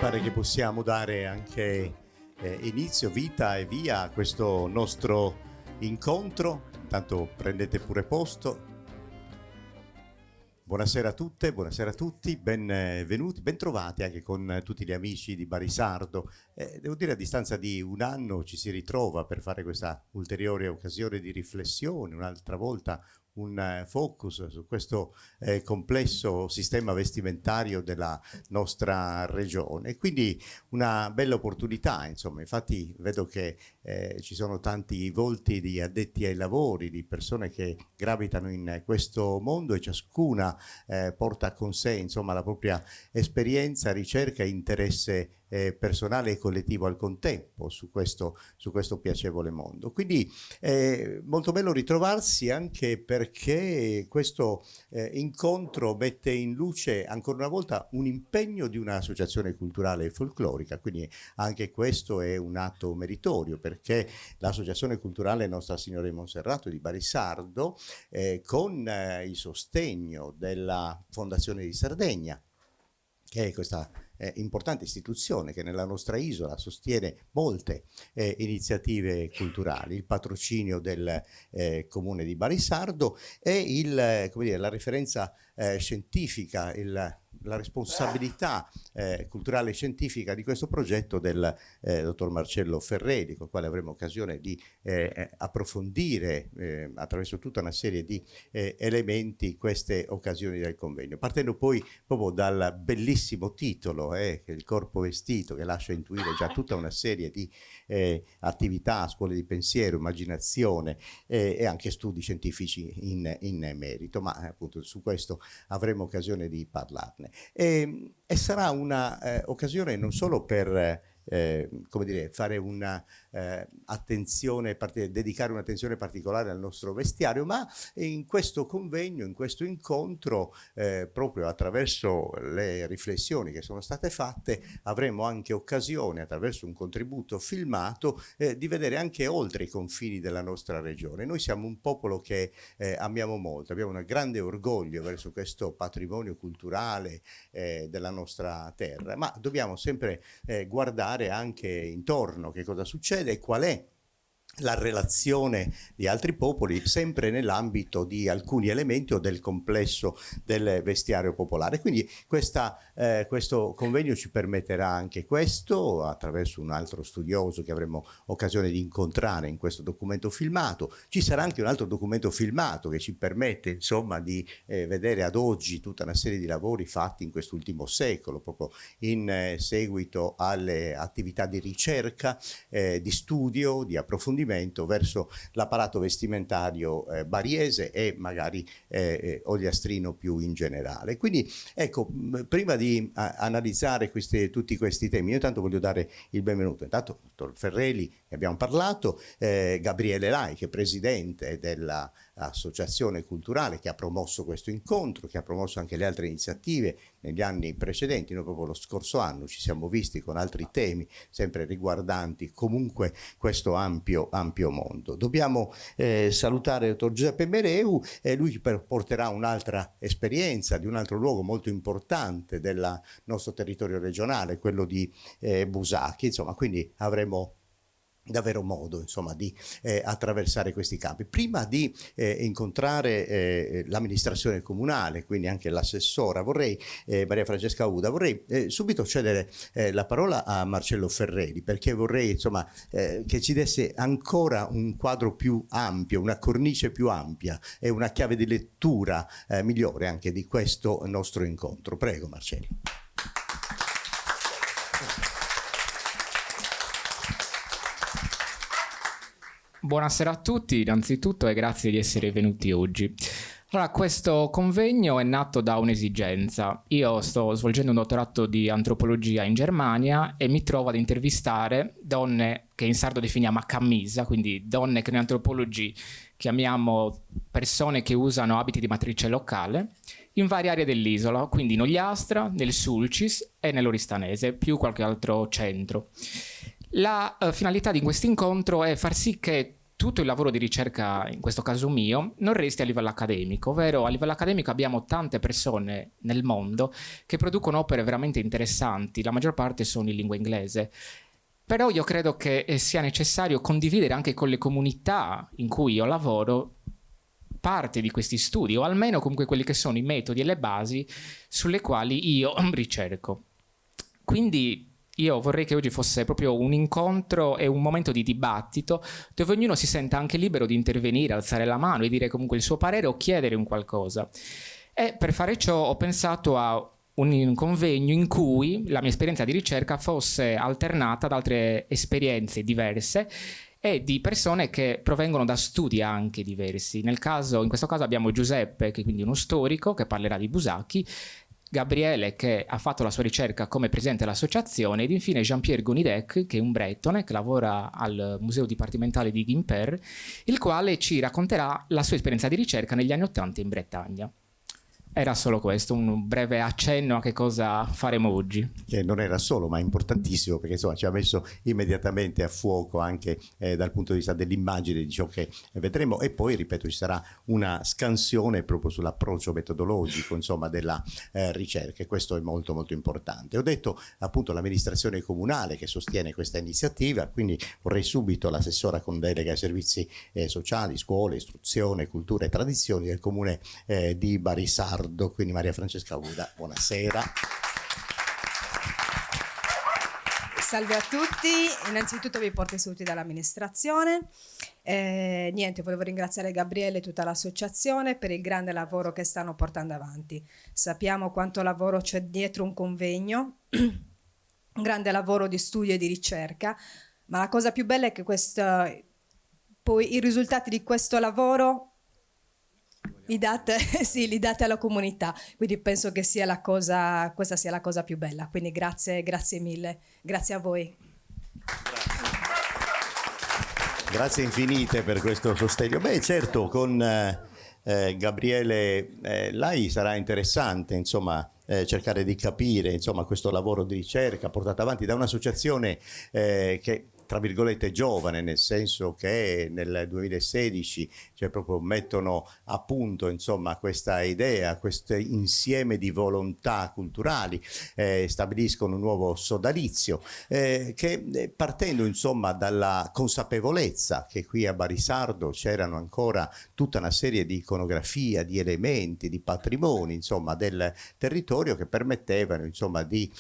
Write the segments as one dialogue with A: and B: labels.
A: pare che possiamo dare anche inizio, vita e via a questo nostro incontro. Intanto prendete pure posto. Buonasera a tutte, buonasera a tutti, benvenuti, bentrovati anche con tutti gli amici di Barisardo. Devo dire, a distanza di un anno ci si ritrova per fare questa ulteriore occasione di riflessione, un'altra volta un focus su questo complesso sistema vestimentario della nostra regione. Quindi una bella opportunità, insomma. Infatti vedo che ci sono tanti volti di addetti ai lavori, di persone che gravitano in questo mondo e ciascuna porta con sé, insomma, la propria esperienza, ricerca e interesse personale e collettivo al contempo su questo piacevole mondo. Quindi molto bello ritrovarsi, anche perché questo incontro mette in luce ancora una volta un impegno di un'associazione culturale e folclorica, quindi anche questo è un atto meritorio, perché l'associazione culturale Nostra Signora di Monserrato di Barisardo, con il sostegno della Fondazione di Sardegna, che è questa importante istituzione che nella nostra isola sostiene molte iniziative culturali, il patrocinio del comune di Barisardo e la referenza scientifica, la responsabilità culturale e scientifica di questo progetto del dottor Marcello Ferreri, con il quale avremo occasione di approfondire attraverso tutta una serie di elementi queste occasioni del convegno, partendo poi proprio dal bellissimo titolo, che è il corpo vestito, che lascia intuire già tutta una serie di attività, scuole di pensiero, immaginazione e anche studi scientifici in merito, ma appunto su questo avremo occasione di parlarne. E sarà una occasione non solo per fare una attenzione, dedicare un'attenzione particolare al nostro vestiario, ma in questo convegno, in questo incontro, proprio attraverso le riflessioni che sono state fatte, avremo anche occasione, attraverso un contributo filmato, di vedere anche oltre i confini della nostra regione. Noi siamo un popolo che amiamo molto, abbiamo un grande orgoglio verso questo patrimonio culturale della nostra terra, ma dobbiamo sempre guardare anche intorno che cosa succede e qual è la relazione di altri popoli, sempre nell'ambito di alcuni elementi o del complesso del vestiario popolare. Quindi questo convegno ci permetterà anche questo, attraverso un altro studioso che avremo occasione di incontrare in questo documento filmato. Ci sarà anche un altro documento filmato che ci permette, insomma, di vedere ad oggi tutta una serie di lavori fatti in quest'ultimo secolo, proprio in seguito alle attività di ricerca, di studio, di approfondimento verso l'apparato vestimentario bariese e magari ogliastrino più in generale. Quindi ecco, prima di analizzare tutti questi temi, io intanto voglio dare il benvenuto intanto al dottor Ferreri, che abbiamo parlato, Gabriele Lai, che è presidente dell'associazione culturale che ha promosso questo incontro, che ha promosso anche le altre iniziative negli anni precedenti. Noi proprio lo scorso anno ci siamo visti con altri temi sempre riguardanti comunque questo ampio mondo. Dobbiamo salutare il dottor Giuseppe Mereu, lui ci porterà un'altra esperienza di un altro luogo molto importante del nostro territorio regionale, quello di Busacchi, insomma, quindi avremo davvero modo, insomma, di attraversare questi campi. Prima di incontrare l'amministrazione comunale, quindi anche l'assessora, Maria Francesca Uda, vorrei subito cedere la parola a Marcello Ferreri, perché vorrei, insomma, che ci desse ancora un quadro più ampio, una cornice più ampia e una chiave di lettura migliore anche di questo nostro incontro. Prego, Marcello.
B: Buonasera a tutti, innanzitutto, e grazie di essere venuti oggi. Allora, questo convegno è nato da un'esigenza. Io sto svolgendo un dottorato di antropologia in Germania e mi trovo ad intervistare donne che in sardo definiamo a camisa, quindi donne che noi antropologi chiamiamo persone che usano abiti di matrice locale, in varie aree dell'isola, quindi in Ogliastra, nel Sulcis e nell'Oristanese, più qualche altro centro. La finalità di questo incontro è far sì che tutto il lavoro di ricerca, in questo caso mio, non resti a livello accademico, ovvero a livello accademico abbiamo tante persone nel mondo che producono opere veramente interessanti, la maggior parte sono in lingua inglese. Però io credo che sia necessario condividere anche con le comunità in cui io lavoro parte di questi studi, o almeno comunque quelli che sono i metodi e le basi sulle quali io ricerco. Quindi io vorrei che oggi fosse proprio un incontro e un momento di dibattito dove ognuno si senta anche libero di intervenire, alzare la mano e dire comunque il suo parere o chiedere un qualcosa. E per fare ciò ho pensato a un convegno in cui la mia esperienza di ricerca fosse alternata ad altre esperienze diverse e di persone che provengono da studi anche diversi. In questo caso abbiamo Giuseppe, che è quindi uno storico, che parlerà di Busacchi, Gabriele, che ha fatto la sua ricerca come presidente dell'associazione, ed infine Jean-Pierre Gonidec, che è un bretone che lavora al Museo Dipartimentale di Quimper, il quale ci racconterà la sua esperienza di ricerca negli anni '80 in Bretagna. Era solo questo, un breve accenno a che cosa faremo oggi.
A: Che non era solo, ma importantissimo, perché insomma ci ha messo immediatamente a fuoco anche dal punto di vista dell'immagine di ciò che vedremo, e poi, ripeto, ci sarà una scansione proprio sull'approccio metodologico, insomma, della ricerca, e questo è molto molto importante. Ho detto appunto l'amministrazione comunale che sostiene questa iniziativa, quindi vorrei subito l'assessora con delega ai servizi sociali, scuole, istruzione, cultura e tradizioni del comune di Barisardo. Quindi Maria Francesca Uda, buonasera.
C: Salve a tutti, innanzitutto vi porto i saluti dall'amministrazione. Niente, volevo ringraziare Gabriele e tutta l'associazione per il grande lavoro che stanno portando avanti. Sappiamo quanto lavoro c'è dietro un convegno, un grande lavoro di studio e di ricerca, ma la cosa più bella è che poi i risultati di questo lavoro li date alla comunità, quindi penso che questa sia la cosa più bella, quindi grazie mille, grazie a voi.
A: Grazie infinite per questo sostegno. Beh, certo, con Gabriele lei sarà interessante, insomma, cercare di capire, insomma, questo lavoro di ricerca portato avanti da un'associazione che, tra virgolette, giovane, nel senso che nel 2016 cioè proprio mettono a punto, insomma, questa idea, questo insieme di volontà culturali, stabiliscono un nuovo sodalizio che, partendo insomma dalla consapevolezza che qui a Barisardo c'erano ancora tutta una serie di iconografia, di elementi, di patrimoni, insomma, del territorio, che permettevano, insomma, di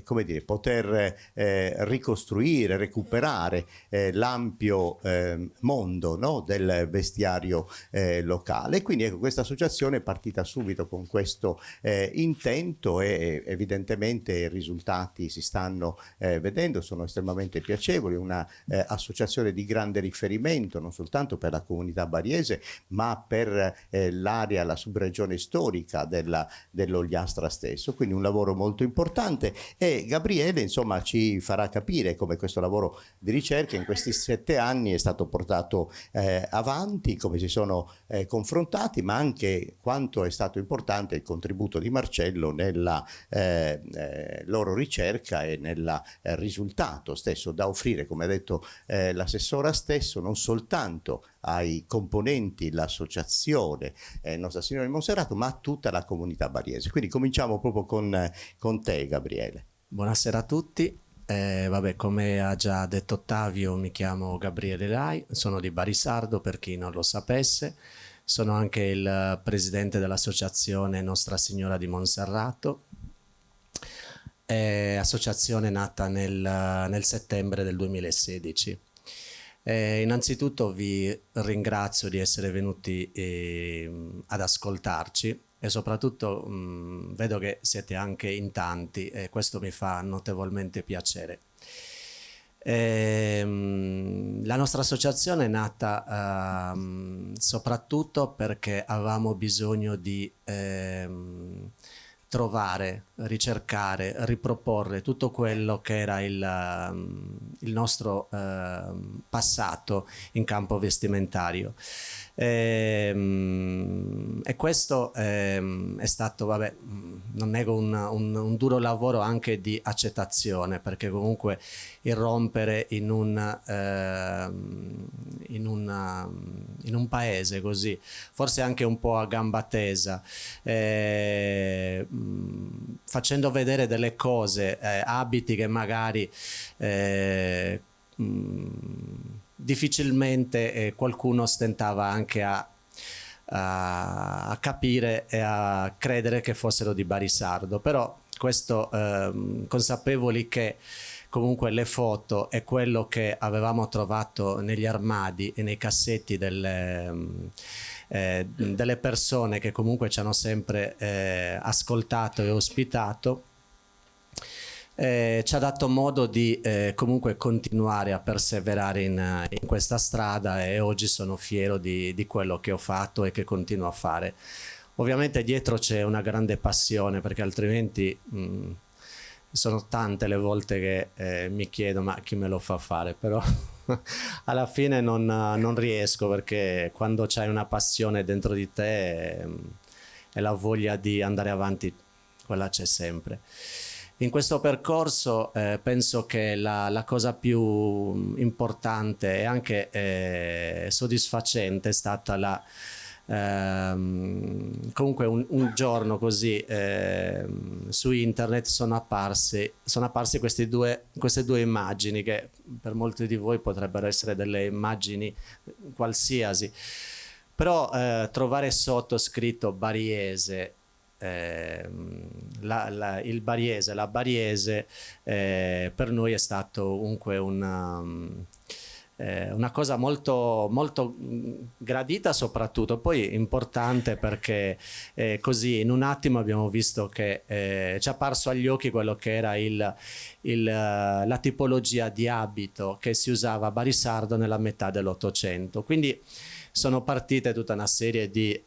A: come dire, poter ricostruire, recuperare l'ampio mondo, no, del vestiario locale. Quindi ecco, questa associazione è partita subito con questo intento, e evidentemente i risultati si stanno vedendo, sono estremamente piacevoli. Una associazione di grande riferimento non soltanto per la comunità bariese, ma per l'area, la subregione storica dell'Ogliastra stesso. Quindi un lavoro molto importante, e Gabriele, insomma, ci farà capire come questo lavoro di ricerca in questi 7 anni è stato portato avanti, come si sono confrontati, ma anche quanto è stato importante il contributo di Marcello nella loro ricerca e nel risultato stesso da offrire, come ha detto l'assessora stesso, non soltanto ai componenti, l'associazione Nostra Signora di Monserrato, ma a tutta la comunità bariese. Quindi cominciamo proprio con te, Gabriele.
D: Buonasera a tutti. Come ha già detto Ottavio, mi chiamo Gabriele Lai, sono di Barisardo, per chi non lo sapesse. Sono anche il presidente dell'associazione Nostra Signora di Monserrato, associazione nata nel settembre del 2016. Innanzitutto vi ringrazio di essere venuti ad ascoltarci, e soprattutto vedo che siete anche in tanti, e questo mi fa notevolmente piacere. La nostra associazione è nata soprattutto perché avevamo bisogno di trovare, ricercare, riproporre tutto quello che era il nostro passato in campo vestimentario. E questo è stato, vabbè, non nego, un duro lavoro anche di accettazione, perché comunque irrompere in un paese così, forse anche un po' a gamba tesa, facendo vedere delle cose, abiti che magari difficilmente qualcuno stentava anche a capire e a credere che fossero di Barisardo, però questo consapevoli che comunque le foto e quello che avevamo trovato negli armadi e nei cassetti delle persone che comunque ci hanno sempre ascoltato e ospitato, ci ha dato modo di comunque continuare a perseverare in questa strada, e oggi sono fiero di quello che ho fatto e che continuo a fare. Ovviamente dietro c'è una grande passione, perché altrimenti sono tante le volte che mi chiedo ma chi me lo fa fare, però alla fine non riesco, perché quando c'hai una passione dentro di te e la voglia di andare avanti, quella c'è sempre. In questo percorso penso che la cosa più importante e anche soddisfacente è stata comunque un giorno così su internet sono apparse queste due immagini, che per molti di voi potrebbero essere delle immagini qualsiasi, però trovare sotto scritto Bariese, il Bariese, la Bariese, per noi è stato comunque una cosa molto, molto gradita, soprattutto poi importante, perché così in un attimo abbiamo visto che ci è apparso agli occhi quello che era la tipologia di abito che si usava a Barisardo nella metà dell'Ottocento. Quindi sono partite tutta una serie di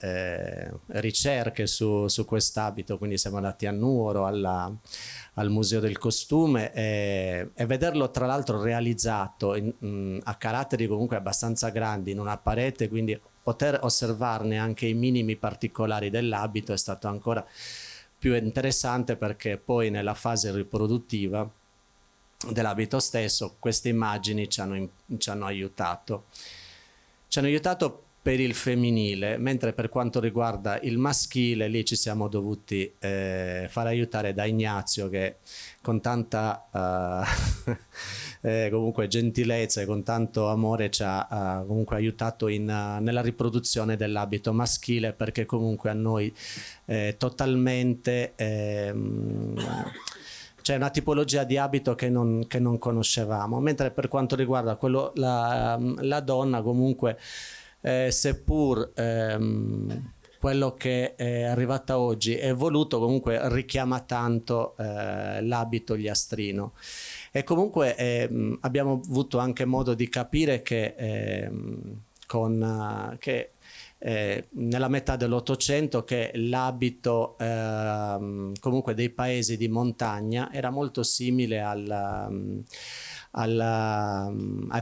D: ricerche su quest'abito, quindi siamo andati a Nuoro, al Museo del Costume, e vederlo tra l'altro realizzato a caratteri comunque abbastanza grandi in una parete, quindi poter osservarne anche i minimi particolari dell'abito è stato ancora più interessante, perché poi nella fase riproduttiva dell'abito stesso queste immagini ci hanno aiutato. Ci hanno aiutato per il femminile, mentre per quanto riguarda il maschile lì ci siamo dovuti far aiutare da Ignazio, che con tanta comunque gentilezza e con tanto amore ci ha comunque aiutato nella riproduzione dell'abito maschile, perché comunque a noi totalmente c'è una tipologia di abito che non conoscevamo, mentre per quanto riguarda la donna comunque seppur quello che è arrivata oggi è voluto, comunque richiama tanto l'abito gliastrino, e comunque abbiamo avuto anche modo di capire che nella metà dell'Ottocento che l'abito comunque dei paesi di montagna era molto simile ai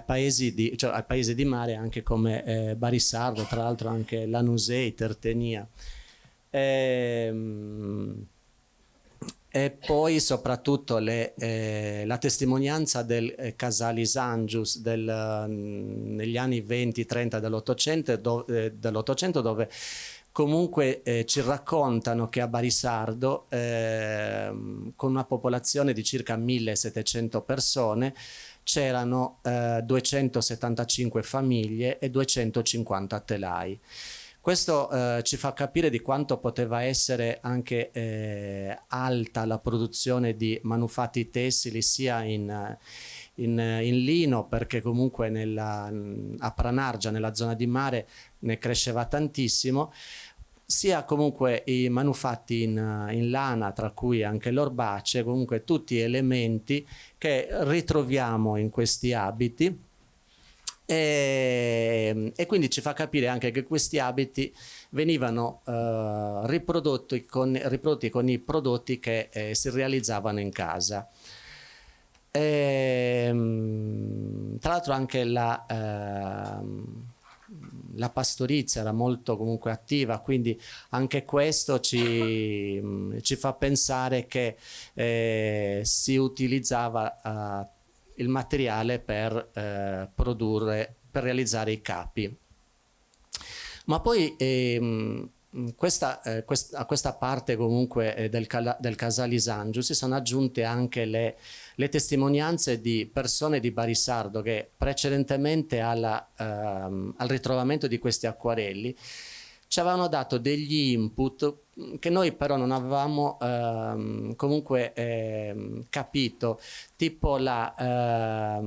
D: paesi di mare, anche come Barisardo, tra l'altro anche Lanusei, Tertenia. E poi soprattutto la testimonianza del Casalisangius negli anni 20-30 dell'Ottocento, dove comunque ci raccontano che a Barisardo, con una popolazione di circa 1700 persone, c'erano 275 famiglie e 250 telai. Questo ci fa capire di quanto poteva essere anche alta la produzione di manufatti tessili, sia in lino, perché comunque a Pranargia, nella zona di mare, ne cresceva tantissimo, sia comunque i manufatti in lana, tra cui anche l'orbace, comunque tutti elementi che ritroviamo in questi abiti, E quindi ci fa capire anche che questi abiti venivano riprodotti con i prodotti che si realizzavano in casa. Tra l'altro anche la pastorizia era molto comunque attiva, quindi anche questo ci fa pensare che si utilizzava il materiale per realizzare i capi. Ma poi a questa parte comunque del Casalisangiu si sono aggiunte anche le testimonianze di persone di Barisardo che precedentemente al ritrovamento di questi acquarelli ci avevano dato degli input che noi però non avevamo comunque capito, tipo la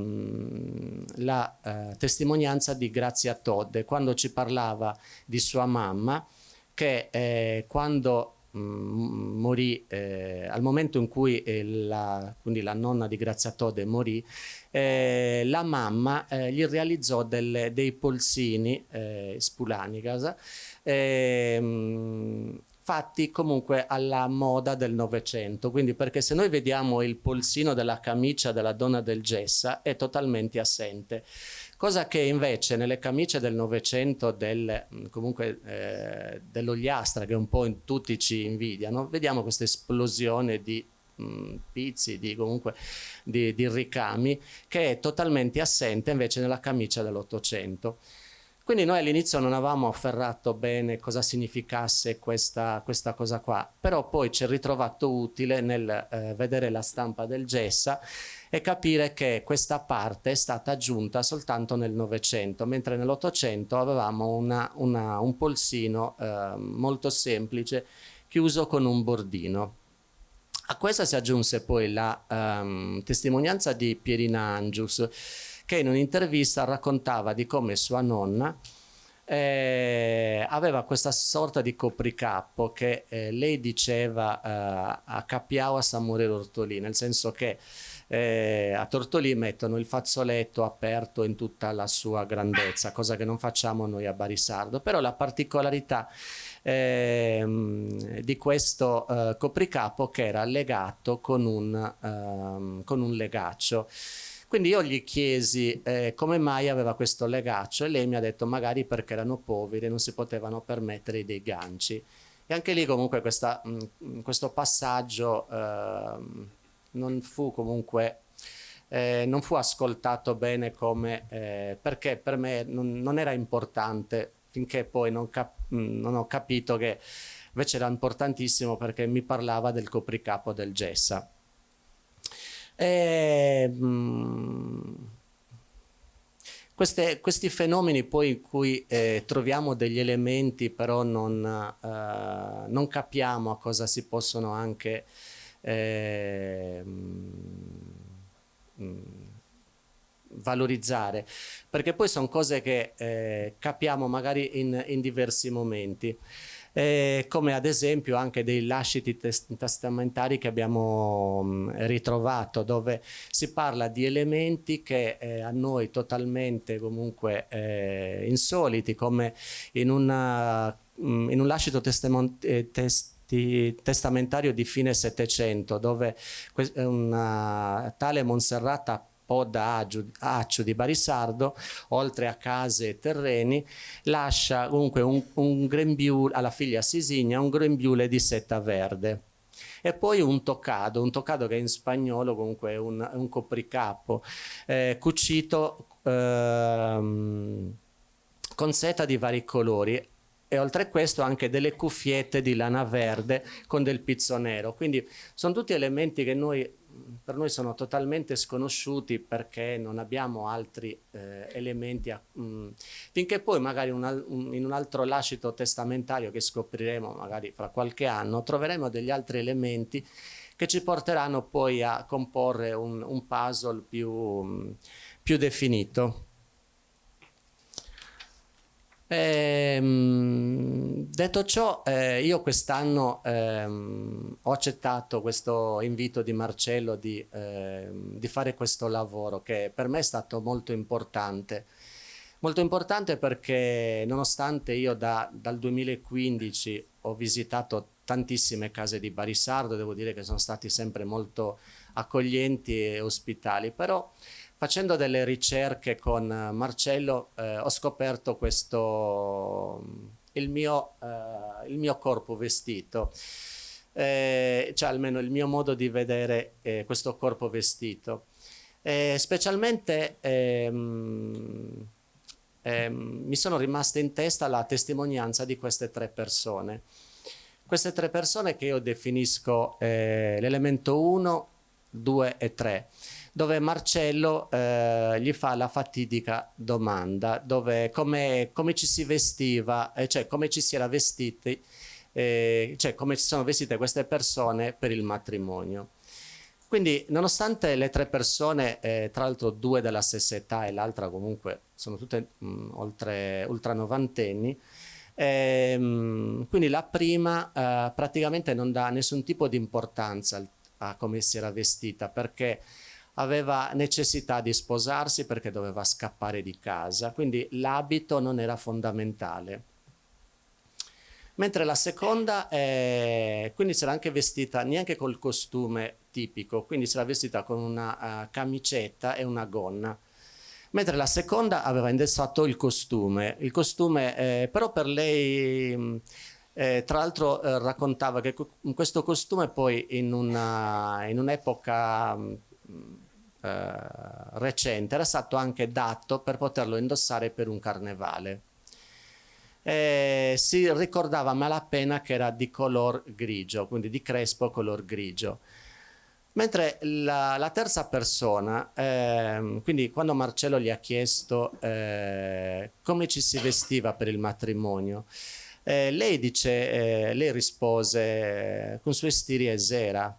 D: testimonianza di Grazia Todde, quando ci parlava di sua mamma, che quando morì, al momento in cui quindi la nonna di Grazia Todde morì, la mamma gli realizzò dei polsini spulanicas, fatti comunque alla moda del Novecento, quindi perché se noi vediamo il polsino della camicia della donna del Gessa è totalmente assente, cosa che invece nelle camicie del Novecento dell'Ogliastra, che un po' tutti ci invidiano, vediamo questa esplosione di pizzi, di ricami, che è totalmente assente invece nella camicia dell'Ottocento. Quindi noi all'inizio non avevamo afferrato bene cosa significasse questa cosa qua, però poi ci è ritrovato utile nel vedere la stampa del Gessa e capire che questa parte è stata aggiunta soltanto nel Novecento, mentre nell'Ottocento avevamo un polsino molto semplice chiuso con un bordino. A questa si aggiunse poi la testimonianza di Pierina Angius, che in un'intervista raccontava di come sua nonna aveva questa sorta di copricapo che lei diceva a Cappiao a Samuele Tortolì, nel senso che a Tortolì mettono il fazzoletto aperto in tutta la sua grandezza, cosa che non facciamo noi a Barisardo, però la particolarità di questo copricapo che era legato con un legaccio. Quindi io gli chiesi come mai aveva questo legaccio e lei mi ha detto magari perché erano poveri e non si potevano permettere dei ganci. E anche lì comunque questo passaggio non fu comunque non fu ascoltato bene perché per me non era importante, finché poi non ho capito che invece era importantissimo perché mi parlava del copricapo del Gessa. Questi fenomeni poi in cui troviamo degli elementi però non capiamo a cosa si possono anche valorizzare, perché poi sono cose che capiamo magari in diversi momenti. Come ad esempio anche dei lasciti testamentari che abbiamo ritrovato, dove si parla di elementi che a noi totalmente comunque insoliti, come in un lascito testamentario di fine Settecento, dove una tale Monserrata Podda Acciu di Barisardo, oltre a case e terreni, lascia comunque un grembiule alla figlia Sisigna, un grembiule di seta verde. E poi un tocado che in spagnolo comunque è un copricapo cucito con seta di vari colori, e oltre a questo anche delle cuffiette di lana verde con del pizzo nero. Quindi sono tutti elementi che per noi sono totalmente sconosciuti, perché non abbiamo altri elementi finché poi magari in un altro lascito testamentario che scopriremo magari fra qualche anno troveremo degli altri elementi che ci porteranno poi a comporre un puzzle più definito. Detto ciò, io quest'anno ho accettato questo invito di Marcello di fare questo lavoro, che per me è stato molto importante, Molto importante perché nonostante io dal 2015 ho visitato tantissime case di Barisardo, devo dire che sono stati sempre molto accoglienti e ospitali, però facendo delle ricerche con Marcello ho scoperto il mio corpo vestito, cioè almeno il mio modo di vedere questo corpo vestito. Specialmente mi sono rimaste in testa la testimonianza di queste 3 persone. Queste 3 persone che io definisco l'elemento 1, 2 e 3, dove Marcello gli fa la fatidica domanda, dove come ci si vestiva, cioè come ci si era vestiti, cioè come si sono vestite queste persone per il matrimonio. Quindi nonostante le 3 persone, tra l'altro 2 della stessa età e l'altra comunque sono tutte ultra novantenni, quindi la prima praticamente non dà nessun tipo di importanza a come si era vestita, perché aveva necessità di sposarsi, perché doveva scappare di casa, quindi l'abito non era fondamentale. Mentre la seconda, quindi si era anche vestita neanche col costume tipico, quindi si era vestita con una camicetta e una gonna. Mentre la seconda aveva indossato il costume però per lei, tra l'altro raccontava che questo costume poi in un'epoca recente era stato anche dato per poterlo indossare per un carnevale. Si ricordava a malapena che era di color grigio, quindi di crespo color grigio. Mentre la terza persona, quindi quando Marcello gli ha chiesto come ci si vestiva per il matrimonio, lei rispose con sue stiri sera.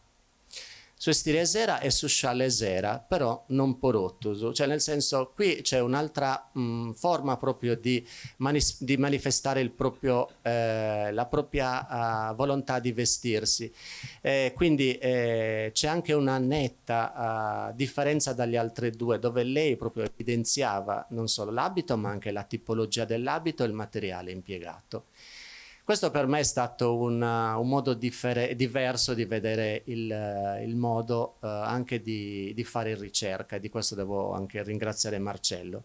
D: Su stile sera e su scialle sera, però non porottoso, cioè nel senso qui c'è un'altra forma proprio di manifestare la propria volontà di vestirsi, quindi c'è anche una netta differenza dagli altri 2, dove lei proprio evidenziava non solo l'abito ma anche la tipologia dell'abito e il materiale impiegato. Questo per me è stato un modo diverso di vedere il modo anche di fare ricerca, e di questo devo anche ringraziare Marcello.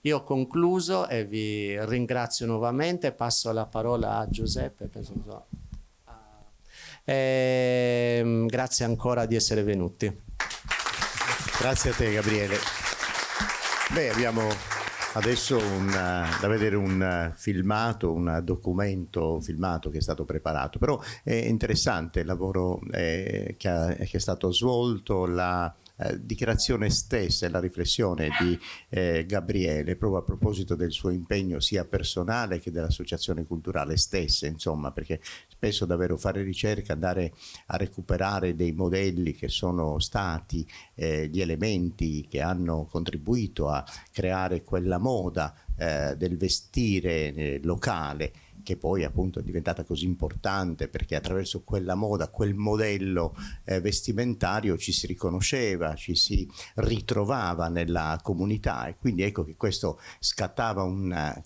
D: Io ho concluso e vi ringrazio nuovamente, passo la parola a Giuseppe. Grazie ancora di essere venuti.
A: Grazie a te Gabriele. Beh, abbiamo adesso da vedere un filmato, un documento filmato che è stato preparato, però è interessante il lavoro che è stato svolto, la dichiarazione stessa e la riflessione di Gabriele proprio a proposito del suo impegno sia personale che dell'associazione culturale stessa, insomma, perché spesso davvero fare ricerca, andare a recuperare dei modelli che sono stati gli elementi che hanno contribuito a creare quella moda del vestire locale, che poi appunto è diventata così importante perché attraverso quella moda, quel modello vestimentario ci si riconosceva, ci si ritrovava nella comunità, e quindi ecco che questo scattava una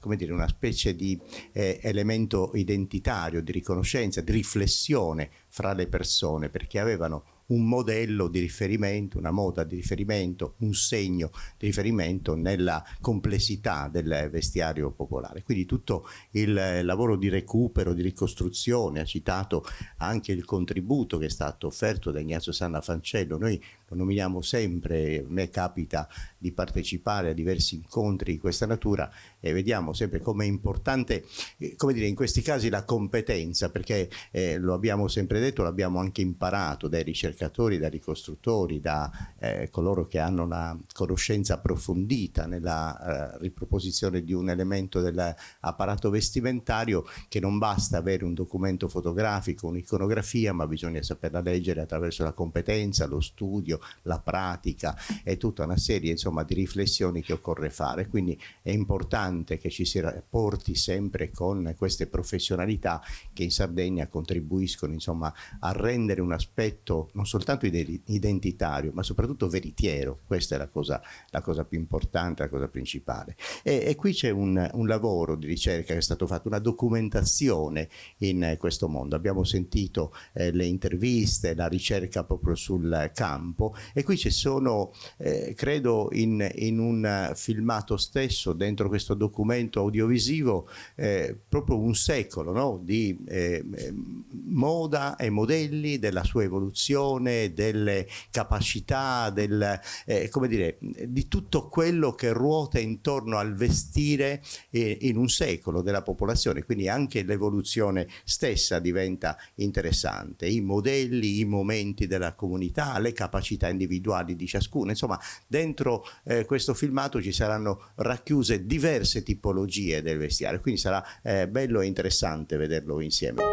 A: specie di elemento identitario, di riconoscenza, di riflessione fra le persone, perché avevano un modello di riferimento, una moda di riferimento, un segno di riferimento nella complessità del vestiario popolare. Quindi tutto il lavoro di recupero, di ricostruzione, ha citato anche il contributo che è stato offerto da Ignazio Sanna Fancello. Noi lo nominiamo sempre, a me capita di partecipare a diversi incontri di questa natura e vediamo sempre come è importante, in questi casi la competenza, perché lo abbiamo sempre detto, l'abbiamo anche imparato dai ricercatori, dai ricostruttori, da coloro che hanno la conoscenza approfondita nella riproposizione di un elemento dell'apparato vestimentario, che non basta avere un documento fotografico, un'iconografia, ma bisogna saperla leggere attraverso la competenza, lo studio, meglio la pratica e tutta una serie insomma di riflessioni che occorre fare, quindi è importante che ci si rapporti sempre con queste professionalità che in Sardegna contribuiscono insomma a rendere un aspetto non soltanto identitario ma soprattutto veritiero. Questa è la cosa più importante, la cosa principale. E qui c'è un lavoro di ricerca che è stato fatto, una documentazione in questo mondo. Abbiamo sentito le interviste, la ricerca proprio sul campo, e qui ci sono, credo in un filmato stesso, dentro questo documento audiovisivo, proprio un secolo, no? Di moda e modelli, della sua evoluzione, delle capacità, come dire, di tutto quello che ruota intorno al vestire in un secolo della popolazione. Quindi anche l'evoluzione stessa diventa interessante, i modelli, i momenti della comunità, le capacità individuali di ciascuno. Insomma, dentro questo filmato ci saranno racchiuse diverse tipologie del vestiario, quindi sarà bello e interessante vederlo insieme.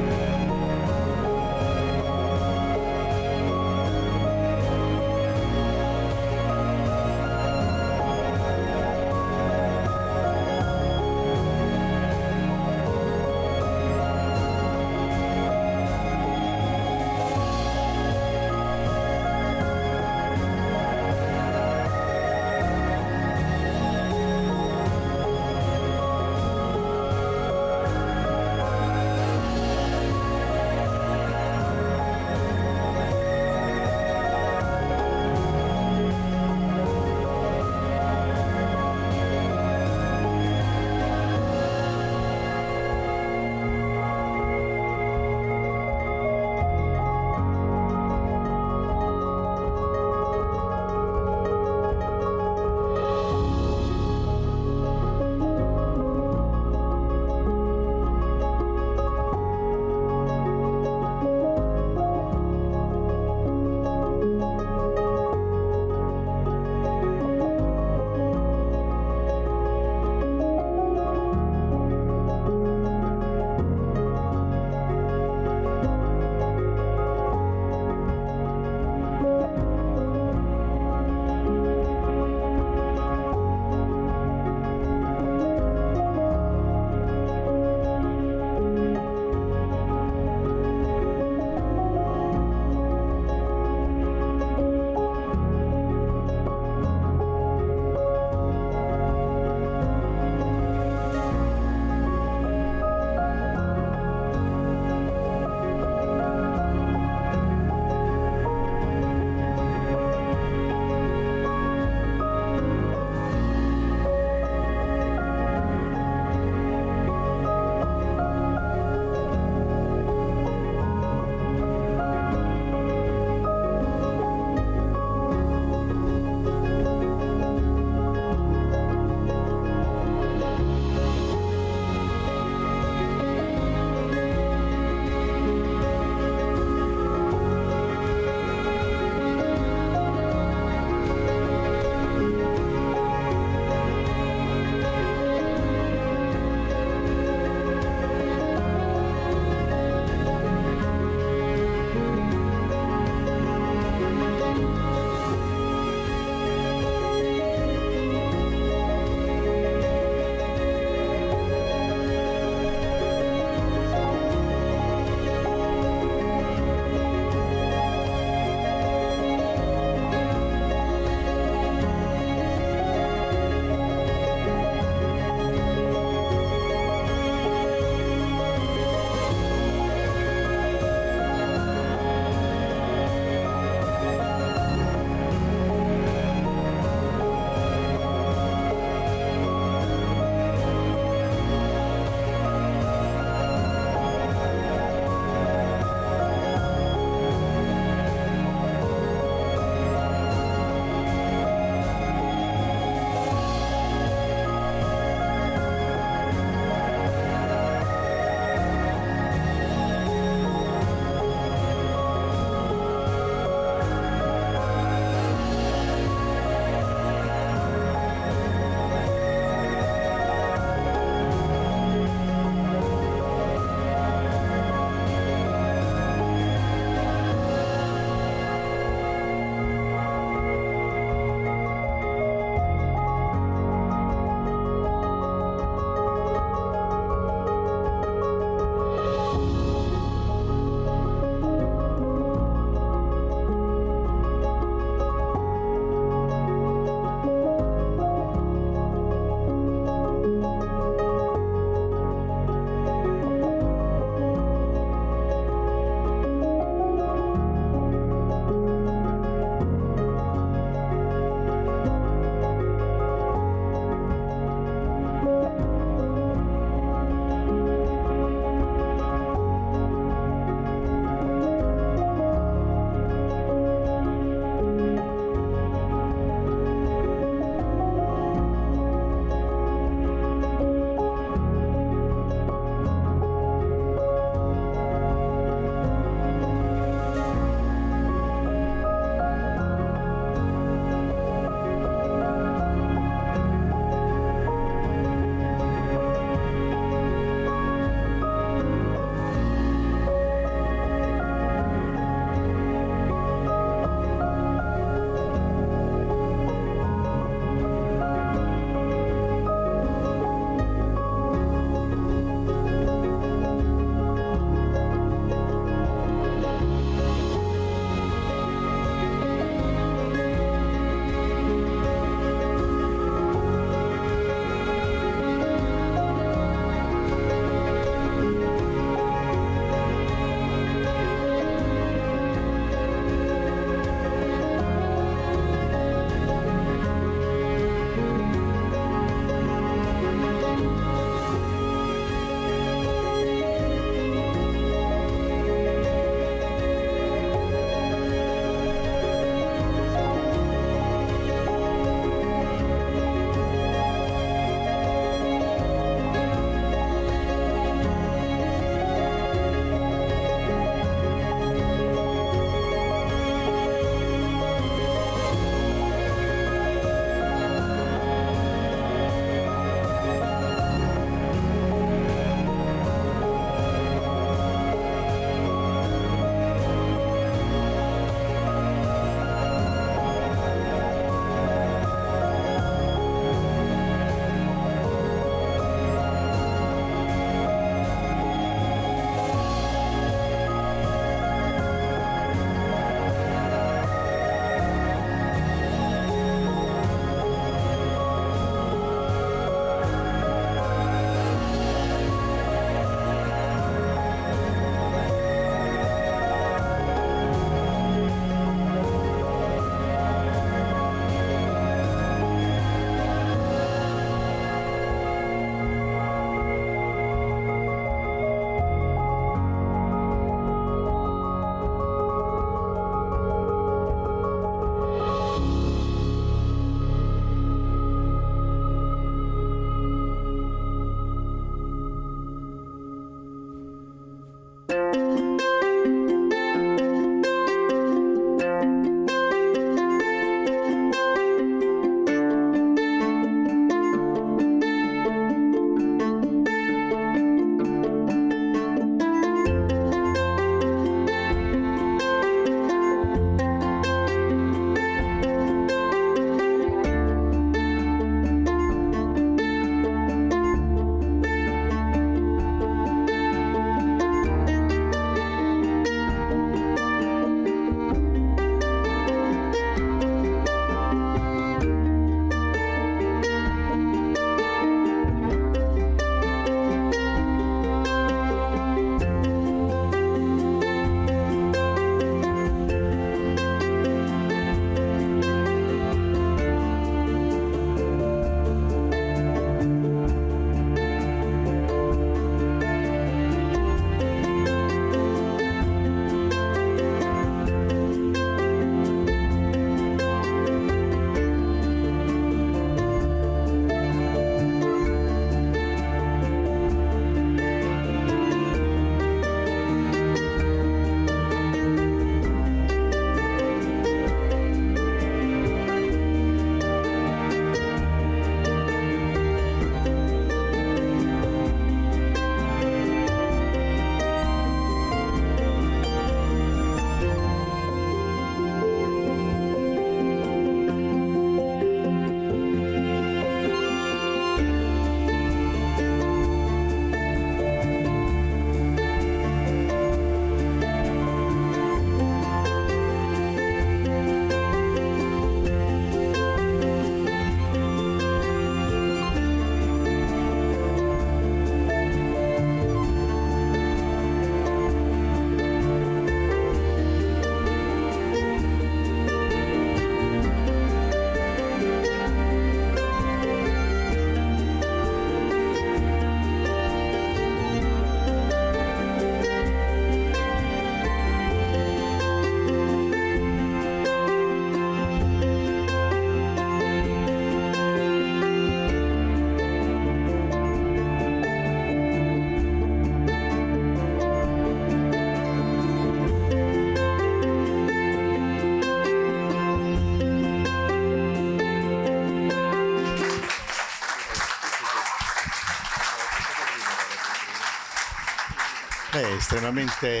A: estremamente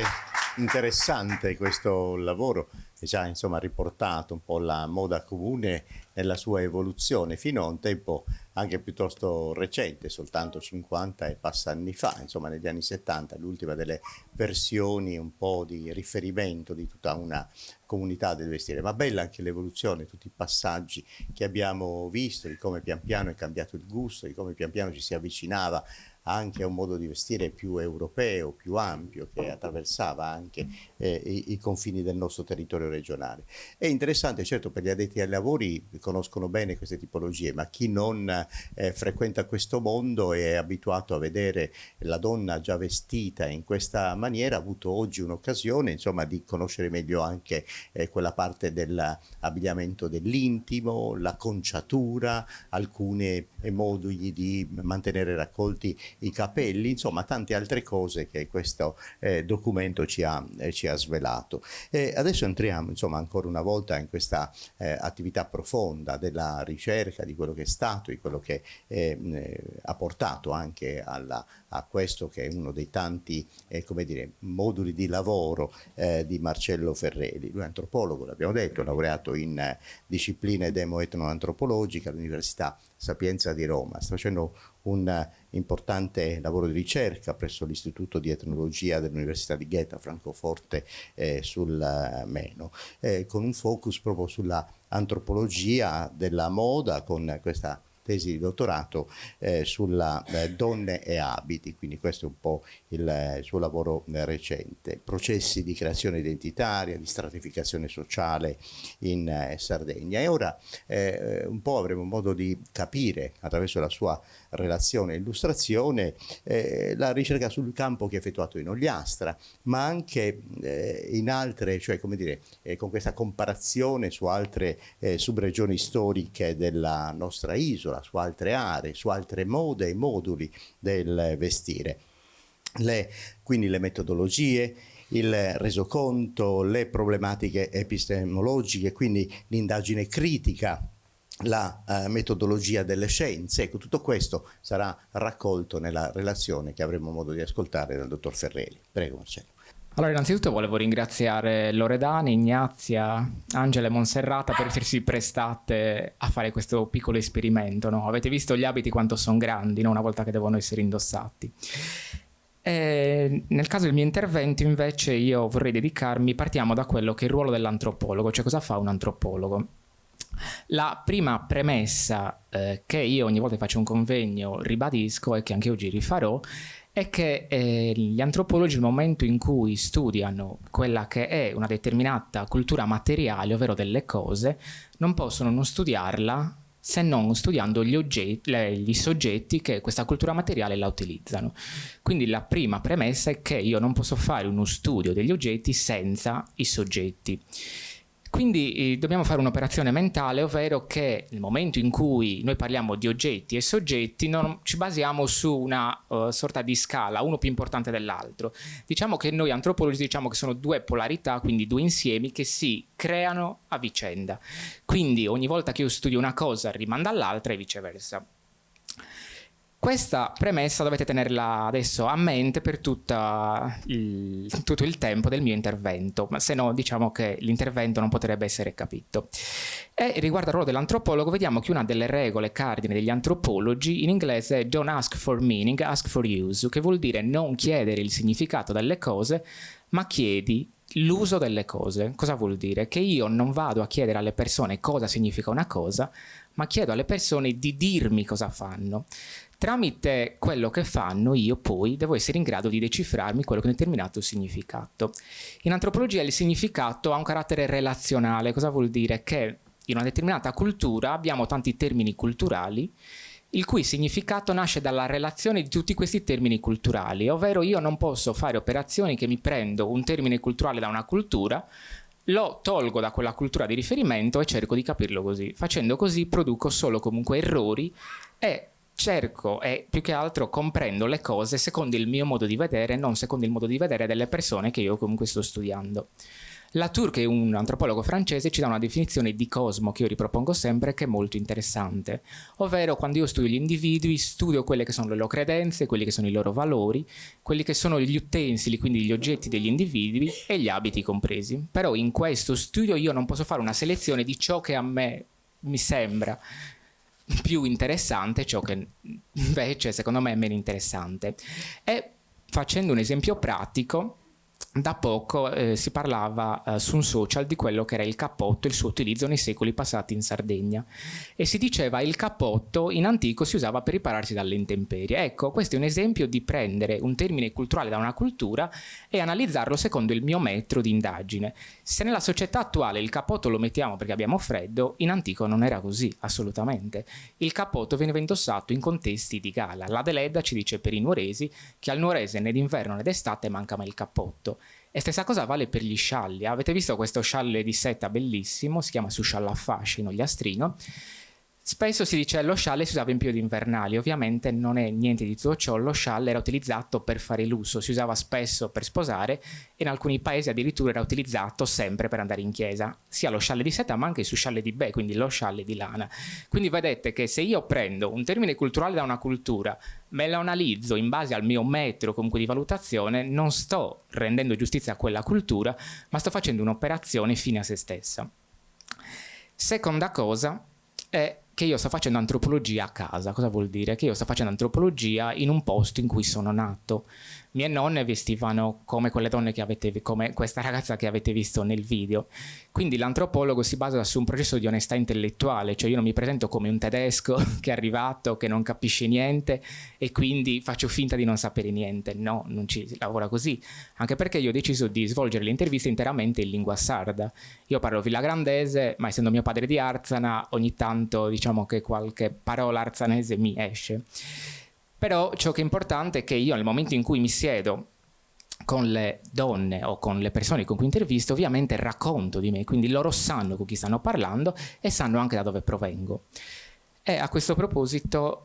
A: interessante questo lavoro che ci ha insomma riportato un po' la moda comune nella sua evoluzione fino a un tempo anche piuttosto recente, soltanto 50 e passa anni fa, insomma negli anni 70, l'ultima delle versioni un po' di riferimento di tutta una comunità del vestire. Ma bella anche l'evoluzione, tutti i passaggi che abbiamo visto, di come pian piano è cambiato il gusto, di come pian piano ci si avvicinava anche a un modo di vestire più europeo, più ampio, che attraversava anche i confini del nostro territorio regionale. È interessante, certo, per gli addetti ai lavori conoscono bene queste tipologie, ma chi non frequenta questo mondo e è abituato a vedere la donna già vestita in questa maniera ha avuto oggi un'occasione, insomma, di conoscere meglio anche quella parte dell'abbigliamento dell'intimo, la conciatura, alcuni modi di mantenere raccolti i capelli, insomma tante altre cose che questo documento ci ha svelato. Adesso entriamo insomma ancora una volta in questa attività profonda della ricerca di quello che è stato, di quello che ha portato anche a questo che è uno dei tanti come dire, moduli di lavoro di Marcello Ferreri. Lui è antropologo, l'abbiamo detto, laureato in discipline demo-etnoantropologiche all'Università Sapienza di Roma. Sta facendo un importante lavoro di ricerca presso l'Istituto di Etnologia dell'Università di Goethe a Francoforte sul Meno, con un focus proprio sulla antropologia della moda, con questa tesi di dottorato sulla donne e abiti, quindi questo è un po' il suo lavoro recente. Processi di creazione identitaria, di stratificazione sociale in Sardegna. E ora un po' avremo modo di capire attraverso la sua relazione e illustrazione la ricerca sul campo che ha effettuato in Ogliastra, ma anche in altre, cioè come dire, con questa comparazione su altre subregioni storiche della nostra isola, su altre aree, su altre mode e moduli del vestire. Quindi le metodologie, il resoconto, le problematiche epistemologiche, quindi l'indagine critica, la metodologia delle scienze. Ecco, tutto questo sarà raccolto nella relazione che avremo modo di ascoltare dal dottor Ferreri. Prego Marcello.
B: Allora, innanzitutto volevo ringraziare Loredana, Ignazia, Angela e Monserrata per essersi prestate a fare questo piccolo esperimento, no? Avete visto gli abiti quanto sono grandi, no? Una volta che devono essere indossati. Nel caso del mio intervento invece io vorrei partiamo da quello che è il ruolo dell'antropologo, cioè cosa fa un antropologo. La prima premessa che io ogni volta che faccio un convegno ribadisco e che anche oggi rifarò è che gli antropologi nel momento in cui studiano quella che è una determinata cultura materiale, ovvero delle cose, non possono non studiarla se non studiando gli soggetti che questa cultura materiale la utilizzano. Quindi la prima premessa è che io non posso fare uno studio degli oggetti senza i soggetti. Quindi dobbiamo fare un'operazione mentale, ovvero che nel momento in cui noi parliamo di oggetti e soggetti non ci basiamo su una sorta di scala, uno più importante dell'altro. Diciamo che noi antropologi diciamo che sono due polarità, quindi due insiemi che si creano a vicenda. Quindi ogni volta che io studio una cosa rimanda all'altra e viceversa. Questa premessa dovete tenerla adesso a mente per tutto il tempo del mio intervento, ma se no diciamo che l'intervento non potrebbe essere capito. E riguardo al ruolo dell'antropologo vediamo che una delle regole cardine degli antropologi in inglese è don't ask for meaning, ask for use, che vuol dire non chiedere il significato delle cose, ma chiedi l'uso delle cose. Cosa vuol dire? Che io non vado a chiedere alle persone cosa significa una cosa, ma chiedo alle persone di dirmi cosa fanno. Tramite quello che fanno io poi devo essere in grado di decifrarmi quello che è un determinato significato. In antropologia il significato ha un carattere relazionale. Cosa vuol dire? Che in una determinata cultura abbiamo tanti termini culturali il cui significato nasce dalla relazione di tutti questi termini culturali, ovvero io non posso fare operazioni che mi prendo un termine culturale da una cultura, lo tolgo da quella cultura di riferimento e cerco di capirlo così. Facendo così produco solo comunque errori e cerco e più che altro comprendo le cose secondo il mio modo di vedere, non secondo il modo di vedere delle persone che io comunque sto studiando. Latour, che è un antropologo francese, ci dà una definizione di cosmo che io ripropongo sempre, che è molto interessante, ovvero quando io studio gli individui, studio quelle che sono le loro credenze, quelli che sono i loro valori, quelli che sono gli utensili, quindi gli oggetti degli individui e gli abiti compresi. Però in questo studio io non posso fare una selezione di ciò che a me mi sembra più interessante, ciò che invece secondo me è meno interessante. E facendo un esempio pratico, da poco si parlava su un social di quello che era il cappotto e il suo utilizzo nei secoli passati in Sardegna, e si diceva il cappotto in antico si usava per ripararsi dalle intemperie. Ecco, questo è un esempio di prendere un termine culturale da una cultura e analizzarlo secondo il mio metro di indagine. Se nella società attuale il cappotto lo mettiamo perché abbiamo freddo, in antico non era così, assolutamente. Il cappotto veniva indossato in contesti di gala. La Deledda ci dice per i nuoresi che al nuorese né d'inverno né d'estate manca mai il cappotto. E stessa cosa vale per gli scialli. Avete visto questo scialle di seta bellissimo, si chiama suscialla a fascino, gliastrino. Spesso si dice lo scialle si usava in periodi invernali, ovviamente non è niente di tutto ciò. Lo scialle era utilizzato per fare lusso, si usava spesso per sposare e in alcuni paesi addirittura era utilizzato sempre per andare in chiesa, sia lo scialle di seta ma anche il suscialle di bè, quindi lo scialle di lana. Quindi vedete che se io prendo un termine culturale da una cultura, me lo analizzo in base al mio metro comunque di valutazione, non sto rendendo giustizia a quella cultura, ma sto facendo un'operazione fine a se stessa. Seconda cosa è che io sto facendo antropologia a casa. Cosa vuol dire? Che io sto facendo antropologia in un posto in cui sono nato. Mie nonne vestivano come quelle donne che avete, come questa ragazza che avete visto nel video. Quindi l'antropologo si basa su un processo di onestà intellettuale, cioè io non mi presento come un tedesco che è arrivato, che non capisce niente e quindi faccio finta di non sapere niente. No, non ci lavora così, anche perché io ho deciso di svolgere le interviste interamente in lingua sarda. Io parlo villagrandese, ma essendo mio padre di Arzana, ogni tanto diciamo che qualche parola arzanese mi esce. Però ciò che è importante è che io nel momento in cui mi siedo con le donne o con le persone con cui intervisto, ovviamente racconto di me, quindi loro sanno con chi stanno parlando e sanno anche da dove provengo. E a questo proposito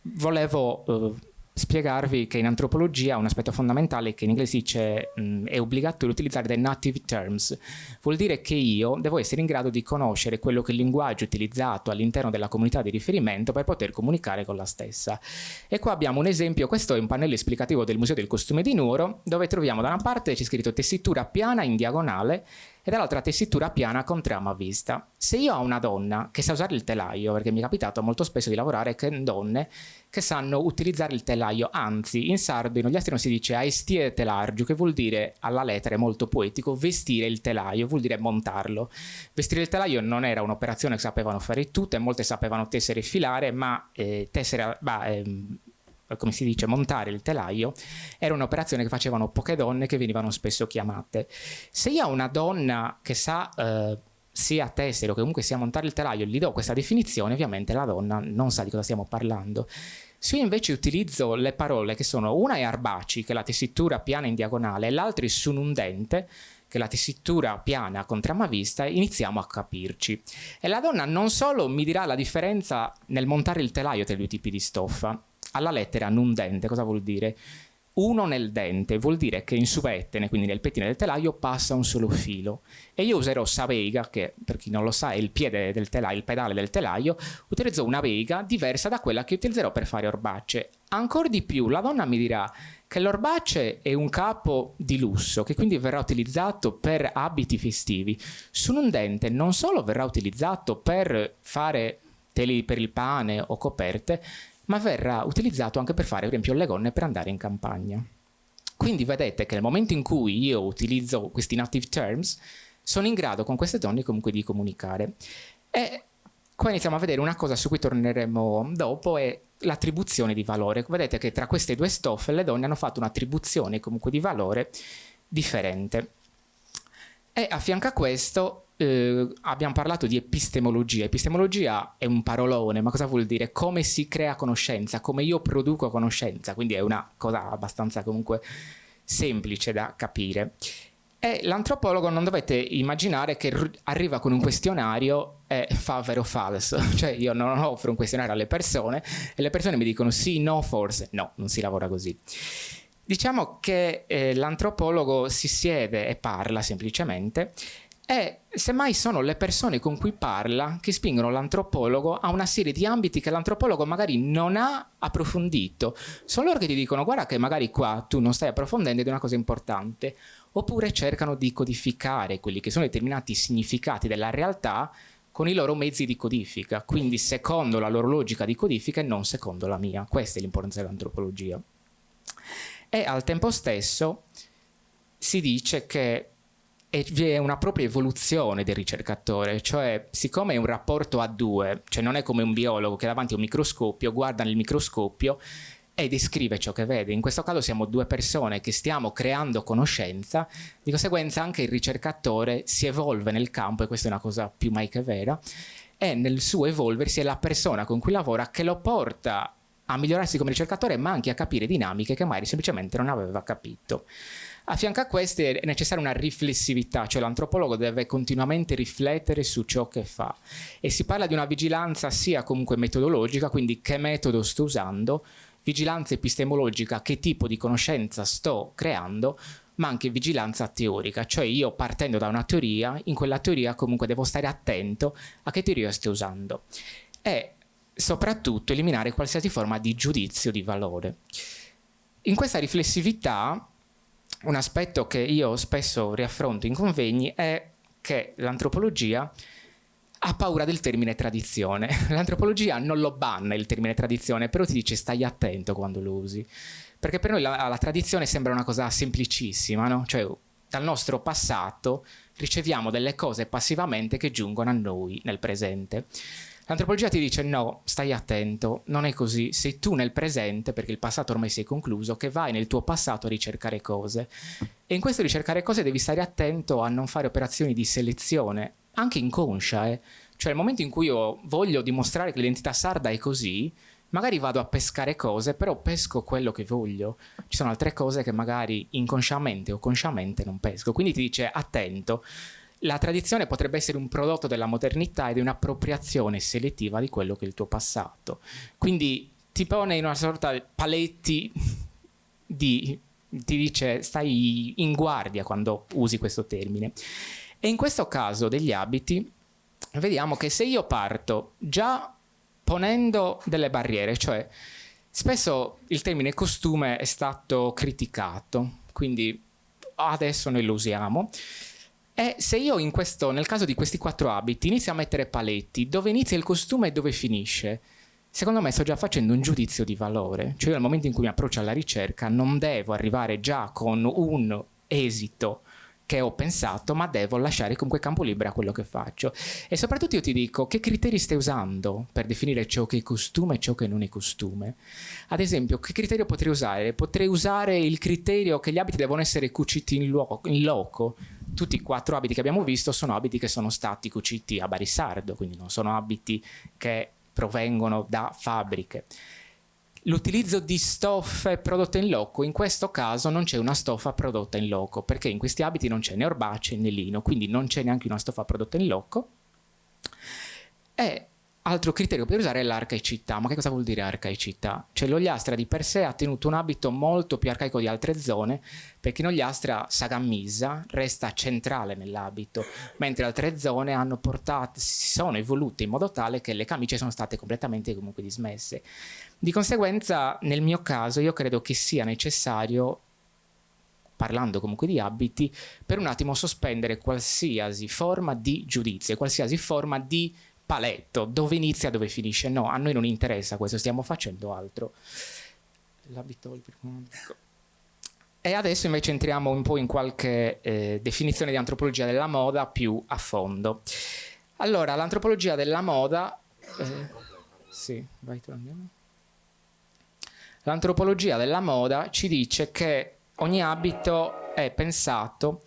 B: volevo spiegarvi che in antropologia un aspetto fondamentale che in inglese si dice è obbligatorio utilizzare dei native terms. Vuol dire che io devo essere in grado di conoscere quello che è il linguaggio utilizzato all'interno della comunità di riferimento per poter comunicare con la stessa. E qua abbiamo un esempio, questo è un pannello esplicativo del Museo del Costume di Nuoro, dove troviamo da una parte c'è scritto tessitura piana in diagonale e dall'altra tessitura piana con trama a vista. Se io ho una donna che sa usare il telaio, perché mi è capitato molto spesso di lavorare con donne che sanno utilizzare il telaio, anzi in sardo in Ogliastrino si dice aestie telargiu, che vuol dire alla lettera, è molto poetico, vestire il telaio, vuol dire montarlo. Vestire il telaio non era un'operazione che sapevano fare tutte, molte sapevano tessere e filare, ma come si dice, montare il telaio era un'operazione che facevano poche donne che venivano spesso chiamate. Se io ho una donna che sa sia tessere o che comunque sia montare il telaio e gli do questa definizione, ovviamente la donna non sa di cosa stiamo parlando. Se io invece utilizzo le parole che sono, una è arbaci, che è la tessitura piana in diagonale, e l'altra è sunundente, che è la tessitura piana con trama a vista, iniziamo a capirci. E la donna non solo mi dirà la differenza nel montare il telaio tra i due tipi di stoffa, alla lettera nundente, cosa vuol dire? Uno nel dente, vuol dire che in subettene, quindi nel pettine del telaio, passa un solo filo. E io userò saveiga, che per chi non lo sa è il piede del telaio, il pedale del telaio, utilizzo una veiga diversa da quella che utilizzerò per fare orbacce. Ancora di più, la donna mi dirà che l'orbacce è un capo di lusso, che quindi verrà utilizzato per abiti festivi. Su un dente non solo verrà utilizzato per fare teli per il pane o coperte, ma verrà utilizzato anche per fare, per esempio, le gonne per andare in campagna. Quindi vedete che nel momento in cui io utilizzo questi native terms, sono in grado con queste donne comunque di comunicare. E qua iniziamo a vedere una cosa su cui torneremo dopo, è l'attribuzione di valore. Vedete che tra queste due stoffe le donne hanno fatto un'attribuzione comunque di valore differente. E a fianco a questo abbiamo parlato di epistemologia. Epistemologia è un parolone, ma cosa vuol dire? Come si crea conoscenza, come io produco conoscenza, quindi è una cosa abbastanza comunque semplice da capire. E l'antropologo non dovete immaginare che arriva con un questionario e fa vero o falso, cioè io non offro un questionario alle persone e le persone mi dicono sì, no, forse. No, non si lavora così. Diciamo che l'antropologo si siede e parla semplicemente, e semmai sono le persone con cui parla che spingono l'antropologo a una serie di ambiti che l'antropologo magari non ha approfondito. Sono loro che ti dicono: guarda che magari qua tu non stai approfondendo ed è una cosa importante. Oppure cercano di codificare quelli che sono determinati significati della realtà con i loro mezzi di codifica, quindi secondo la loro logica di codifica e non secondo la mia. Questa è l'importanza dell'antropologia. E al tempo stesso si dice che vi è una propria evoluzione del ricercatore, cioè siccome è un rapporto a due, cioè non è come un biologo che davanti a un microscopio guarda nel microscopio e descrive ciò che vede. In questo caso siamo due persone che stiamo creando conoscenza, di conseguenza anche il ricercatore si evolve nel campo, e questa è una cosa più mai che vera, e nel suo evolversi è la persona con cui lavora che lo porta a migliorarsi come ricercatore, ma anche a capire dinamiche che magari semplicemente non aveva capito. A fianco a queste è necessaria una riflessività, cioè l'antropologo deve continuamente riflettere su ciò che fa, e si parla di una vigilanza sia comunque metodologica, quindi che metodo sto usando, vigilanza epistemologica, che tipo di conoscenza sto creando, ma anche vigilanza teorica, cioè io partendo da una teoria, in quella teoria comunque devo stare attento a che teoria sto usando, e soprattutto eliminare qualsiasi forma di giudizio di valore. In questa riflessività, un aspetto che io spesso riaffronto in convegni è che l'antropologia ha paura del termine tradizione. L'antropologia non lo banna il termine tradizione, però ti dice stai attento quando lo usi, perché per noi la tradizione sembra una cosa semplicissima, no? Cioè dal nostro passato riceviamo delle cose passivamente che giungono a noi nel presente. L'antropologia ti dice no, stai attento, non è così, sei tu nel presente, perché il passato ormai si è concluso, che vai nel tuo passato a ricercare cose, e in questo ricercare cose devi stare attento a non fare operazioni di selezione, anche inconscia, cioè nel momento in cui io voglio dimostrare che l'identità sarda è così, magari vado a pescare cose, però pesco quello che voglio, ci sono altre cose che magari inconsciamente o consciamente non pesco, quindi ti dice attento. La tradizione potrebbe essere un prodotto della modernità ed è un'appropriazione selettiva di quello che è il tuo passato. Quindi ti pone in una sorta di paletti ti dice stai in guardia quando usi questo termine. E in questo caso degli abiti vediamo che se io parto già ponendo delle barriere, cioè spesso il termine costume è stato criticato, quindi adesso noi lo usiamo. E se io nel caso di questi 4 abiti inizio a mettere paletti, dove inizia il costume e dove finisce, secondo me sto già facendo un giudizio di valore. Cioè io al momento in cui mi approccio alla ricerca non devo arrivare già con un esito che ho pensato, ma devo lasciare comunque campo libero a quello che faccio. E soprattutto io ti dico che criteri stai usando per definire ciò che è costume e ciò che non è costume. Ad esempio, che criterio potrei usare? Potrei usare il criterio che gli abiti devono essere cuciti in loco. Tutti i 4 abiti che abbiamo visto sono abiti che sono stati cuciti a Barisardo, quindi non sono abiti che provengono da fabbriche. L'utilizzo di stoffe prodotte in loco, in questo caso non c'è una stoffa prodotta in loco, perché in questi abiti non c'è né orbace né lino, quindi non c'è neanche una stoffa prodotta in loco. E altro criterio per usare è l'arcaicità. Ma che cosa vuol dire arcaicità? Cioè l'Ogliastra di per sé ha tenuto un abito molto più arcaico di altre zone, perché in Ogliastra Sagamisa resta centrale nell'abito, mentre altre zone si sono evolute in modo tale che le camicie sono state completamente comunque dismesse. Di conseguenza, nel mio caso, io credo che sia necessario, parlando comunque di abiti, per un attimo sospendere qualsiasi forma di giudizio, qualsiasi forma di paletto, dove inizia, dove finisce. No, a noi non interessa questo, stiamo facendo altro. L'abito. E adesso invece entriamo un po' in qualche definizione di antropologia della moda più a fondo. Allora, l'antropologia della moda... sì, vai tu, andiamo. L'antropologia della moda ci dice che ogni abito è pensato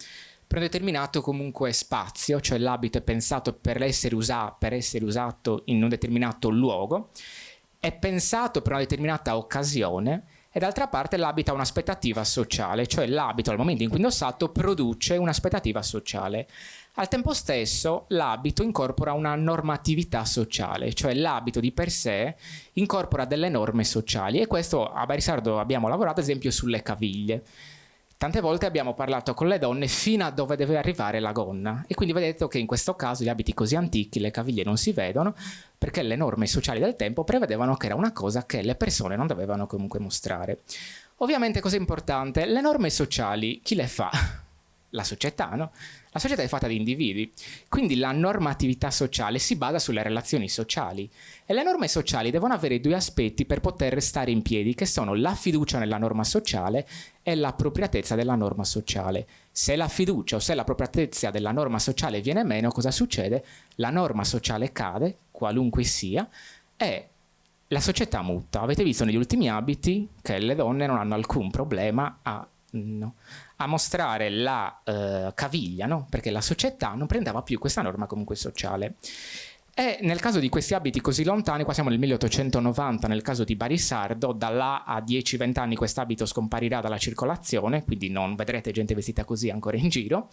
B: per un determinato comunque spazio, cioè l'abito è pensato per essere usato in un determinato luogo, è pensato per una determinata occasione, e d'altra parte l'abito ha un'aspettativa sociale, cioè l'abito al momento in cui indossato produce un'aspettativa sociale. Al tempo stesso l'abito incorpora una normatività sociale, cioè l'abito di per sé incorpora delle norme sociali, e questo a Barisardo abbiamo lavorato ad esempio sulle caviglie. Tante volte abbiamo parlato con le donne fino a dove deve arrivare la gonna, e quindi vedete che in questo caso gli abiti così antichi, le caviglie non si vedono, perché le norme sociali del tempo prevedevano che era una cosa che le persone non dovevano comunque mostrare. Ovviamente, cosa importante, le norme sociali chi le fa? La società, no? La società è fatta di individui, quindi la normatività sociale si basa sulle relazioni sociali, e le norme sociali devono avere due aspetti per poter stare in piedi, che sono la fiducia nella norma sociale e l'appropriatezza della norma sociale. Se la fiducia o se l'appropriatezza della norma sociale viene meno, cosa succede? La norma sociale cade, qualunque sia, e la società muta. Avete visto negli ultimi abiti che le donne non hanno alcun problema a mostrare la caviglia, no? Perché la società non prendeva più questa norma comunque sociale. E nel caso di questi abiti così lontani, qua siamo nel 1890, nel caso di Barisardo, da là a 10-20 anni quest'abito scomparirà dalla circolazione, quindi non vedrete gente vestita così ancora in giro.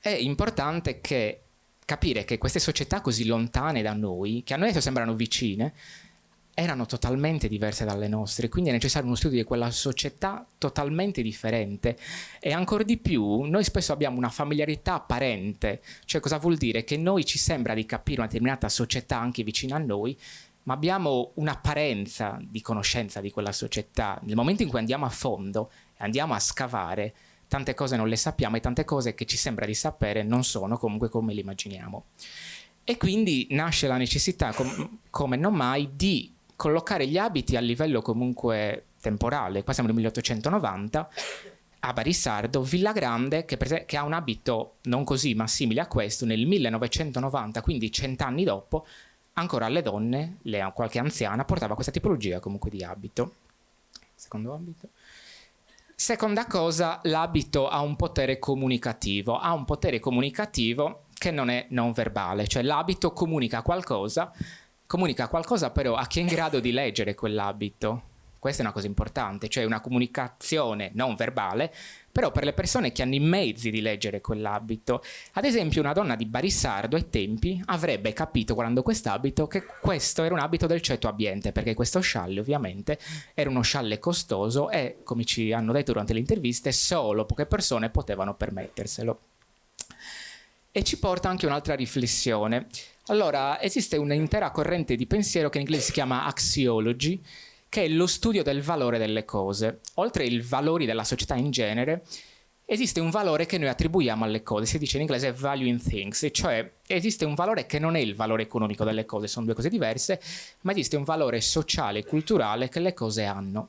B: È importante capire che queste società così lontane da noi, che a noi adesso sembrano vicine, erano totalmente diverse dalle nostre, quindi è necessario uno studio di quella società totalmente differente. E ancora di più, noi spesso abbiamo una familiarità apparente, cioè cosa vuol dire? Che noi ci sembra di capire una determinata società anche vicina a noi, ma abbiamo un'apparenza di conoscenza di quella società. Nel momento in cui andiamo a fondo e andiamo a scavare, tante cose non le sappiamo, e tante cose che ci sembra di sapere non sono comunque come le immaginiamo. E quindi nasce la necessità, come non mai, di collocare gli abiti a livello comunque temporale. Qua siamo nel 1890, a Barisardo, Villa Grande, che ha un abito non così ma simile a questo, nel 1990, quindi 100 anni dopo, ancora le donne, qualche anziana, portava questa tipologia comunque di abito. Secondo abito. Seconda cosa, l'abito ha un potere comunicativo, che non è non verbale, cioè l'abito comunica qualcosa però a chi è in grado di leggere quell'abito. Questa è una cosa importante, cioè una comunicazione non verbale, però per le persone che hanno i mezzi di leggere quell'abito. Ad esempio, una donna di Barisardo ai tempi avrebbe capito, guardando quest'abito, che questo era un abito del ceto abbiente, perché questo scialle ovviamente era uno scialle costoso e, come ci hanno detto durante le interviste, solo poche persone potevano permetterselo. E ci porta anche un'altra riflessione. Allora, esiste un'intera corrente di pensiero che in inglese si chiama axiology, che è lo studio del valore delle cose. Oltre ai valori della società in genere, esiste un valore che noi attribuiamo alle cose, si dice in inglese value in things, cioè esiste un valore che non è il valore economico delle cose, sono due cose diverse, ma esiste un valore sociale e culturale che le cose hanno.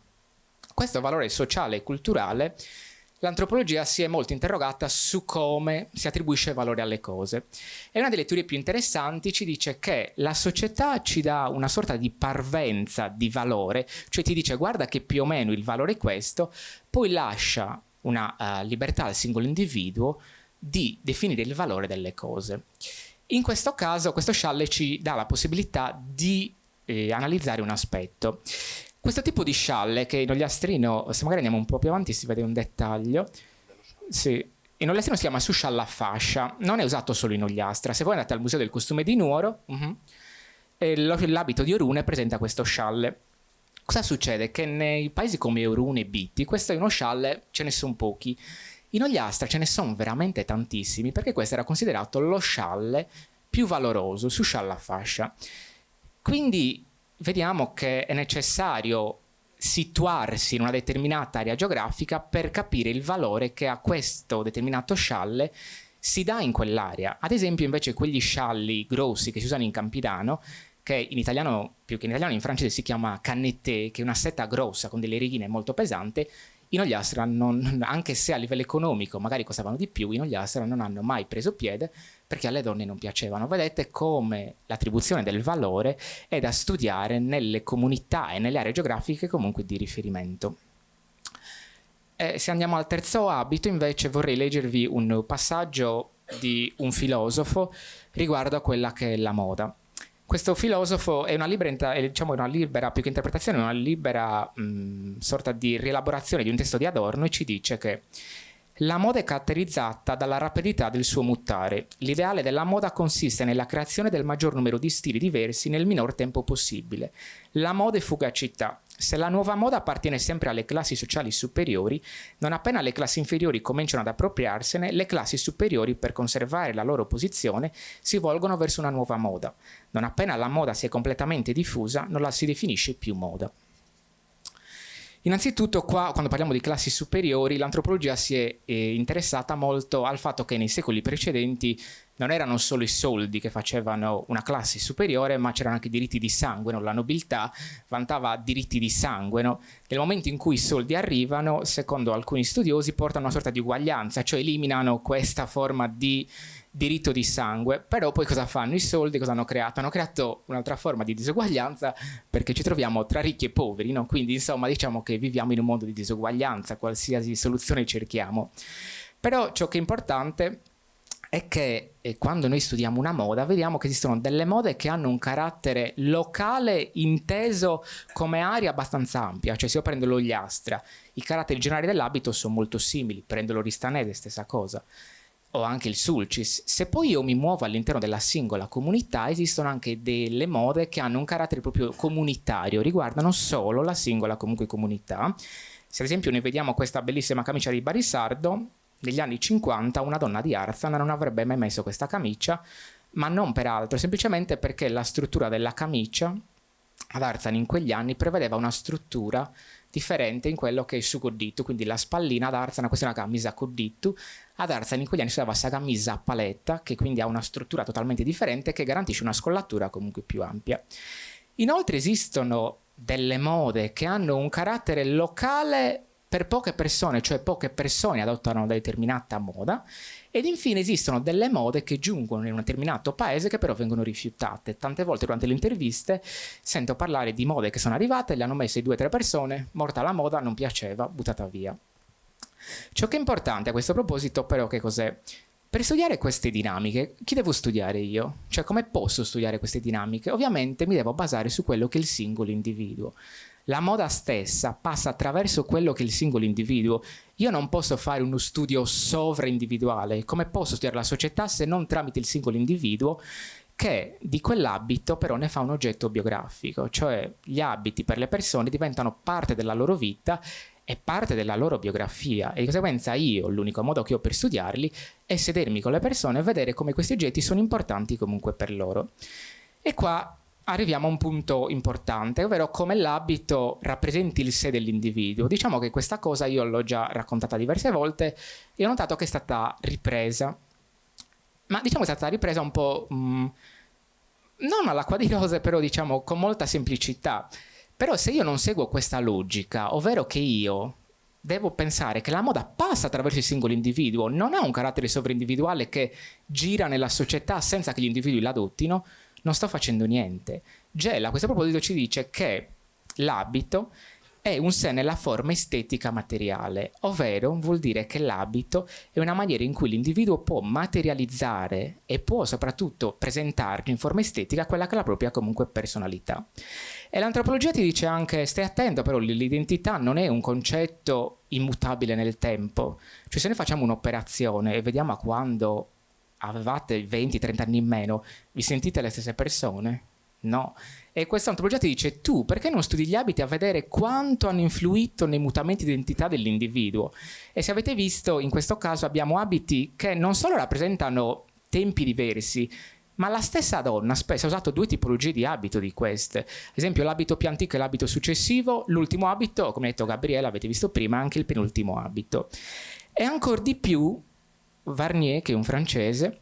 B: Questo valore sociale e culturale, l'antropologia si è molto interrogata su come si attribuisce valore alle cose. E una delle teorie più interessanti ci dice che la società ci dà una sorta di parvenza di valore, cioè ti dice guarda che più o meno il valore è questo, poi lascia una libertà al singolo individuo di definire il valore delle cose. In questo caso questo scialle ci dà la possibilità di analizzare un aspetto. Questo tipo di scialle, che in Ogliastrino, se magari andiamo un po' più avanti si vede un dettaglio, sì, in Ogliastrino si chiama suscialla a fascia, non è usato solo in Ogliastra. Se voi andate al Museo del Costume di Nuoro, l'abito di Orune presenta questo scialle. Cosa succede? Che nei paesi come Orune e Bitti, questo è uno scialle, ce ne sono pochi. In Ogliastra ce ne sono veramente tantissimi, perché questo era considerato lo scialle più valoroso, suscialla a fascia. Quindi vediamo che è necessario situarsi in una determinata area geografica per capire il valore che a questo determinato scialle si dà in quell'area. Ad esempio, invece, quegli scialli grossi che si usano in Campidano, che in italiano, più che in italiano, in francese si chiama canette, che è una seta grossa con delle righine molto pesante, in Ogliastra, anche se a livello economico magari costavano di più, in Ogliastra non hanno mai preso piede perché alle donne non piacevano. Vedete come l'attribuzione del valore è da studiare nelle comunità e nelle aree geografiche comunque di riferimento. Se andiamo al terzo abito, invece, vorrei leggervi un passaggio di un filosofo riguardo a quella che è la moda. Questo filosofo è una libera, più che interpretazione, una libera sorta di rielaborazione di un testo di Adorno, e ci dice che La moda è caratterizzata dalla rapidità del suo mutare. L'ideale della moda consiste nella creazione del maggior numero di stili diversi nel minor tempo possibile. La moda è fugacità. Se la nuova moda appartiene sempre alle classi sociali superiori, non appena le classi inferiori cominciano ad appropriarsene, le classi superiori, per conservare la loro posizione, si volgono verso una nuova moda. Non appena la moda si è completamente diffusa, non la si definisce più moda. Innanzitutto qua, quando parliamo di classi superiori, l'antropologia si è interessata molto al fatto che nei secoli precedenti non erano solo i soldi che facevano una classe superiore, ma c'erano anche diritti di sangue, no? La nobiltà vantava diritti di sangue, no? Nel momento in cui i soldi arrivano, secondo alcuni studiosi, portano a una sorta di uguaglianza, cioè eliminano questa forma di diritto di sangue. Però poi cosa fanno i soldi? Cosa hanno creato? Hanno creato un'altra forma di disuguaglianza, perché ci troviamo tra ricchi e poveri, no? Quindi insomma diciamo che viviamo in un mondo di disuguaglianza, qualsiasi soluzione cerchiamo. Però ciò che è importante è che quando noi studiamo una moda vediamo che esistono delle mode che hanno un carattere locale inteso come area abbastanza ampia. Cioè se io prendo l'ogliastra, i caratteri generali dell'abito sono molto simili, prendo l'oristanese, stessa cosa, o anche il sulcis. Se poi io mi muovo all'interno della singola comunità, esistono anche delle mode che hanno un carattere proprio comunitario, riguardano solo la singola comunque comunità. Se ad esempio noi vediamo questa bellissima camicia di Barisardo, negli anni 50 una donna di Arzana non avrebbe mai messo questa camicia, ma non per altro, semplicemente perché la struttura della camicia ad Arzana in quegli anni prevedeva una struttura differente in quello che è il suo codditto, quindi la spallina ad Arzana, questa è una camisa codditto, ad Arzana in quegli anni si usava questa camisa a paletta, che quindi ha una struttura totalmente differente, che garantisce una scollatura comunque più ampia. Inoltre esistono delle mode che hanno un carattere locale per poche persone, cioè poche persone adottano una determinata moda, ed infine esistono delle mode che giungono in un determinato paese che però vengono rifiutate. Tante volte durante le interviste sento parlare di mode che sono arrivate, le hanno messe 2 o 3 persone, morta la moda, non piaceva, buttata via. Ciò che è importante a questo proposito però che cos'è? Per studiare queste dinamiche, chi devo studiare io? Cioè come posso studiare queste dinamiche? Ovviamente mi devo basare su quello che è il singolo individuo. La moda stessa passa attraverso quello che è il singolo individuo. Io non posso fare uno studio sovraindividuale. Come posso studiare la società se non tramite il singolo individuo che di quell'abito però ne fa un oggetto biografico? Cioè gli abiti per le persone diventano parte della loro vita e parte della loro biografia, e di conseguenza io, l'unico modo che ho per studiarli è sedermi con le persone e vedere come questi oggetti sono importanti comunque per loro. E qua arriviamo a un punto importante, ovvero come l'abito rappresenti il sé dell'individuo. Diciamo che questa cosa io l'ho già raccontata diverse volte e ho notato che è stata ripresa, ma diciamo che è stata ripresa un po' non all'acqua di rose, però diciamo con molta semplicità. Però se io non seguo questa logica, ovvero che io devo pensare che la moda passa attraverso il singolo individuo, non ha un carattere sovraindividuale che gira nella società senza che gli individui l'adottino, non sto facendo niente. Gela a questo proposito ci dice che l'abito è un sé nella forma estetica materiale, ovvero vuol dire che l'abito è una maniera in cui l'individuo può materializzare e può soprattutto presentare in forma estetica quella che è la propria comunque personalità. E l'antropologia ti dice anche, stai attento però, l'identità non è un concetto immutabile nel tempo. Cioè se noi facciamo un'operazione e vediamo a quando avevate 20-30 anni in meno, vi sentite le stesse persone? No. E questa antropologia ti dice, tu perché non studi gli abiti a vedere quanto hanno influito nei mutamenti di identità dell'individuo? E se avete visto, in questo caso abbiamo abiti che non solo rappresentano tempi diversi, ma la stessa donna spesso ha usato 2 tipologie di abito di queste. Ad esempio l'abito più antico e l'abito successivo, l'ultimo abito, come ha detto Gabriele, avete visto prima, anche il penultimo abito. E ancora di più, Varnier, che è un francese,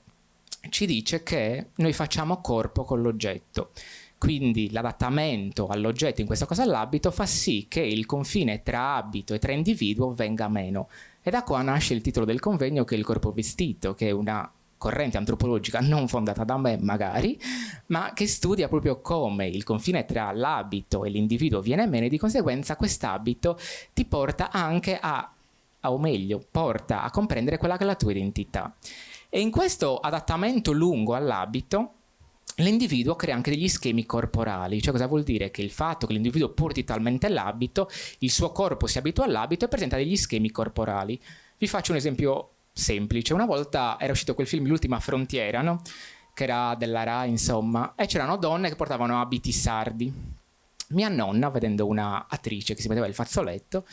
B: ci dice che noi facciamo corpo con l'oggetto. Quindi l'adattamento all'oggetto, in questo caso all'abito, fa sì che il confine tra abito e tra individuo venga meno. E da qua nasce il titolo del convegno, che è il corpo vestito, che è una corrente antropologica non fondata da me magari, ma che studia proprio come il confine tra l'abito e l'individuo viene meno, e di conseguenza quest'abito ti porta anche o meglio, porta a comprendere quella che è la tua identità. E in questo adattamento lungo all'abito, l'individuo crea anche degli schemi corporali. Cioè cosa vuol dire? Che il fatto che l'individuo porti talmente l'abito, il suo corpo si abitua all'abito e presenta degli schemi corporali. Vi faccio un esempio semplice. Una volta era uscito quel film L'ultima frontiera, no? Che era della Rai, insomma, e c'erano donne che portavano abiti sardi. Mia nonna, vedendo una attrice che si metteva il fazzoletto,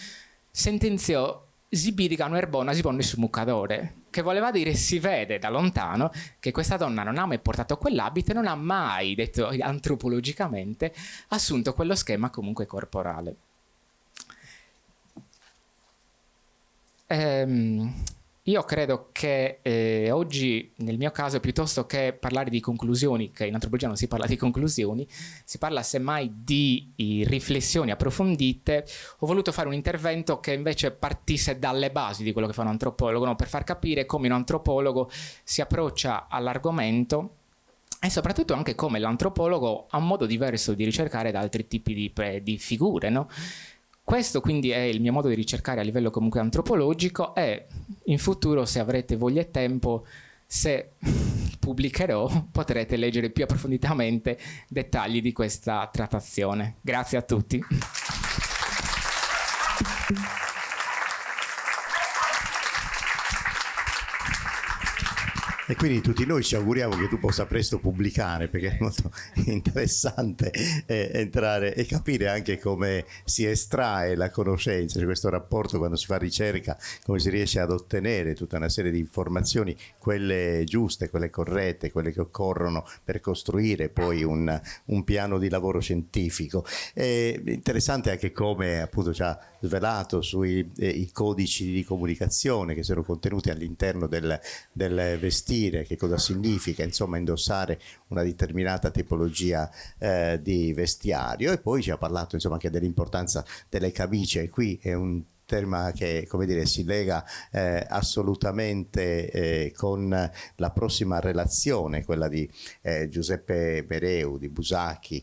B: sentenziò "Zibiriga no erbona, si pone su mucadore", che voleva dire si vede da lontano che questa donna non ha mai portato quell'abito e non ha mai, detto antropologicamente, assunto quello schema comunque corporale. Io credo che oggi, nel mio caso, piuttosto che parlare di conclusioni, che in antropologia non si parla di conclusioni, si parla semmai di riflessioni approfondite, ho voluto fare un intervento che invece partisse dalle basi di quello che fa un antropologo, no? Per far capire come un antropologo si approccia all'argomento e soprattutto anche come l'antropologo ha un modo diverso di ricercare da altri tipi di figure, no? Questo quindi è il mio modo di ricercare a livello comunque antropologico e in futuro, se avrete voglia e tempo, se pubblicherò, potrete leggere più approfonditamente dettagli di questa trattazione. Grazie a tutti.
A: E quindi tutti noi ci auguriamo che tu possa presto pubblicare, perché è molto interessante entrare e capire anche come si estrae la conoscenza, cioè questo rapporto quando si fa ricerca, come si riesce ad ottenere tutta una serie di informazioni, quelle giuste, quelle corrette, quelle che occorrono per costruire poi un piano di lavoro scientifico. È interessante anche come appunto ci ha svelato sui i codici di comunicazione che sono contenuti all'interno del vestire, che cosa significa insomma indossare una determinata tipologia di vestiario, e poi ci ha parlato insomma anche dell'importanza delle camicie, e qui è un tema che, come dire, si lega assolutamente con la prossima relazione, quella di Giuseppe Mereu, di Busacchi,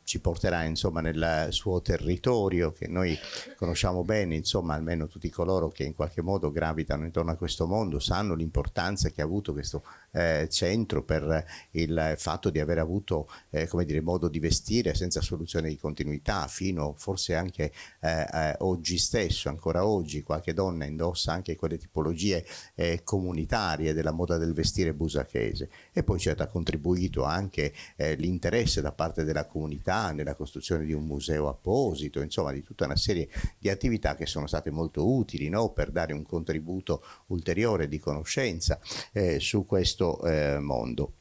A: ci porterà insomma nel suo territorio che noi conosciamo bene, insomma almeno tutti coloro che in qualche modo gravitano intorno a questo mondo sanno l'importanza che ha avuto questo centro per il fatto di aver avuto come dire, modo di vestire senza soluzione di continuità fino forse anche oggi stesso. Ancora oggi qualche donna indossa anche quelle tipologie comunitarie della moda del vestire busachese, e poi certo ha contribuito anche l'interesse da parte della comunità nella costruzione di un museo apposito, insomma di tutta una serie di attività che sono state molto utili, no? Per dare un contributo ulteriore di conoscenza su questo mondo.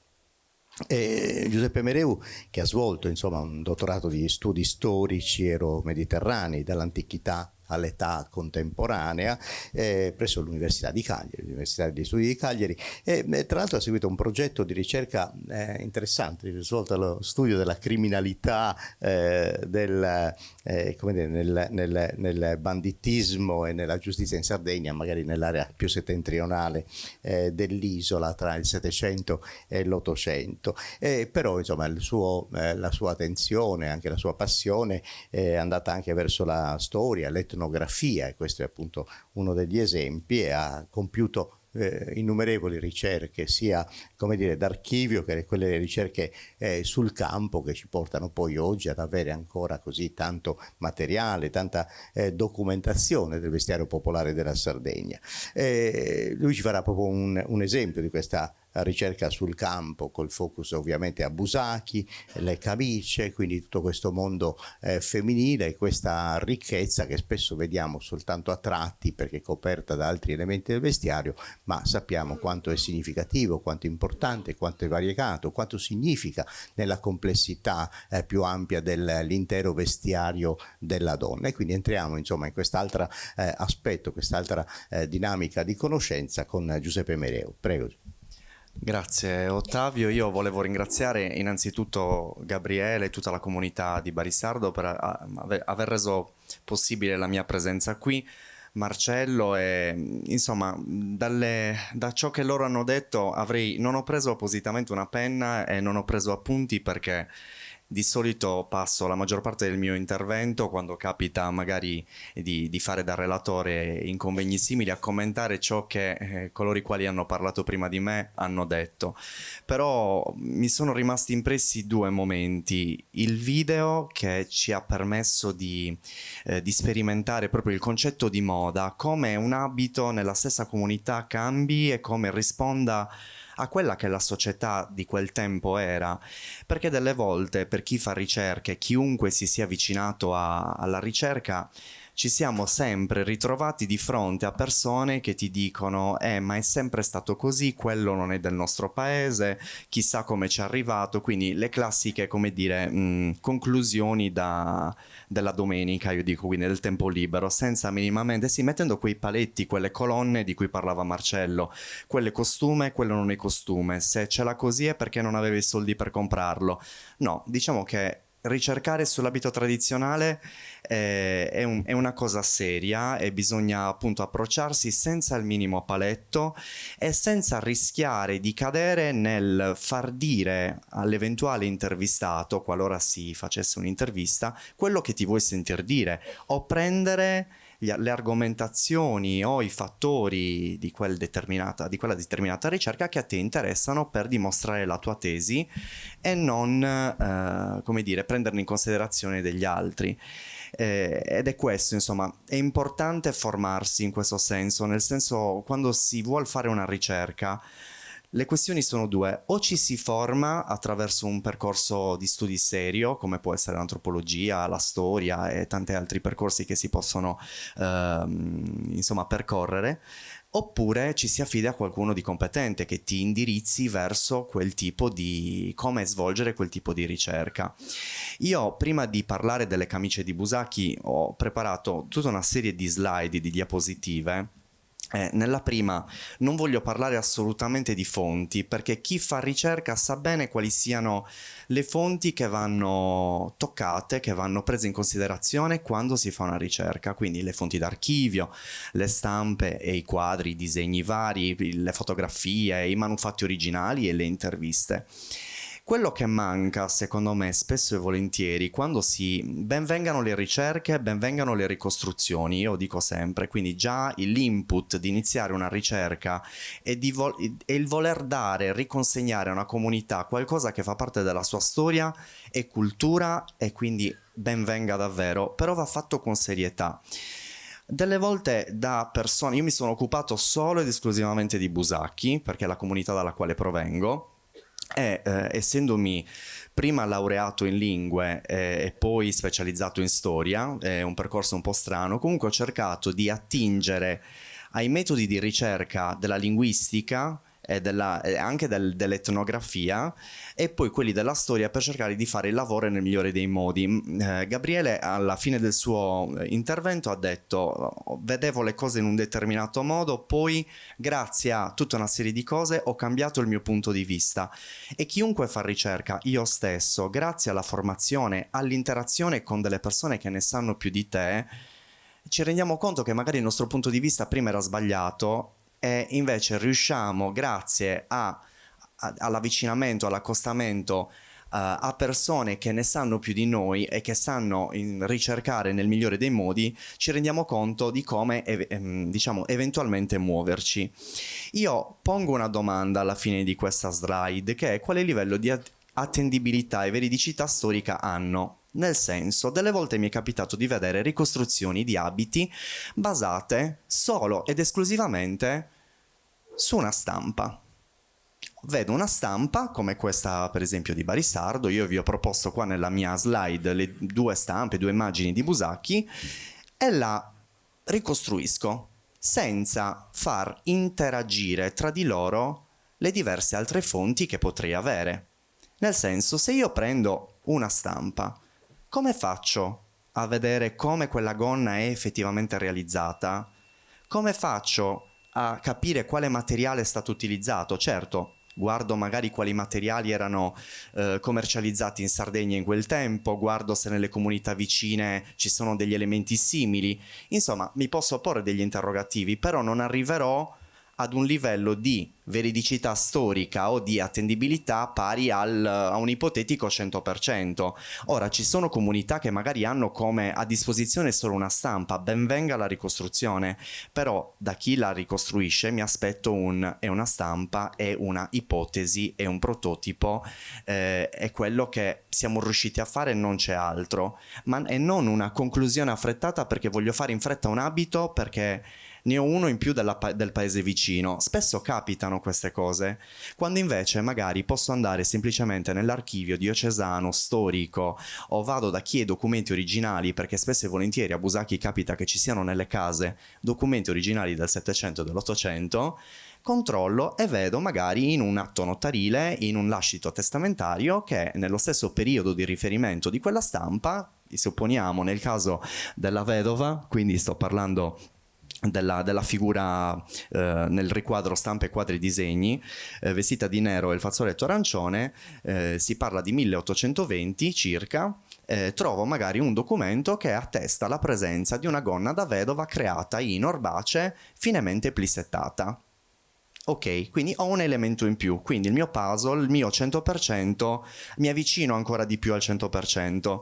A: Giuseppe Mereu, che ha svolto insomma un dottorato di studi storici ero-mediterranei dall'antichità all'età contemporanea presso l'Università di Cagliari, l'Università degli Studi di Cagliari, e tra l'altro ha seguito un progetto di ricerca interessante, svolto allo studio della criminalità come dire, nel banditismo e nella giustizia in Sardegna, magari nell'area più settentrionale dell'isola tra il Settecento e l'Ottocento, però insomma la sua attenzione, anche la sua passione è andata anche verso la storia, l'etnografia, e questo è appunto uno degli esempi, e ha compiuto innumerevoli ricerche sia come dire d'archivio che quelle ricerche sul campo, che ci portano poi oggi ad avere ancora così tanto materiale, tanta documentazione del vestiario popolare della Sardegna. Lui ci farà proprio un esempio di questa ricerca sul campo, col focus ovviamente a Busacchi, le camicie, quindi tutto questo mondo femminile e questa ricchezza che spesso vediamo soltanto a tratti perché coperta da altri elementi del vestiario, ma sappiamo quanto è significativo, quanto è importante, quanto è variegato, quanto significa nella complessità più ampia dell'intero vestiario della donna. E quindi entriamo insomma in quest'altro aspetto, quest'altra dinamica di conoscenza con Giuseppe Mereu. Prego.
E: Grazie Ottavio, io volevo ringraziare innanzitutto Gabriele e tutta la comunità di Barisardo per aver reso possibile la mia presenza qui, Marcello, e insomma da ciò che loro hanno detto non ho preso appositamente una penna e non ho preso appunti, perché Di solito passo la maggior parte del mio intervento, quando capita magari di fare da relatore in convegni simili, a commentare ciò che coloro i quali hanno parlato prima di me hanno detto. Però mi sono rimasti impressi due momenti: il video che ci ha permesso di sperimentare proprio il concetto di moda, come un abito nella stessa comunità cambi e come risponda a quella che la società di quel tempo era, perché delle volte per chi fa ricerche, chiunque si sia avvicinato alla ricerca, ci siamo sempre ritrovati di fronte a persone che ti dicono ma è sempre stato così, quello non è del nostro paese, chissà come ci è arrivato, quindi le classiche, come dire, conclusioni della domenica, io dico, quindi del tempo libero, senza minimamente, sì, mettendo quei paletti, quelle colonne di cui parlava Marcello, quello è costume, quello non è costume, se ce l'ha così è perché non aveva i soldi per comprarlo. No, diciamo che ricercare sull'abito tradizionale è una cosa seria e bisogna appunto approcciarsi senza il minimo paletto e senza rischiare di cadere nel far dire all'eventuale intervistato, qualora si facesse un'intervista, quello che ti vuoi sentir dire, o prendere le argomentazioni o i fattori di quella determinata ricerca che a te interessano per dimostrare la tua tesi e non, come dire, prenderli in considerazione degli altri. Ed è questo, insomma, è importante formarsi in questo senso, nel senso, quando si vuol fare una ricerca, le questioni sono due: o ci si forma attraverso un percorso di studi serio, come può essere l'antropologia, la storia e tanti altri percorsi che si possono insomma percorrere, oppure ci si affida a qualcuno di competente che ti indirizzi verso quel tipo di come svolgere quel tipo di ricerca. Io, prima di parlare delle camicie di Busacchi, ho preparato tutta una serie di slide, di diapositive. Nella prima non voglio parlare assolutamente di fonti, perché chi fa ricerca sa bene quali siano le fonti che vanno toccate, che vanno prese in considerazione quando si fa una ricerca, quindi le fonti d'archivio, le stampe e i quadri, i disegni vari, le fotografie, i manufatti originali e le interviste. Quello che manca, secondo me, spesso e volentieri, quando benvengano le ricerche, benvengano le ricostruzioni, io dico sempre, quindi già l'input di iniziare una ricerca e il voler dare, riconsegnare a una comunità qualcosa che fa parte della sua storia e cultura, e quindi benvenga davvero, però va fatto con serietà. Delle volte da persone, io mi sono occupato solo ed esclusivamente di Busacchi, perché è la comunità dalla quale provengo, e essendomi prima laureato in lingue e poi specializzato in storia, è un percorso un po' strano, comunque ho cercato di attingere ai metodi di ricerca della linguistica e anche dell'etnografia e poi quelli della storia, per cercare di fare il lavoro nel migliore dei modi. Gabriele alla fine del suo intervento ha detto: vedevo le cose in un determinato modo, poi grazie a tutta una serie di cose ho cambiato il mio punto di vista. E chiunque fa ricerca, io stesso, grazie alla formazione, all'interazione con delle persone che ne sanno più di te, ci rendiamo conto che magari il nostro punto di vista prima era sbagliato e invece riusciamo, grazie all'avvicinamento, all'accostamento a persone che ne sanno più di noi e che sanno ricercare nel migliore dei modi, ci rendiamo conto di come diciamo eventualmente muoverci. Io pongo una domanda alla fine di questa slide, che è: quale livello di attendibilità e veridicità storica hanno? Nel senso, delle volte mi è capitato di vedere ricostruzioni di abiti basate solo ed esclusivamente su una stampa. Vedo una stampa come questa, per esempio, di Barisardo. Io vi ho proposto qua nella mia slide le due stampe, due immagini di Busacchi, e la ricostruisco senza far interagire tra di loro le diverse altre fonti che potrei avere. Nel senso, se io prendo una stampa, come faccio a vedere come quella gonna è effettivamente realizzata? Come faccio a capire quale materiale è stato utilizzato? Certo, guardo magari quali materiali erano commercializzati in Sardegna in quel tempo, guardo se nelle comunità vicine ci sono degli elementi simili. Insomma, mi posso porre degli interrogativi, però non arriverò ad un livello di veridicità storica o di attendibilità pari a un ipotetico 100%. Ora, ci sono comunità che magari hanno come a disposizione solo una stampa, ben venga la ricostruzione, però da chi la ricostruisce mi aspetto è una stampa, è una ipotesi, è un prototipo, è quello che siamo riusciti a fare e non c'è altro, e non una conclusione affrettata perché voglio fare in fretta un abito perché ne ho uno in più del paese vicino. Spesso capitano queste cose, quando invece magari posso andare semplicemente nell'archivio diocesano, storico, o vado da chi ha documenti originali, perché spesso e volentieri a Busacchi capita che ci siano nelle case documenti originali del 700 e dell'800, controllo e vedo magari in un atto notarile, in un lascito testamentario, che nello stesso periodo di riferimento di quella stampa, supponiamo nel caso della vedova, quindi sto parlando della figura nel riquadro stampe, quadri, disegni, vestita di nero e il fazzoletto arancione, si parla di 1820 circa. Trovo magari un documento che attesta la presenza di una gonna da vedova creata in orbace finemente plissettata. Ok, quindi ho un elemento in più, quindi il mio puzzle, il mio 100%, mi avvicino ancora di più al 100%.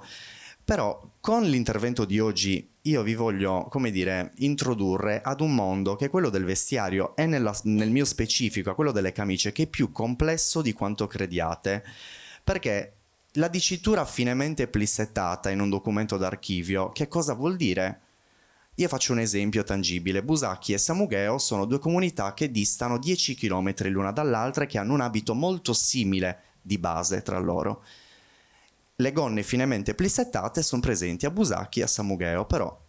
E: Però con l'intervento di oggi io vi voglio, come dire, introdurre ad un mondo che è quello del vestiario e nel mio specifico a quello delle camicie, che è più complesso di quanto crediate, perché la dicitura finemente plissettata in un documento d'archivio, che cosa vuol dire? Io faccio un esempio tangibile. Busacchi e Samugheo sono due comunità che distano 10 km l'una dall'altra e che hanno un abito molto simile di base tra loro. Le gonne finemente plissettate sono presenti a Busacchi e a Samugheo, però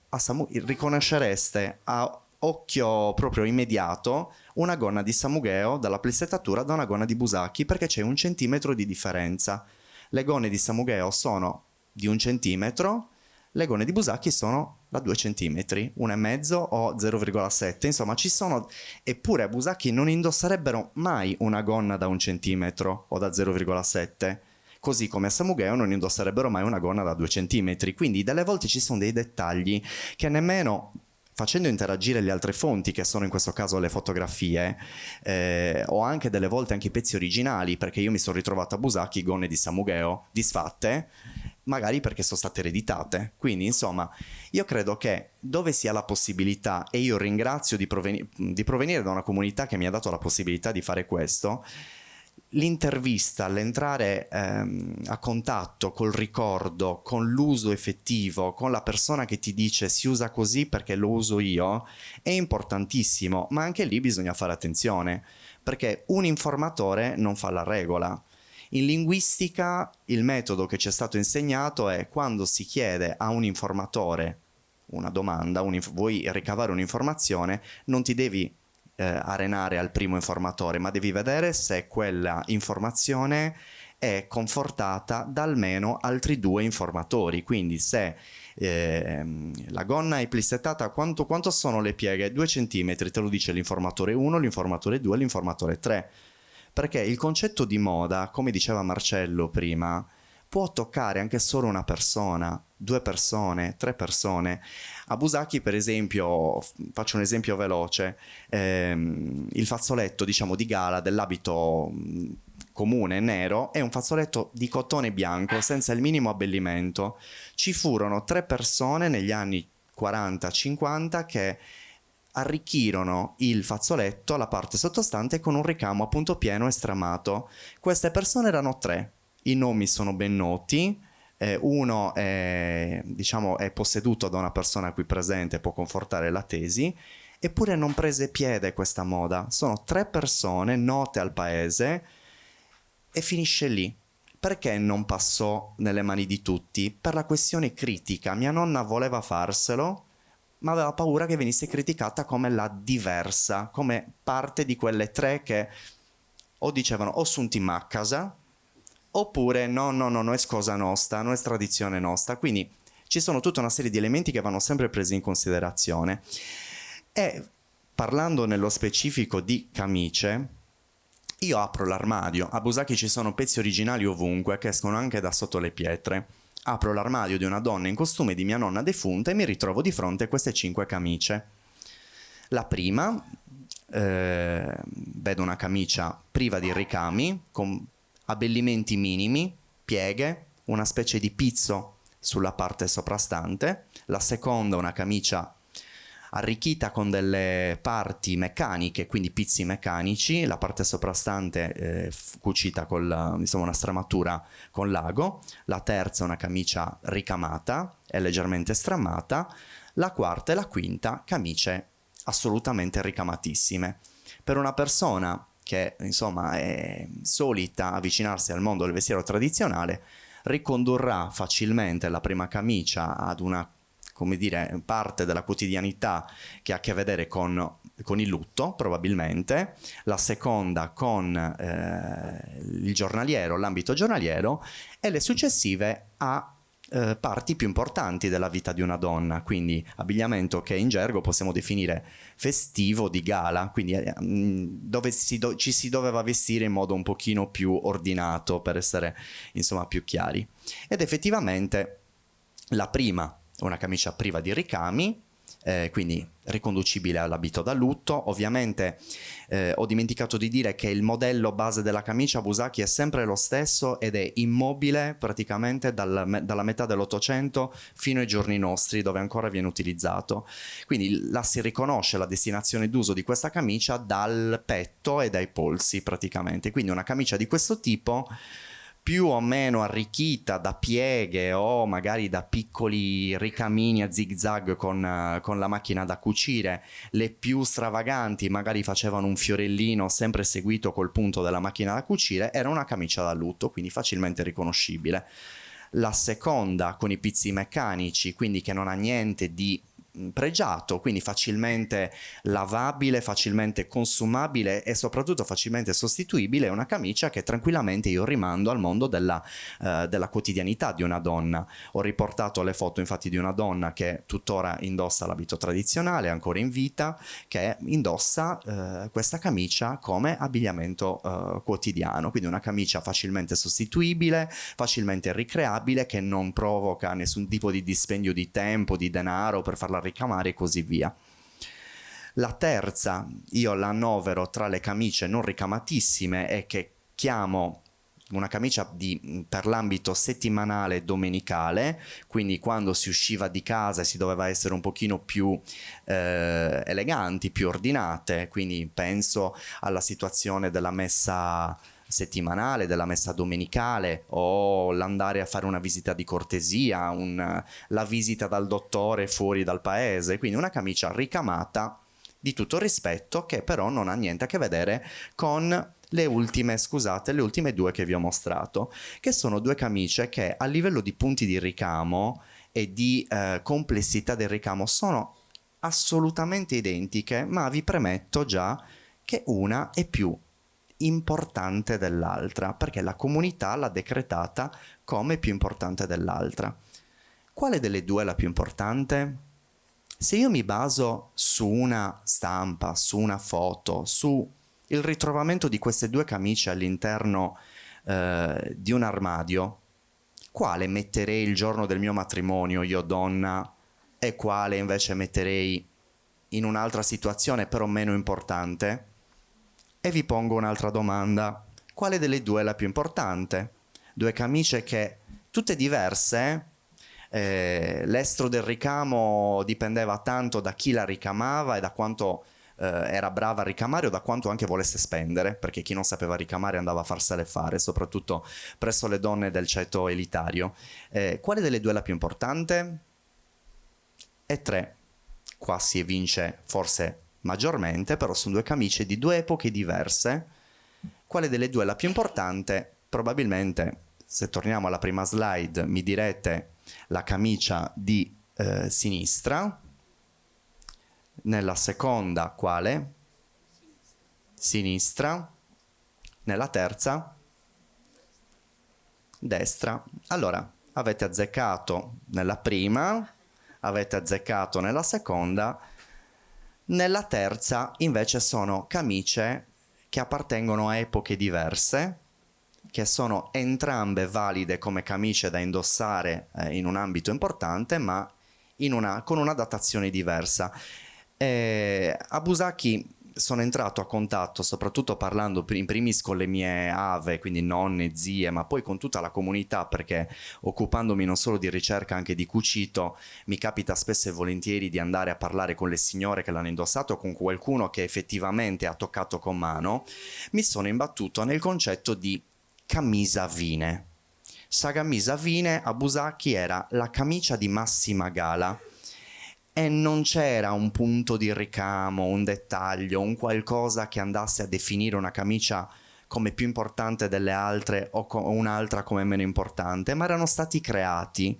E: riconoscereste a occhio proprio immediato una gonna di Samugheo dalla plissettatura da una gonna di Busacchi, perché c'è 1 centimetro di differenza. Le gonne di Samugheo sono di 1 centimetro, le gonne di Busacchi sono da 2 centimetri, 1,5 o 0,7, insomma ci sono, eppure a Busacchi non indosserebbero mai una gonna da 1 centimetro o da 0,7. Così come a Samugheo non indosserebbero mai una gonna da 2 centimetri. Quindi delle volte ci sono dei dettagli che nemmeno facendo interagire le altre fonti, che sono in questo caso le fotografie, o anche delle volte anche i pezzi originali, perché io mi sono ritrovato a Busacchi gonne di Samugheo disfatte, magari perché sono state ereditate. Quindi insomma io credo che dove sia la possibilità, e io ringrazio di provenire da una comunità che mi ha dato la possibilità di fare questo, l'intervista, l'entrare a contatto col ricordo, con l'uso effettivo, con la persona che ti dice si usa così perché lo uso io, è importantissimo, ma anche lì bisogna fare attenzione, perché un informatore non fa la regola. In linguistica il metodo che ci è stato insegnato è quando si chiede a un informatore una domanda, vuoi ricavare un'informazione, non ti devi arenare al primo informatore, ma devi vedere se quella informazione è confortata da almeno altri 2 informatori. Quindi se la gonna è plissettata, quanto sono le pieghe? 2 centimetri, te lo dice l'informatore 1, l'informatore 2, l'informatore 3. Perché il concetto di moda, come diceva Marcello prima, può toccare anche solo una persona, 2 persone, 3 persone. A Busacchi, per esempio, faccio un esempio veloce, il fazzoletto, diciamo, di gala dell'abito comune nero è un fazzoletto di cotone bianco senza il minimo abbellimento. Ci furono 3 persone negli anni 40-50 che arricchirono il fazzoletto, la parte sottostante, con un ricamo appunto pieno e stramato. Queste persone erano 3. I nomi sono ben noti, uno è posseduto da una persona qui presente, può confortare la tesi, eppure non prese piede questa moda. Sono 3 persone note al paese e finisce lì. Perché non passò nelle mani di tutti? Per la questione critica. Mia nonna voleva farselo, ma aveva paura che venisse criticata come la diversa, come parte di quelle 3 che o dicevano o sunt in a casa, oppure no, è cosa nostra, non è tradizione nostra. Quindi ci sono tutta una serie di elementi che vanno sempre presi in considerazione. E parlando nello specifico di camicie, io apro l'armadio. A Busacchi ci sono pezzi originali ovunque che escono anche da sotto le pietre. Apro l'armadio di una donna in costume di mia nonna defunta e mi ritrovo di fronte a queste 5 camicie. La prima vedo una camicia priva di ricami, con abbellimenti minimi, pieghe, una specie di pizzo sulla parte soprastante. La seconda una camicia arricchita con delle parti meccaniche, quindi pizzi meccanici, la parte soprastante cucita con insomma, una stramatura con l'ago. La terza una camicia ricamata e leggermente stramata. La quarta e la quinta camicie assolutamente ricamatissime. Per una persona che insomma è solita avvicinarsi al mondo del vestiero tradizionale, ricondurrà facilmente la prima camicia ad una, come dire, parte della quotidianità che ha a che vedere con il lutto, probabilmente, la seconda con il giornaliero, l'ambito giornaliero, e le successive a parti più importanti della vita di una donna, quindi abbigliamento che in gergo possiamo definire festivo, di gala, quindi dove ci si doveva vestire in modo un pochino più ordinato, per essere insomma più chiari. Ed effettivamente la prima, una camicia priva di ricami, quindi riconducibile all'abito da lutto. Ovviamente ho dimenticato di dire che il modello base della camicia Busacchi è sempre lo stesso ed è immobile praticamente dalla metà dell'Ottocento fino ai giorni nostri, dove ancora viene utilizzato. Quindi la si riconosce la destinazione d'uso di questa camicia dal petto e dai polsi praticamente. Quindi una camicia di questo tipo, più o meno arricchita da pieghe o magari da piccoli ricamini a zig zag con la macchina da cucire. Le più stravaganti magari facevano un fiorellino sempre seguito col punto della macchina da cucire. Era una camicia da lutto, quindi facilmente riconoscibile. La seconda con i pizzi meccanici, quindi che non ha niente di pregiato, quindi facilmente lavabile, facilmente consumabile e soprattutto facilmente sostituibile, è una camicia che tranquillamente io rimando al mondo della quotidianità di una donna. Ho riportato le foto infatti di una donna che tuttora indossa l'abito tradizionale, ancora in vita, che indossa questa camicia come abbigliamento quotidiano, quindi una camicia facilmente sostituibile, facilmente ricreabile, che non provoca nessun tipo di dispendio di tempo, di denaro per farla ricamare e così via. La terza io la annovero tra le camicie non ricamatissime e che chiamo una camicia per l'ambito settimanale domenicale, quindi quando si usciva di casa e si doveva essere un pochino più eleganti, più ordinate, quindi penso alla situazione della messa settimanale, della messa domenicale, o l'andare a fare una visita di cortesia, la visita dal dottore fuori dal paese, quindi una camicia ricamata di tutto rispetto, che però non ha niente a che vedere con le ultime due che vi ho mostrato, che sono due camicie che a livello di punti di ricamo e di complessità del ricamo sono assolutamente identiche, ma vi premetto già che una è più importante dell'altra, perché la comunità l'ha decretata come più importante dell'altra. Quale delle due è la più importante? Se io mi baso su una stampa, su una foto, su il ritrovamento di queste due camicie all'interno di un armadio, quale metterei il giorno del mio matrimonio, io donna, e quale invece metterei in un'altra situazione però meno importante? E vi pongo un'altra domanda: quale delle due è la più importante? Due camicie che, tutte diverse, l'estro del ricamo dipendeva tanto da chi la ricamava e da quanto era brava a ricamare o da quanto anche volesse spendere, perché chi non sapeva ricamare andava a farsele fare, soprattutto presso le donne del ceto elitario. Quale delle due è la più importante? E tre. Qua si evince forse maggiormente, però sono due camicie di due epoche diverse. Quale delle due è la più importante? Probabilmente, se torniamo alla prima slide, mi direte la camicia di sinistra. Nella seconda quale? Sinistra. Nella terza? Destra. Allora, avete azzeccato nella prima, avete azzeccato nella seconda. Nella terza invece sono camicie che appartengono a epoche diverse, che sono entrambe valide come camicie da indossare in un ambito importante, ma con una datazione diversa. A Busacchi sono entrato a contatto, soprattutto parlando in primis con le mie ave, quindi nonne, zie, ma poi con tutta la comunità, perché occupandomi non solo di ricerca anche di cucito, mi capita spesso e volentieri di andare a parlare con le signore che l'hanno indossato, con qualcuno che effettivamente ha toccato con mano. Mi sono imbattuto nel concetto di camisa vine. Sta camisa vine a Busacchi era la camicia di massima gala, e non c'era un punto di ricamo, un dettaglio, un qualcosa che andasse a definire una camicia come più importante delle altre o un'altra come meno importante, ma erano stati creati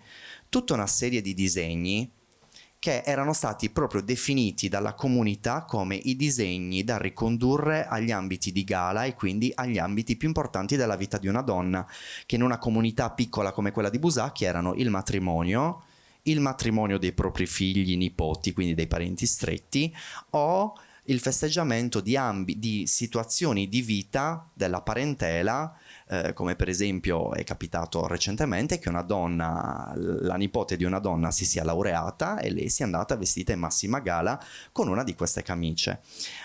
E: tutta una serie di disegni che erano stati proprio definiti dalla comunità come i disegni da ricondurre agli ambiti di gala e quindi agli ambiti più importanti della vita di una donna, che in una comunità piccola come quella di Busacchi erano il matrimonio dei propri figli, nipoti, quindi dei parenti stretti, o il festeggiamento di situazioni di vita della parentela, come per esempio è capitato recentemente che una donna, la nipote di una donna si sia laureata e lei sia andata vestita in massima gala con una di queste camicie.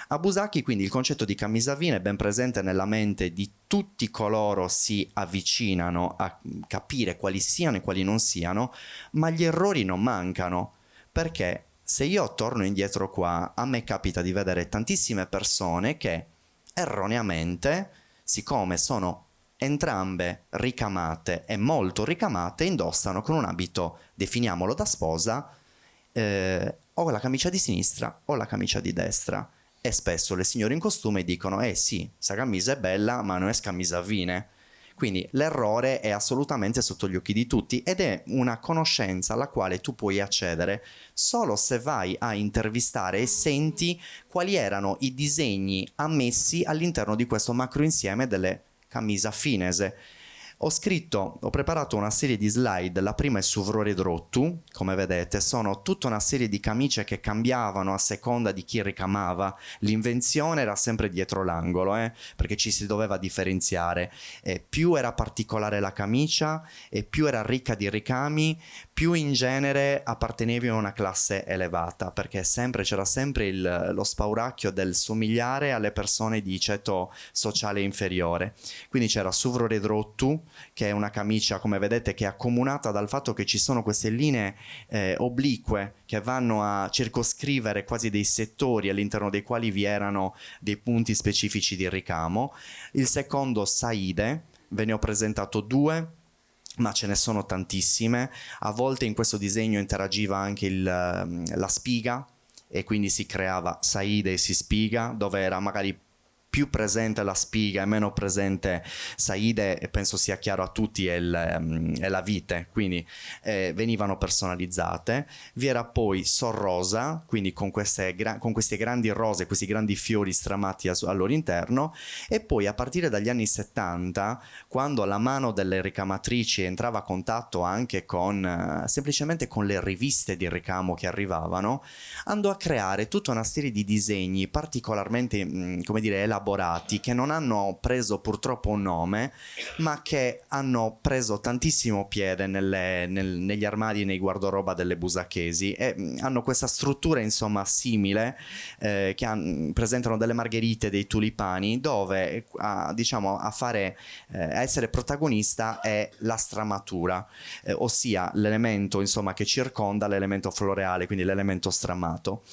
E: A Busacchi quindi il concetto di camisa vine è ben presente nella mente di tutti coloro si avvicinano a capire quali siano e quali non siano, ma gli errori non mancano, perché se io torno indietro qua, a me capita di vedere tantissime persone che erroneamente, siccome sono entrambe ricamate e molto ricamate, indossano con un abito, definiamolo da sposa, o la camicia di sinistra o la camicia di destra. E spesso le signore in costume dicono sì, sta camisa è bella ma non è camisa a vine. Quindi l'errore è assolutamente sotto gli occhi di tutti ed è una conoscenza alla quale tu puoi accedere solo se vai a intervistare e senti quali erano i disegni ammessi all'interno di questo macro insieme delle camisa finese. Ho preparato una serie di slide, la prima è su Vrore Drottu, come vedete, sono tutta una serie di camicie che cambiavano a seconda di chi ricamava, l'invenzione era sempre dietro l'angolo, perché ci si doveva differenziare, più era particolare la camicia e più era ricca di ricami, più in genere appartenevi a una classe elevata, perché c'era sempre lo spauracchio del somigliare alle persone di ceto sociale inferiore. Quindi c'era su Vrore Drottu, che è una camicia, come vedete, che è accomunata dal fatto che ci sono queste linee oblique che vanno a circoscrivere quasi dei settori all'interno dei quali vi erano dei punti specifici di ricamo. Il secondo Saide, ve ne ho presentato 2, ma ce ne sono tantissime. A volte in questo disegno interagiva anche la spiga e quindi si creava Saide e si spiga, dove era magari più presente la spiga e meno presente Saide, e penso sia chiaro a tutti, è la vite, quindi venivano personalizzate. Vi era poi Sor Rosa, quindi con queste grandi rose, questi grandi fiori stramati al loro interno, e poi a partire dagli anni 70, quando la mano delle ricamatrici entrava a contatto anche semplicemente con le riviste di ricamo che arrivavano, andò a creare tutta una serie di disegni particolarmente, come dire, elaborati, che non hanno preso purtroppo un nome, ma che hanno preso tantissimo piede negli armadi e nei guardaroba delle busacchesi, e hanno questa struttura insomma simile, che presentano delle margherite, dei tulipani, dove a essere protagonista è la stramatura, ossia l'elemento insomma che circonda l'elemento floreale, quindi l'elemento stramato.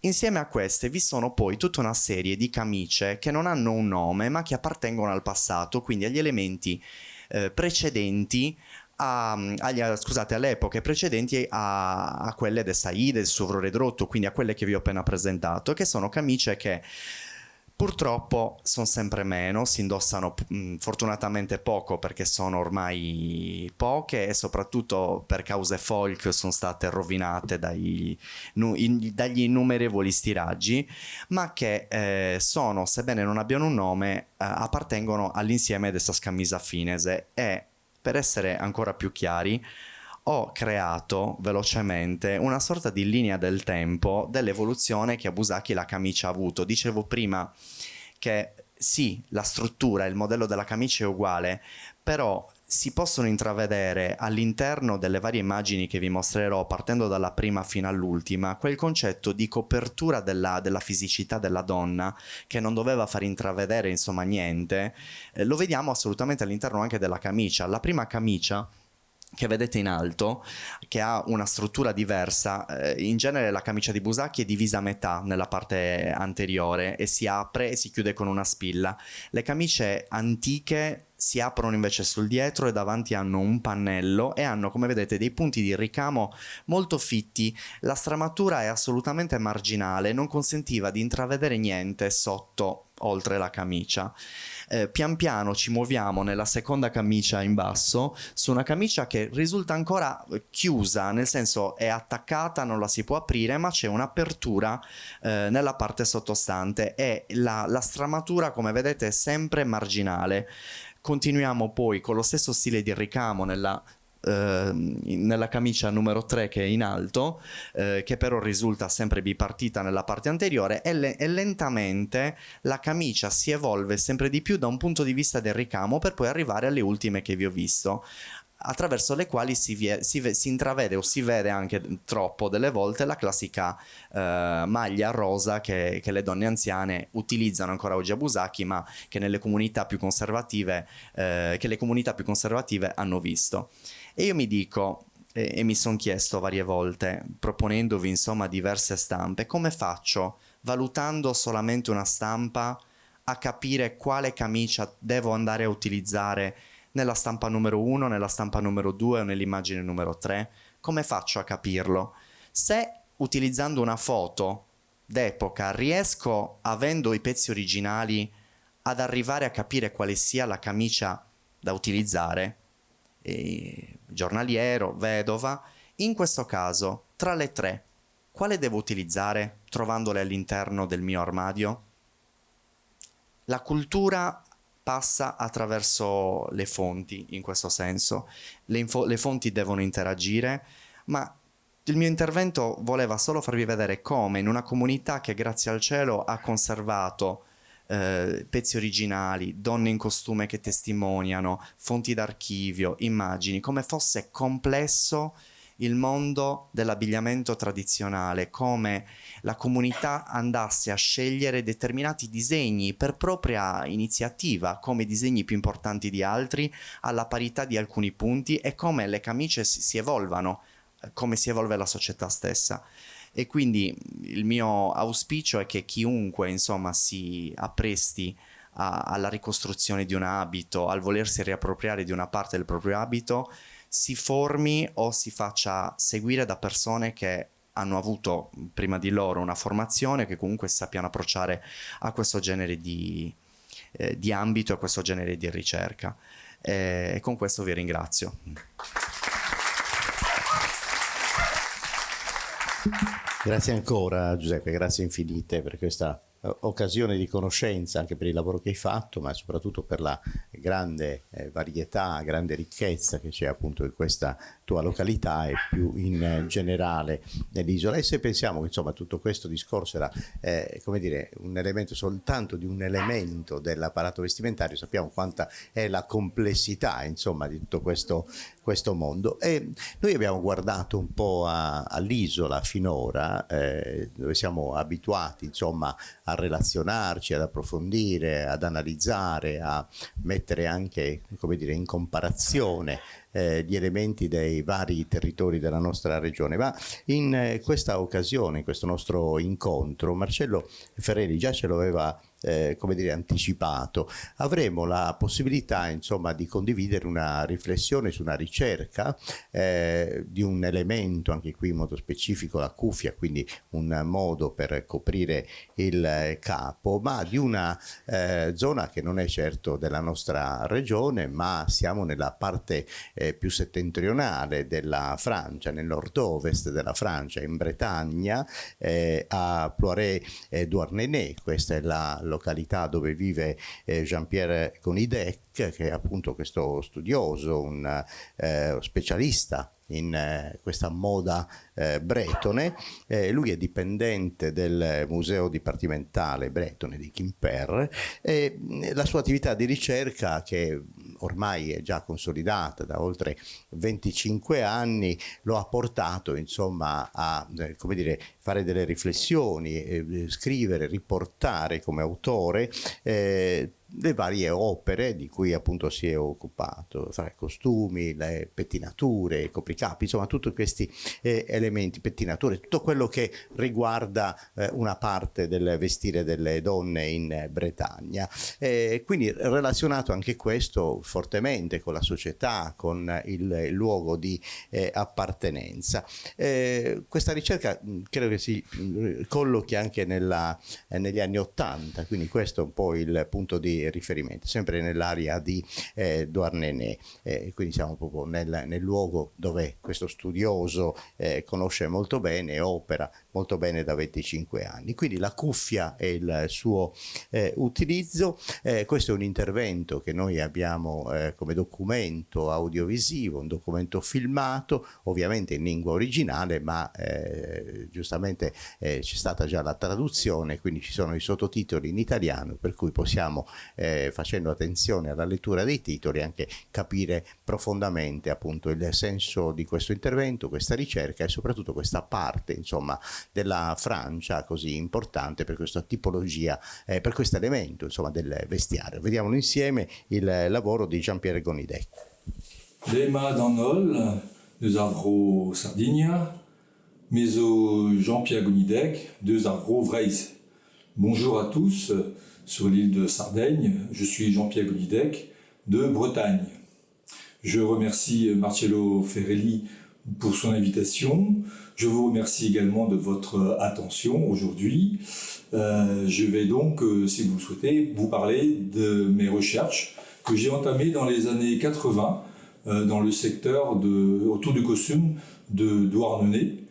E: Insieme a queste vi sono poi tutta una serie di camicie che non hanno un nome ma che appartengono al passato, quindi agli elementi precedenti alle epoche precedenti a quelle del Saide, del Suvro Redrotto, quindi a quelle che vi ho appena presentato, che sono camicie che purtroppo sono sempre meno, si indossano fortunatamente poco perché sono ormai poche, e soprattutto per cause folk sono state rovinate dagli innumerevoli stiraggi, ma che sono, sebbene non abbiano un nome, appartengono all'insieme della scamisa finese. E per essere ancora più chiari, ho creato velocemente una sorta di linea del tempo dell'evoluzione che a Busacchi la camicia ha avuto. Dicevo prima che sì, la struttura, il modello della camicia è uguale, però si possono intravedere all'interno delle varie immagini che vi mostrerò, partendo dalla prima fino all'ultima, quel concetto di copertura della fisicità della donna, che non doveva far intravedere insomma niente. Lo vediamo assolutamente all'interno anche della camicia. La prima camicia che vedete in alto, che ha una struttura diversa, in genere la camicia di Busacchi è divisa a metà nella parte anteriore e si apre e si chiude con una spilla. Le camicie antiche si aprono invece sul dietro e davanti hanno un pannello e hanno, come vedete, dei punti di ricamo molto fitti. La stramatura è assolutamente marginale, non consentiva di intravedere niente sotto, oltre la camicia. Pian piano ci muoviamo nella seconda camicia in basso, su una camicia che risulta ancora chiusa, nel senso è attaccata, non la si può aprire, ma c'è un'apertura nella parte sottostante e la stramatura, come vedete, è sempre marginale. Continuiamo poi con lo stesso stile di ricamo nella camicia numero 3 che è in alto, che però risulta sempre bipartita nella parte anteriore, e lentamente la camicia si evolve sempre di più da un punto di vista del ricamo, per poi arrivare alle ultime che vi ho visto, attraverso le quali si intravede o si vede anche troppo delle volte la classica maglia rosa che le donne anziane utilizzano ancora oggi a Busacchi, ma che nelle comunità più conservative che le comunità più conservative hanno visto. E io mi dico, e mi sono chiesto varie volte, proponendovi insomma diverse stampe, come faccio, valutando solamente una stampa, a capire quale camicia devo andare a utilizzare nella stampa numero 1, nella stampa numero 2 o nell'immagine numero 3? Come faccio a capirlo? Se utilizzando una foto d'epoca riesco, avendo i pezzi originali, ad arrivare a capire quale sia la camicia da utilizzare, giornaliero, vedova, in questo caso, tra le tre, quale devo utilizzare trovandole all'interno del mio armadio? La cultura passa attraverso le fonti, in questo senso. Le fonti devono interagire, ma il mio intervento voleva solo farvi vedere come in una comunità che grazie al cielo ha conservato pezzi originali, donne in costume che testimoniano, fonti d'archivio, immagini, come fosse complesso il mondo dell'abbigliamento tradizionale, come la comunità andasse a scegliere determinati disegni per propria iniziativa, come i disegni più importanti di altri, alla parità di alcuni punti, e come le camicie si evolvano, come si evolve la società stessa. E quindi il mio auspicio è che chiunque insomma si appresti alla ricostruzione di un abito, al volersi riappropriare di una parte del proprio abito, si formi o si faccia seguire da persone che hanno avuto prima di loro una formazione, che comunque sappiano approcciare a questo genere di ambito, a questo genere di ricerca. E con questo vi ringrazio.
A: Grazie ancora Giuseppe, grazie infinite per questa occasione di conoscenza, anche per il lavoro che hai fatto, ma soprattutto per la grande varietà, grande ricchezza che c'è appunto in questa tua località e più in generale nell'isola. E se pensiamo che insomma tutto questo discorso era come dire un elemento soltanto di un elemento dell'apparato vestimentario, sappiamo quanta è la complessità insomma di tutto questo mondo. E noi abbiamo guardato un po' all'isola finora, dove siamo abituati insomma a relazionarci, ad approfondire, ad analizzare, a mettere anche, come dire, in comparazione gli elementi dei vari territori della nostra regione. Ma in questa occasione, in questo nostro incontro, Marcello Ferreri già ce lo aveva come dire anticipato, avremo la possibilità insomma di condividere una riflessione su una ricerca di un elemento, anche qui in modo specifico la cuffia, quindi un modo per coprire il capo, ma di una zona che non è certo della nostra regione, ma siamo nella parte più settentrionale della Francia, nel nord-ovest della Francia, in Bretagna, a Ploiré-Douarnenez. Questa è la località dove vive Jean-Pierre Conidec, che è appunto questo studioso, un specialista in questa moda bretone. Lui è dipendente del museo dipartimentale bretone di Quimper, e la sua attività di ricerca, che ormai è già consolidata da oltre 25 anni, lo ha portato insomma a come dire, fare delle riflessioni, scrivere, riportare come autore le varie opere di cui appunto si è occupato, fra i costumi, le pettinature, i copricapi, insomma tutti questi elementi, pettinature, tutto quello che riguarda una parte del vestire delle donne in Bretagna. Quindi relazionato anche questo fortemente con la società, con il luogo di appartenenza. Questa ricerca credo che si collochi anche negli anni '80, quindi questo è un po' il punto di riferimento, sempre nell'area di Douarnenez, quindi siamo proprio nel luogo dove questo studioso conosce molto bene e opera molto bene da 25 anni. Quindi la cuffia e il suo utilizzo, questo è un intervento che noi abbiamo come documento audiovisivo, un documento filmato, ovviamente in lingua originale, ma giustamente c'è stata già la traduzione, quindi ci sono i sottotitoli in italiano, per cui possiamo, facendo attenzione alla lettura dei titoli, anche capire profondamente appunto il senso di questo intervento, questa ricerca e soprattutto questa parte insomma della Francia così importante per questa tipologia, per questo elemento insomma del vestiario. Vediamolo insieme il lavoro di Jean-Pierre Gonidec.
F: L'Ema d'Annol, de Zavro Sardigna, mais au Jean-Pierre Gonidec, de Zavro Vreise. Bonjour à tous sur l'île de Sardaigne, je suis Jean-Pierre Gonidec de Bretagne. Je remercie Marcello Ferrelli pour son invitation. Je vous remercie également de votre attention aujourd'hui. Je vais donc, si vous le souhaitez, vous parler de mes recherches que j'ai entamées dans les années 80 dans le secteur autour du costume de Douarnenez,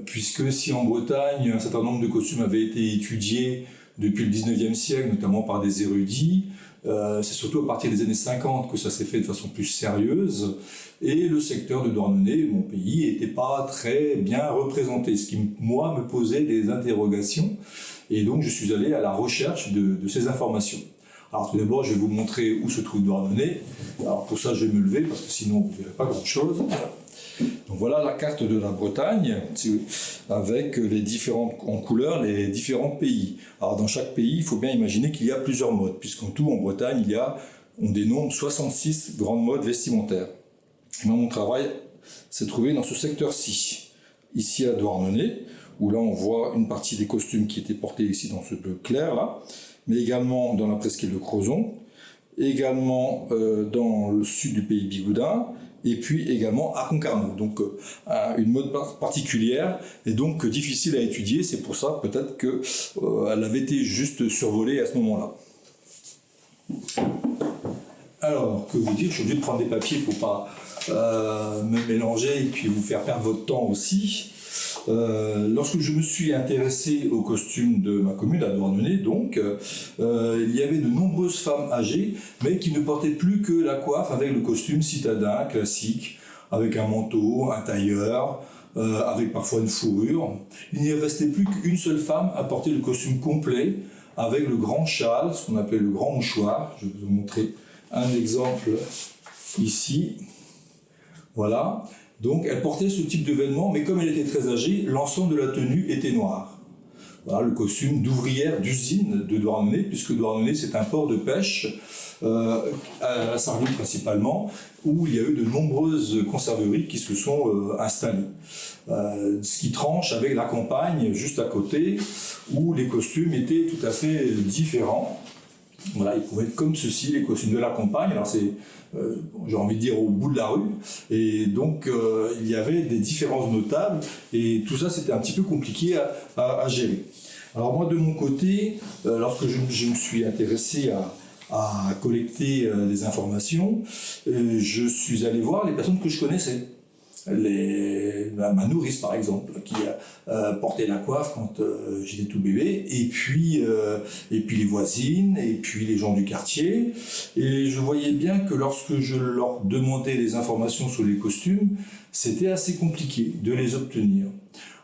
F: puisque si en Bretagne un certain nombre de costumes avaient été étudiés depuis le 19e siècle, notamment par des érudits, c'est surtout à partir des années 50 que ça s'est fait de façon plus sérieuse, et le secteur de Douarnenez, mon pays, n'était pas très bien représenté, ce qui, moi, me posait des interrogations, et donc je suis allé à la recherche de ces informations. Alors tout d'abord, je vais vous montrer où se trouve Douarnenez. Alors pour ça, je vais me lever, parce que sinon, vous ne verrez pas grand-chose. Donc voilà la carte de la Bretagne, avec les différentes, en couleur, les différents pays. Alors dans chaque pays, il faut bien imaginer qu'il y a plusieurs modes, puisqu'en tout, en Bretagne, on dénombre 66 grandes modes vestimentaires. Et mon travail s'est trouvé dans ce secteur-ci, ici à Douarnenez, où là on voit une partie des costumes qui étaient portés ici dans ce bleu clair là, mais également dans la presqu'île de Crozon, également dans le sud du pays bigoudin, et puis également à Concarneau. Donc une mode particulière et donc difficile à étudier, c'est pour ça peut-être qu'elle avait été juste survolée à ce moment-là. Alors, que vous dire, je suis obligé de prendre des papiers pour pas me mélanger et puis vous faire perdre votre temps aussi. Lorsque je me suis intéressé aux costumes de ma commune, à Douarnenez, donc, il y avait de nombreuses femmes âgées, mais qui ne portaient plus que la coiffe avec le costume citadin classique, avec un manteau, un tailleur, avec parfois une fourrure. Il n'y restait plus qu'une seule femme à porter le costume complet, avec le grand châle, ce qu'on appelle le grand mouchoir. Je vais vous montrer un exemple ici. Voilà. Donc elle portait ce type de vêtements, mais comme elle était très âgée, l'ensemble de la tenue était noir. Voilà le costume d'ouvrière d'usine de Douarnenez, puisque Douarnenez c'est un port de pêche, à la Sardine principalement, où il y a eu de nombreuses conserveries qui se sont installées. Ce qui tranche avec la campagne juste à côté, où les costumes étaient tout à fait différents. Voilà, ils pouvaient être comme ceci, les costumes de la campagne. Alors c'est, j'ai envie de dire, au bout de la rue. Et donc, il y avait des différences notables. Et tout ça, c'était un petit peu compliqué à gérer. Alors moi, de mon côté, lorsque je me suis intéressé à collecter des informations, je suis allé voir les personnes que je connaissais. Ma nourrice par exemple, qui portait la coiffe quand j'étais tout bébé, et puis les voisines, et puis les gens du quartier, et je voyais bien que lorsque je leur demandais des informations sur les costumes, c'était assez compliqué de les obtenir.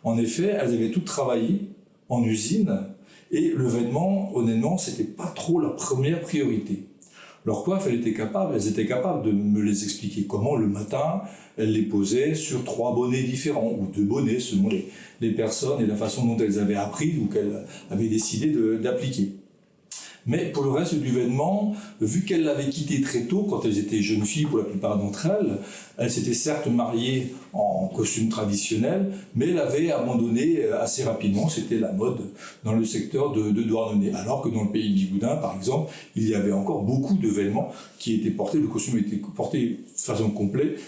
F: En effet, elles avaient toutes travaillé en usine, et le vêtement, honnêtement, c'était pas trop leur première priorité. leurs coiffes, elles étaient capables de me les expliquer. Comment le matin, elles les posaient sur 3 bonnets différents, ou 2 bonnets selon les personnes et la façon dont elles avaient appris ou qu'elles avaient décidé d'appliquer. Mais pour le reste du vêtement, vu qu'elles l'avaient quitté très tôt, quand elles étaient jeunes filles pour la plupart d'entre elles, elles s'étaient certes mariées en costume traditionnel, mais elles avaient abandonné assez rapidement, c'était la mode dans le secteur de Douarnenez. Alors que dans le pays de Bigoudin, par exemple, il y avait encore beaucoup de vêtements qui étaient portés, le costume était porté de façon complète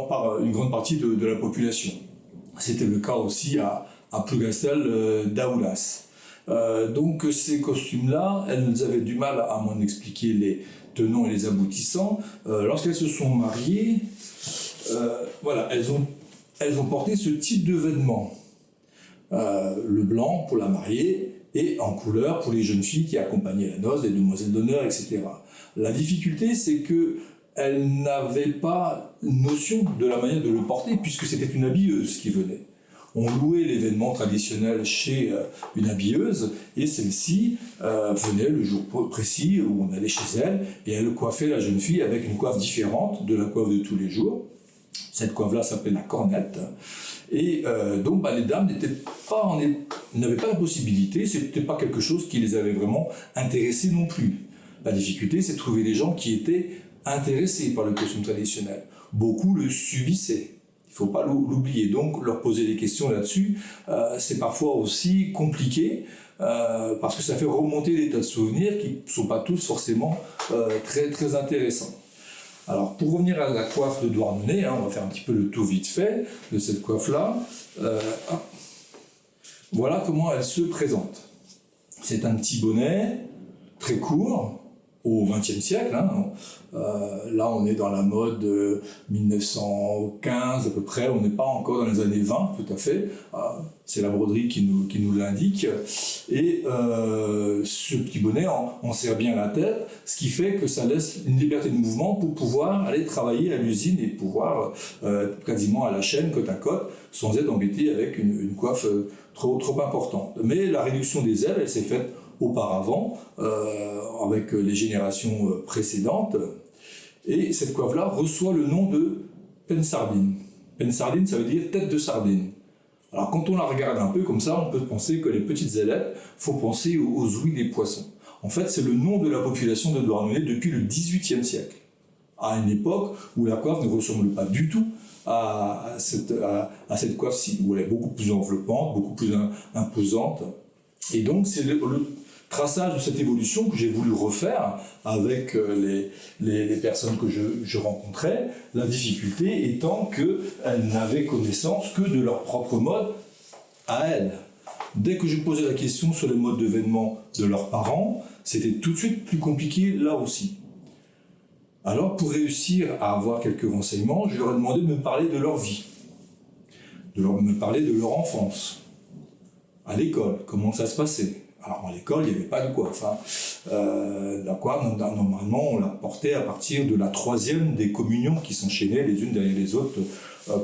F: par une grande partie de la population. C'était le cas aussi à Plougastel d'Aoulas. Donc ces costumes-là, elles avaient du mal à m'en expliquer les tenants et les aboutissants. Lorsqu'elles se sont mariées, voilà, elles ont porté ce type de vêtements. Le blanc pour la mariée et en couleur pour les jeunes filles qui accompagnaient la noce, les demoiselles d'honneur, etc. La difficulté, c'est qu'elles n'avaient pas notion de la manière de le porter puisque c'était une habilleuse qui venait. On louait l'événement traditionnel chez une habilleuse et celle-ci venait le jour précis où on allait chez elle et elle coiffait la jeune fille avec une coiffe différente de la coiffe de tous les jours. Cette coiffe-là s'appelait la cornette. Et donc les dames n'avaient pas la possibilité, c'était pas quelque chose qui les avait vraiment intéressées non plus. La difficulté, c'est de trouver des gens qui étaient intéressés par le costume traditionnel. Beaucoup le subissaient. Il ne faut pas l'oublier. Donc, leur poser des questions là-dessus, c'est parfois aussi compliqué parce que ça fait remonter des tas de souvenirs qui ne sont pas tous forcément très, très intéressants. Alors, pour revenir à la coiffe de Douarnenez, on va faire un petit peu le tour vite fait de cette coiffe-là. Voilà comment elle se présente. C'est un petit bonnet très court, au XXe siècle. Là, on est dans la mode 1915 à peu près, on n'est pas encore dans les années 20 tout à fait. C'est la broderie qui nous l'indique. Et ce petit bonnet, on serre bien la tête, ce qui fait que ça laisse une liberté de mouvement pour pouvoir aller travailler à l'usine et pouvoir quasiment à la chaîne, côte à côte, sans être embêté avec une coiffe trop importante. Mais la réduction des ailes, elle s'est faite auparavant, avec les générations précédentes. Et cette coiffe-là reçoit le nom de pensardine. Pensardine, ça veut dire tête de sardine. Alors quand on la regarde un peu comme ça, on peut penser que les petites ailettes, il faut penser aux ouïes des poissons. En fait, c'est le nom de la population de Douarnenez depuis le XVIIIe siècle, à une époque où la coiffe ne ressemble pas du tout à cette coiffe-ci, où elle est beaucoup plus enveloppante, beaucoup plus imposante. Et donc, c'est le traçage de cette évolution que j'ai voulu refaire avec les personnes que je rencontrais, la difficulté étant qu'elles n'avaient connaissance que de leur propre mode à elles. Dès que je posais la question sur les modes de vêtements de leurs parents, c'était tout de suite plus compliqué là aussi. Alors, pour réussir à avoir quelques renseignements, je leur ai demandé de me parler de leur vie, de me parler de leur enfance, à l'école, comment ça se passait. Alors à l'école, il n'y avait pas de coiffe. La coiffe, normalement, on la portait à partir de la 3e des communions qui s'enchaînaient les unes derrière les autres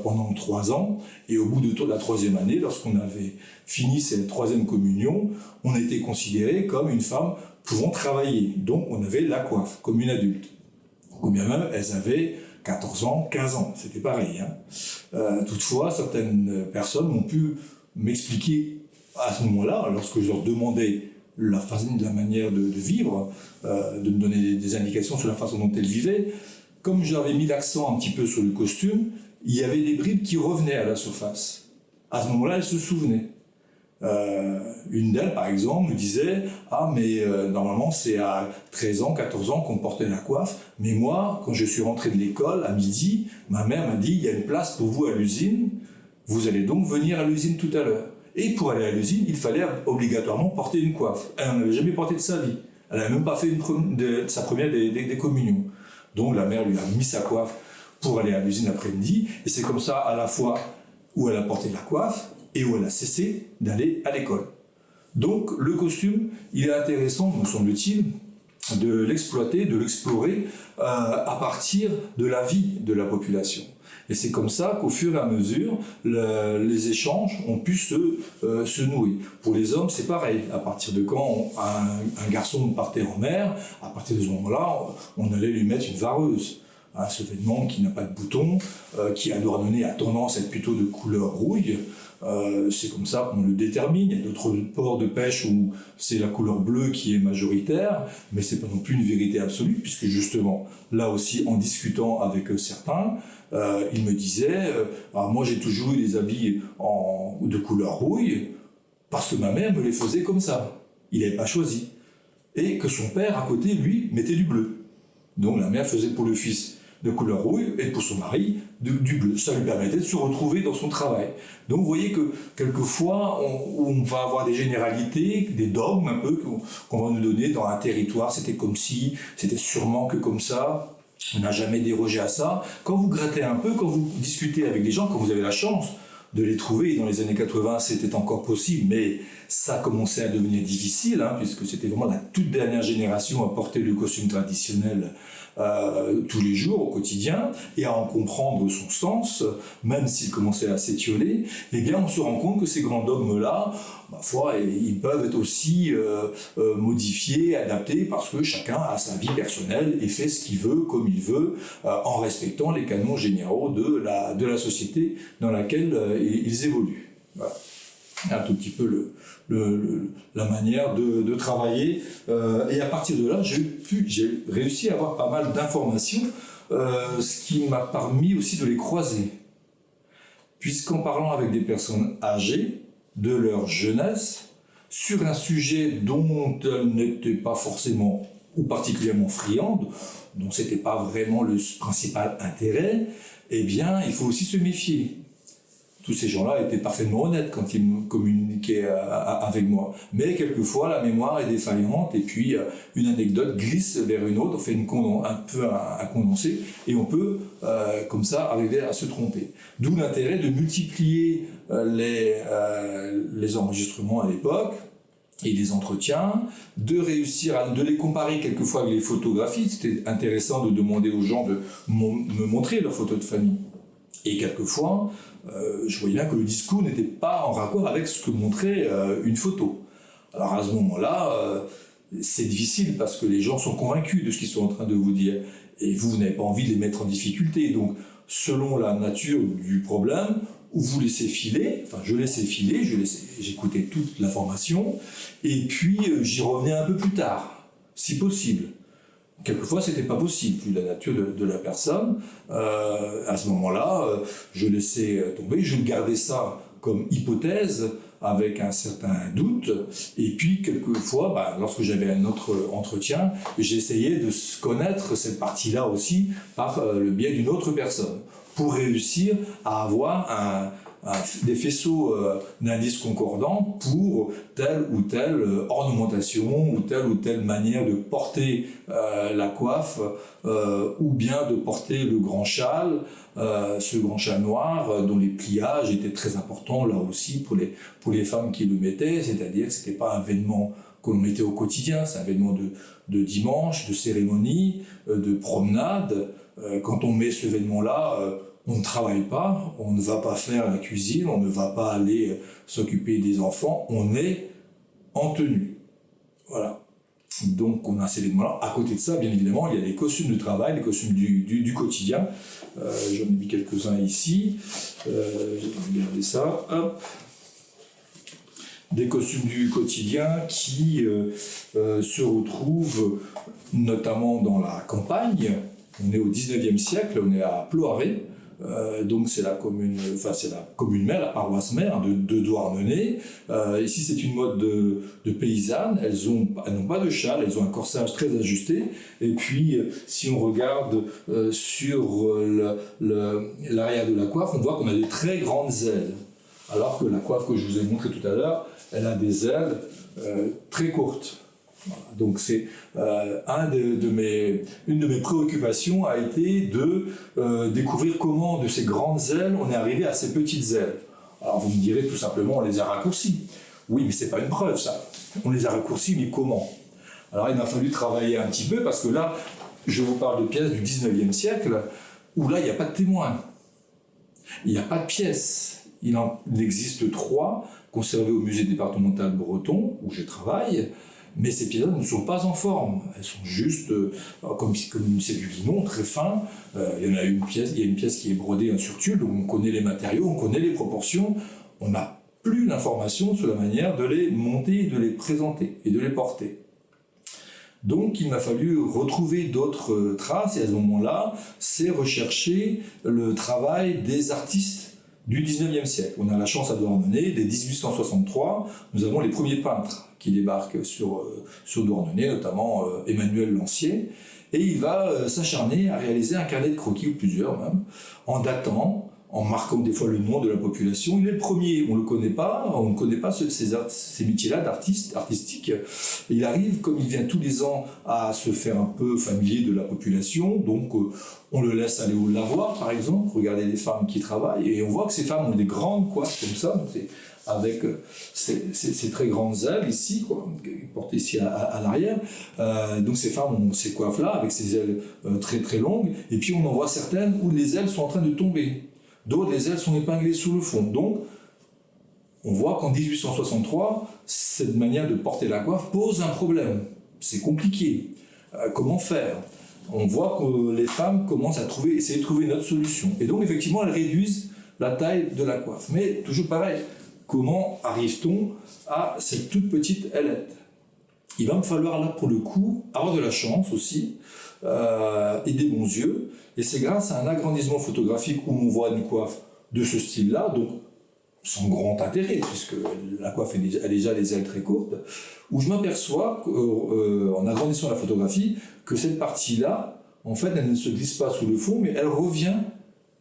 F: pendant 3 ans. Et au bout de la 3e année, lorsqu'on avait fini cette 3e communion, on était considéré comme une femme pouvant travailler. Donc on avait la coiffe, comme une adulte. Combien même elles avaient 14 ans, 15 ans, c'était pareil. Toutefois, certaines personnes ont pu m'expliquer à ce moment-là, lorsque je leur demandais la manière de vivre, de me donner des indications sur la façon dont elles vivaient, comme j'avais mis l'accent un petit peu sur le costume, il y avait des bribes qui revenaient à la surface. À ce moment-là, elles se souvenaient. Une d'elles, par exemple, me disait « Ah, mais normalement, c'est à 13 ans, 14 ans qu'on portait la coiffe, mais moi, quand je suis rentré de l'école, à midi, ma mère m'a dit « Il y a une place pour vous à l'usine, vous allez donc venir à l'usine tout à l'heure. » Et pour aller à l'usine, il fallait obligatoirement porter une coiffe. Elle n'en avait jamais porté de sa vie. Elle n'avait même pas fait sa première des communions. Donc la mère lui a mis sa coiffe pour aller à l'usine l'après-midi. Et c'est comme ça, à la fois où elle a porté la coiffe et où elle a cessé d'aller à l'école. Donc le costume, il est intéressant, me semble-t-il, de l'exploiter, de l'explorer à partir de la vie de la population. Et c'est comme ça qu'au fur et à mesure, les échanges ont pu se nouer. Pour les hommes, c'est pareil. À partir de quand un garçon partait en mer, à partir de ce moment-là, on allait lui mettre une vareuse. Hein, ce vêtement qui n'a pas de bouton, qui à Douarnenez a tendance à être plutôt de couleur rouille. C'est comme ça qu'on le détermine. Il y a d'autres ports de pêche où c'est la couleur bleue qui est majoritaire, mais c'est pas non plus une vérité absolue, puisque justement, là aussi, en discutant avec certains, ils me disaient moi j'ai toujours eu des habits de couleur rouille, parce que ma mère me les faisait comme ça. Il n'avait pas choisi. Et que son père, à côté, lui, mettait du bleu. Donc la mère faisait pour le fils de couleur rouille et pour son mari du bleu. Ça lui permettait de se retrouver dans son travail. Donc vous voyez que quelquefois on va avoir des généralités, des dogmes un peu qu'on va nous donner dans un territoire. C'était comme si, c'était sûrement que comme ça. On n'a jamais dérogé à ça. Quand vous grattez un peu, quand vous discutez avec des gens, quand vous avez la chance de les trouver, dans les années 80 c'était encore possible, mais ça commençait à devenir difficile, hein, puisque c'était vraiment la toute dernière génération à porter le costume traditionnel tous les jours, au quotidien, et à en comprendre son sens, même s'il commençait à s'étioler, eh bien on se rend compte que ces grands dogmes-là, ma foi, ils peuvent être aussi modifiés, adaptés, parce que chacun a sa vie personnelle et fait ce qu'il veut, comme il veut, en respectant les canons généraux de la société dans laquelle ils évoluent. Voilà. Un tout petit peu la manière de travailler. Et à partir de là, j'ai réussi à avoir pas mal d'informations, ce qui m'a permis aussi de les croiser. Puisqu'en parlant avec des personnes âgées, de leur jeunesse, sur un sujet dont elles n'étaient pas forcément ou particulièrement friandes, dont ce n'était pas vraiment le principal intérêt, eh bien, il faut aussi se méfier. Tous ces gens-là étaient parfaitement honnêtes quand ils communiquaient avec moi. Mais quelquefois, la mémoire est défaillante et puis une anecdote glisse vers une autre, on fait un peu un condensé et on peut, comme ça, arriver à se tromper. D'où l'intérêt de multiplier les enregistrements à l'époque et les entretiens, de réussir de les comparer quelquefois avec les photographies. C'était intéressant de demander aux gens de me montrer leurs photos de famille. Et quelquefois, je voyais bien que le discours n'était pas en raccord avec ce que montrait une photo. Alors à ce moment-là, c'est difficile parce que les gens sont convaincus de ce qu'ils sont en train de vous dire. Et vous n'avez pas envie de les mettre en difficulté. Donc, selon la nature du problème, vous laissez filer, enfin je laissais filer, j'écoutais toute l'information, et puis j'y revenais un peu plus tard, si possible. Quelquefois, c'était pas possible, vu la nature de la personne. À ce moment-là, je laissais tomber, je gardais ça comme hypothèse, avec un certain doute. Et puis, quelquefois, lorsque j'avais un autre entretien, j'essayais de connaître cette partie-là aussi par le biais d'une autre personne, pour réussir à avoir des faisceaux d'indices concordants pour telle ou telle ornementation ou telle manière de porter la coiffe ou bien de porter le grand châle, ce grand châle noir dont les pliages étaient très importants là aussi pour les femmes qui le mettaient, c'est-à-dire que ce n'était pas un vêtement qu'on mettait au quotidien, c'est un vêtement de dimanche, de cérémonie, de promenade. Quand on met ce vêtement-là, on ne travaille pas, on ne va pas faire la cuisine, on ne va pas aller s'occuper des enfants, on est en tenue. Voilà. Donc on a ces vêtements-là. À côté de ça, bien évidemment, il y a les costumes de travail, les costumes du quotidien. J'en ai mis quelques-uns ici. Je vais regarder ça. Hop. Des costumes du quotidien qui se retrouvent notamment dans la campagne. On est au 19e siècle, on est à Ploiré. Donc c'est la commune mère, la paroisse mère de Douarnenez. Ici c'est une mode de paysannes, elles n'ont pas de châle, elles ont un corsage très ajusté. Et puis si on regarde sur l'arrière de la coiffe, on voit qu'on a des très grandes ailes. Alors que la coiffe que je vous ai montrée tout à l'heure, elle a des ailes très courtes. Voilà. Donc c'est une de mes préoccupations a été de découvrir comment de ces grandes ailes on est arrivé à ces petites ailes. Alors vous me direz tout simplement on les a raccourcies. Oui, mais c'est pas une preuve ça. On les a raccourcis, mais comment? Alors il m'a fallu travailler un petit peu parce que là je vous parle de pièces du 19e siècle où là il n'y a pas de témoin. Il n'y a pas de pièces. Il existe 3 conservées au musée départemental breton, où je travaille, mais ces pièces ne sont pas en forme. Elles sont juste comme c'est du lino, très fin. Il y a une pièce qui est brodée sur tulle, donc on connaît les matériaux, on connaît les proportions. On n'a plus d'informations sur la manière de les monter, de les présenter et de les porter. Donc il m'a fallu retrouver d'autres traces, et à ce moment-là, c'est rechercher le travail des artistes du 19e siècle. On a la chance à Douarnenez, dès 1863, nous avons les premiers peintres qui débarquent sur Douarnenez, notamment Emmanuel Lancier, et il va s'acharner à réaliser un carnet de croquis, ou plusieurs même, en datant, en marquant des fois le nom de la population. Il est le premier, on ne connaît pas ces métiers-là artistiques. Il arrive, comme il vient tous les ans, à se faire un peu familier de la population, donc on le laisse aller au lavoir, par exemple, regarder les femmes qui travaillent, et on voit que ces femmes ont des grandes coiffes comme ça, donc avec ces très grandes ailes ici, quoi, portées ici à l'arrière. Donc ces femmes ont ces coiffes-là, avec ces ailes très très longues, et puis on en voit certaines où les ailes sont en train de tomber. D'autres, les ailes sont épinglées sous le fond. Donc, on voit qu'en 1863, cette manière de porter la coiffe pose un problème. C'est compliqué. Comment faire ? On voit que les femmes commencent à essayer de trouver une autre solution. Et donc, effectivement, elles réduisent la taille de la coiffe. Mais, toujours pareil, comment arrive-t-on à cette toute petite ailette ? Il va me falloir, là, pour le coup, avoir de la chance aussi, et des bons yeux. Et c'est grâce à un agrandissement photographique où on voit une coiffe de ce style-là, donc sans grand intérêt, puisque la coiffe a déjà les ailes très courtes, où je m'aperçois, en agrandissant la photographie, que cette partie-là, en fait, elle ne se glisse pas sous le fond, mais elle revient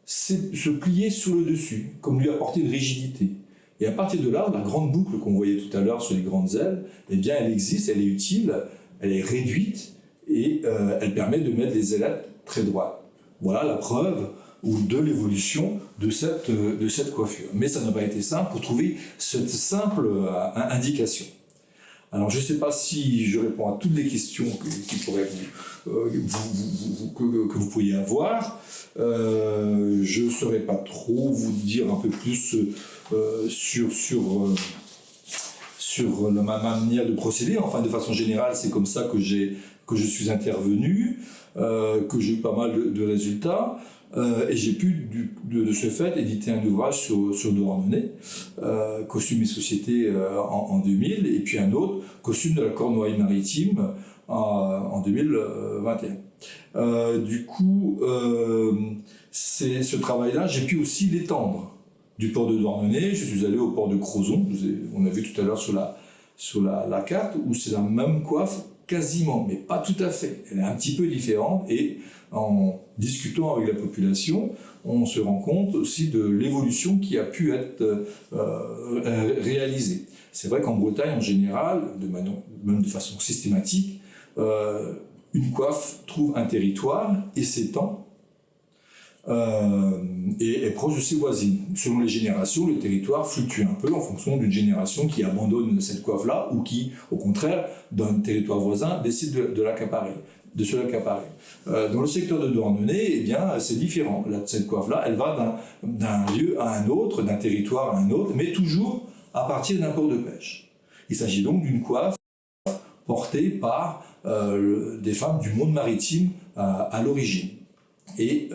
F: se plier sur le dessus, comme lui apporter une rigidité. Et à partir de là, la grande boucle qu'on voyait tout à l'heure sur les grandes ailes, eh bien, elle existe, elle est utile, elle est réduite, et elle permet de mettre les ailettes très droites. Voilà la preuve de l'évolution de cette coiffure. Mais ça n'a pas été simple pour trouver cette simple indication. Alors je ne sais pas si je réponds à toutes les questions que vous pourriez avoir. Je ne saurais pas trop vous dire un peu plus sur ma manière de procéder. Enfin, de façon générale, c'est comme ça que je suis intervenu, que j'ai eu pas mal de résultats, et j'ai pu de ce fait éditer un ouvrage sur Douarnenez, Costumes et société en 2000, et puis un autre, Costumes de la Cornouaille maritime en 2021. Du coup, ce travail-là, j'ai pu aussi l'étendre. Du port de Douarnenez, je suis allé au port de Crozon, on a vu tout à l'heure sur la carte, où c'est la même coiffe quasiment, mais pas tout à fait. Elle est un petit peu différente, et en discutant avec la population, on se rend compte aussi de l'évolution qui a pu être réalisée. C'est vrai qu'en Bretagne, en général, même de façon systématique, une coiffe trouve un territoire et s'étend, et est proche de ses voisines. Selon les générations, le territoire fluctue un peu en fonction d'une génération qui abandonne cette coiffe-là ou qui, au contraire, d'un territoire voisin, décide de se l'accaparer. Dans le secteur de Douarnenez, eh bien, c'est différent. Cette coiffe-là, elle va d'un lieu à un autre, d'un territoire à un autre, mais toujours à partir d'un port de pêche. Il s'agit donc d'une coiffe portée par des femmes du monde maritime à l'origine. Et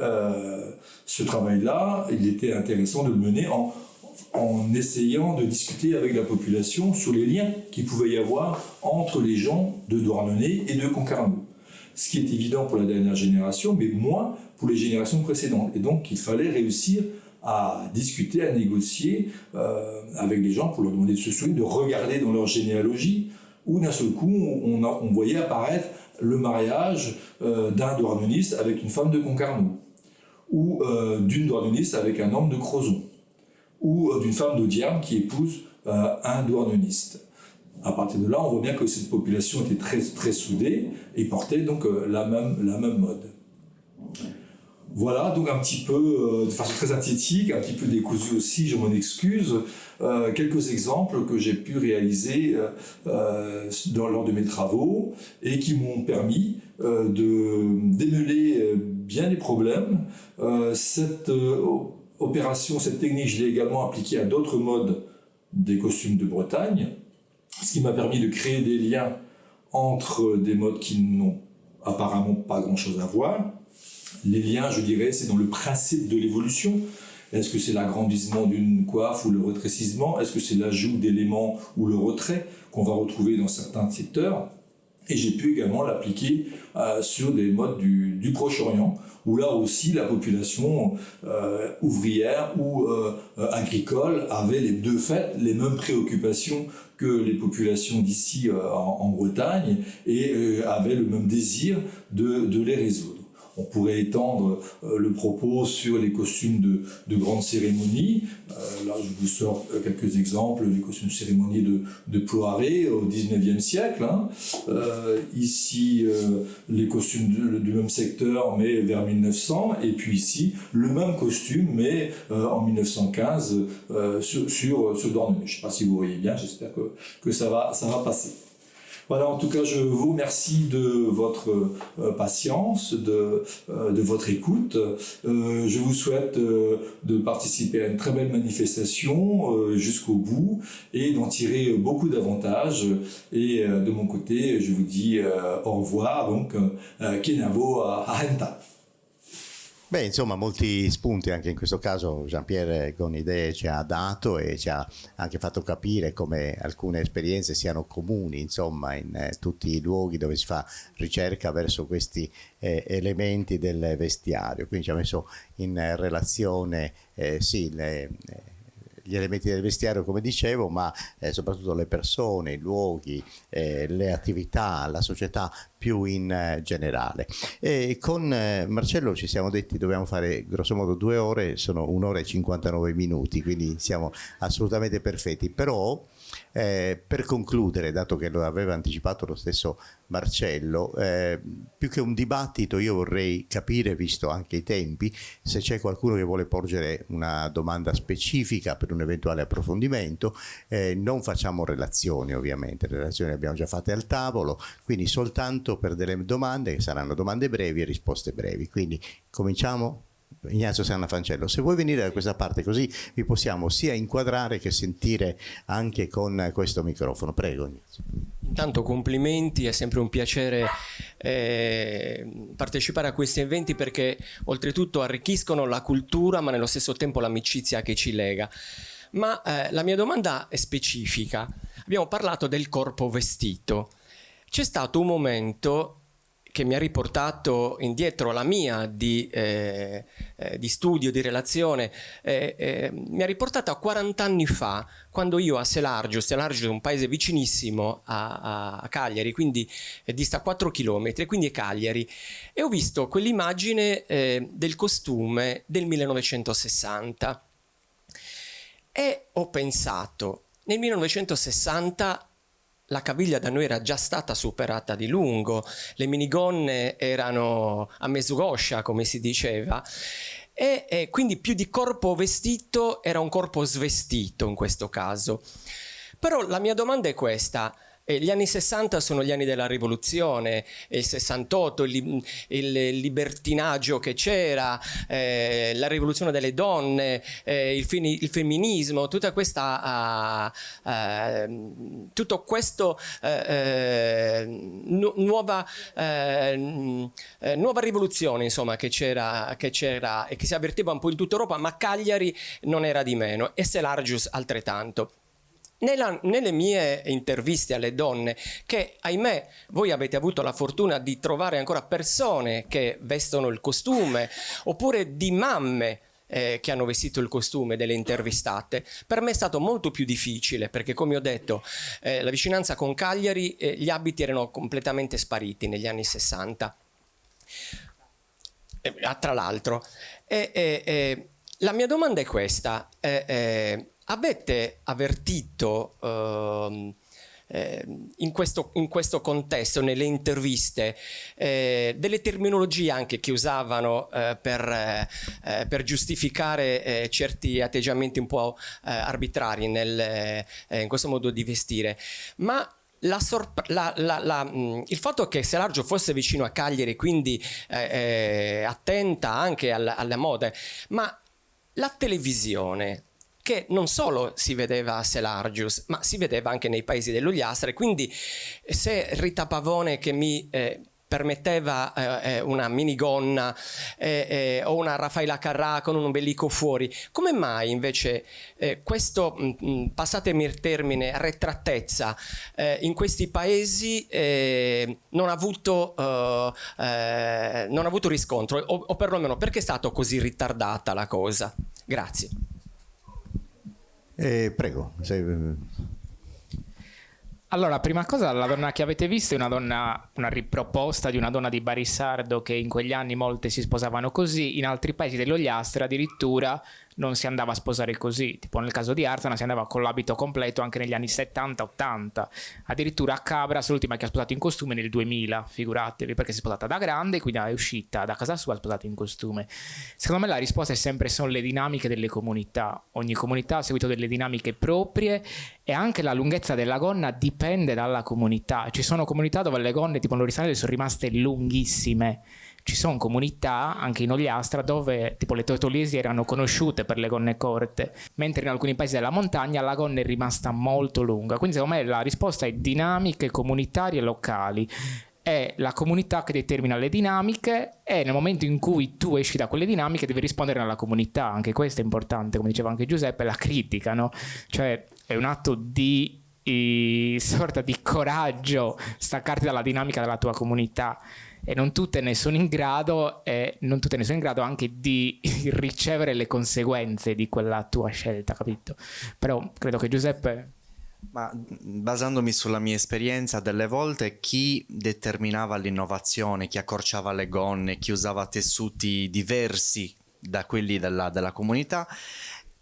F: ce travail-là, il était intéressant de le mener en essayant de discuter avec la population sur les liens qu'il pouvait y avoir entre les gens de Douarnenez et de Concarneau. Ce qui est évident pour la dernière génération, mais moins pour les générations précédentes. Et donc, il fallait réussir à discuter, à négocier avec les gens pour leur demander de se souvenir, de regarder dans leur généalogie, où d'un seul coup, on voyait apparaître le mariage d'un douarneniste avec une femme de Concarneau, ou d'une douarneniste avec un homme de Crozon, ou d'une femme d'Audierne qui épouse un douarneniste. À partir de là, on voit bien que cette population était très, très soudée et portait donc la même mode. Voilà, donc un petit peu, de façon très synthétique, un petit peu décousu aussi, je m'en excuse, quelques exemples que j'ai pu réaliser lors de mes travaux et qui m'ont permis de démêler bien les problèmes. opération, cette technique, je l'ai également appliquée à d'autres modes des costumes de Bretagne, ce qui m'a permis de créer des liens entre des modes qui n'ont apparemment pas grand-chose à voir. Les liens, je dirais, c'est dans le principe de l'évolution. Est-ce que c'est l'agrandissement d'une coiffe ou le rétrécissement? Est-ce que c'est l'ajout d'éléments ou le retrait qu'on va retrouver dans certains secteurs? Et j'ai pu également l'appliquer sur des modes du Proche-Orient, où là aussi la population ouvrière ou agricole avait de fait les mêmes préoccupations que les populations d'ici en Bretagne et avait le même désir de les résoudre. On pourrait étendre le propos sur les costumes de grandes cérémonies. Là, je vous sors quelques exemples, les costumes de cérémonie de Ploiré au XIXe siècle. Ici, les costumes du même secteur, mais vers 1900. Et puis ici, le même costume, mais en 1915, sur Dornenay. Je ne sais pas si vous voyez bien, j'espère que ça va passer. Voilà, en tout cas, je vous remercie de votre patience, de votre écoute. Je vous souhaite de participer à une très belle manifestation jusqu'au bout et d'en tirer beaucoup d'avantages. Et de mon côté, je vous dis au revoir, donc Kenavo a Henta.
A: Beh, insomma, molti spunti anche in questo caso Jean-Pierre con idee ci ha dato e ci ha anche fatto capire come alcune esperienze siano comuni, insomma, in tutti i luoghi dove si fa ricerca verso questi elementi del vestiario. Quindi ci ha messo in relazione, sì, gli elementi del vestiario, come dicevo, ma soprattutto le persone, i luoghi, le attività, la società più in generale. E con Marcello ci siamo detti dobbiamo fare grosso modo 2 ore, sono 1 ora e 59 minuti, quindi siamo assolutamente perfetti. Però per concludere, dato che lo aveva anticipato lo stesso Marcello, più che un dibattito io vorrei capire, visto anche i tempi, se c'è qualcuno che vuole porgere una domanda specifica per un eventuale approfondimento. Non facciamo relazioni, ovviamente, le relazioni le abbiamo già fatte al tavolo, quindi soltanto per delle domande che saranno domande brevi e risposte brevi. Quindi cominciamo. Ignazio Sannafancello, se vuoi venire da questa parte così vi possiamo sia inquadrare che sentire anche con questo microfono. Prego Ignazio.
G: Intanto complimenti, è sempre un piacere partecipare a questi eventi perché oltretutto arricchiscono la cultura ma nello stesso tempo l'amicizia che ci lega. Ma la mia domanda è specifica. Abbiamo parlato del corpo vestito. C'è stato un momento che mi ha riportato indietro la mia di studio, di relazione, mi ha riportato a 40 anni fa, quando io a Selargio è un paese vicinissimo a Cagliari, quindi dista 4 chilometri, quindi è Cagliari, e ho visto quell'immagine del costume del 1960 e ho pensato, nel 1960 la caviglia da noi era già stata superata di lungo, le minigonne erano a mesugoscia, come si diceva, e quindi più di corpo vestito era un corpo svestito in questo caso. Però la mia domanda è questa. Gli anni 60 sono gli anni della rivoluzione, il 68, il libertinaggio che c'era, la rivoluzione delle donne, il femminismo, tutta questa tutto questo nuova rivoluzione, insomma, che c'era e che si avvertiva un po' in tutta Europa, ma Cagliari non era di meno e Selargius altrettanto. Nelle mie interviste alle donne, che ahimè voi avete avuto la fortuna di trovare ancora persone che vestono il costume, oppure di mamme che hanno vestito il costume delle intervistate, per me è stato molto più difficile perché, come ho detto, la vicinanza con Cagliari, gli abiti erano completamente spariti negli anni 60. Tra l'altro, la mia domanda è questa. Avete avvertito in questo contesto, nelle interviste, delle terminologie anche che usavano per giustificare certi atteggiamenti un po' arbitrari in questo modo di vestire? Ma il fatto che Selargio fosse vicino a Cagliari, quindi attenta anche alla moda, ma la televisione, che non solo si vedeva a Selargius, ma si vedeva anche nei paesi dell'Ogliastra, e quindi se Rita Pavone, che mi permetteva una minigonna o una Raffaella Carrà con un ombelico fuori, come mai invece questo, passatemi il termine, arretratezza in questi paesi non ha avuto riscontro, o perlomeno perché è stato così ritardata la cosa? Grazie.
A: Prego.
B: Allora, prima cosa, la donna che avete visto è una riproposta di una donna di Barisardo, che in quegli anni molte si sposavano così. In altri paesi dell'Ogliastra addirittura non si andava a sposare così, tipo nel caso di Arzana si andava con l'abito completo anche negli anni 70-80, addirittura a Cabras l'ultima che ha sposato in costume nel 2000, figuratevi, perché si è sposata da grande, quindi è uscita da casa sua sposata in costume. Secondo me la risposta è sempre sono le dinamiche delle comunità, ogni comunità ha seguito delle dinamiche proprie, e anche la lunghezza della gonna dipende dalla comunità. Ci sono comunità dove le gonne tipo l'Orisanale sono rimaste lunghissime. Ci sono comunità, anche in Ogliastra, dove tipo le tortolesi erano conosciute per le gonne corte, mentre in alcuni paesi della montagna la gonna è rimasta molto lunga. Quindi secondo me la risposta è dinamiche comunitarie locali. È la comunità che determina le dinamiche, e nel momento in cui tu esci da quelle dinamiche devi rispondere alla comunità. Anche questo è importante, come diceva anche Giuseppe, la critica, no? Cioè è un atto di sorta di coraggio staccarti dalla dinamica della tua comunità, e non tutte ne sono in grado anche di ricevere le conseguenze di quella tua scelta, capito? Però credo che Giuseppe...
E: Ma basandomi sulla mia esperienza, delle volte chi determinava l'innovazione, chi accorciava le gonne, chi usava tessuti diversi da quelli della comunità,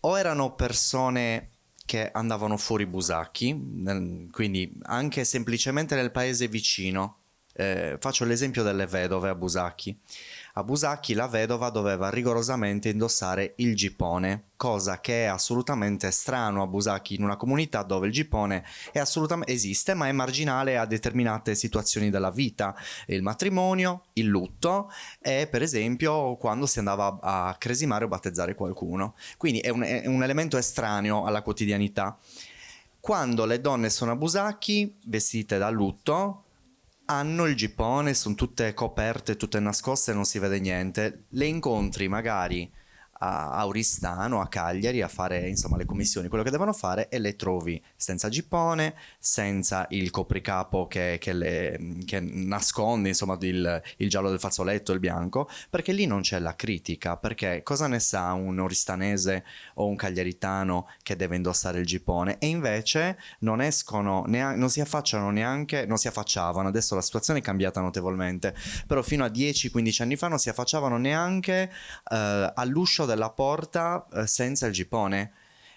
E: o erano persone che andavano fuori Busacchi, quindi anche semplicemente nel paese vicino. Faccio l'esempio delle vedove a Busacchi. A Busacchi la vedova doveva rigorosamente indossare il gippone, cosa che è assolutamente strano a Busacchi, in una comunità dove il gippone è assolutamente esiste, ma è marginale a determinate situazioni della vita, il matrimonio, il lutto e per esempio quando si andava a cresimare o battezzare qualcuno. Quindi è un elemento estraneo alla quotidianità. Quando le donne sono a Busacchi, vestite da lutto, hanno il gippone, sono tutte coperte, tutte nascoste, non si vede niente. Le incontri magari a Oristano, a Cagliari, a fare insomma le commissioni, quello che devono fare, e le trovi senza gippone, senza il copricapo che nasconde insomma il giallo del fazzoletto, il bianco, perché lì non c'è la critica, perché cosa ne sa un oristanese o un cagliaritano che deve indossare il gippone? E invece non escono, non si affacciano neanche, non si affacciavano, adesso la situazione è cambiata notevolmente, però fino a 10-15 anni fa non si affacciavano neanche all'uscio della porta senza il gippone,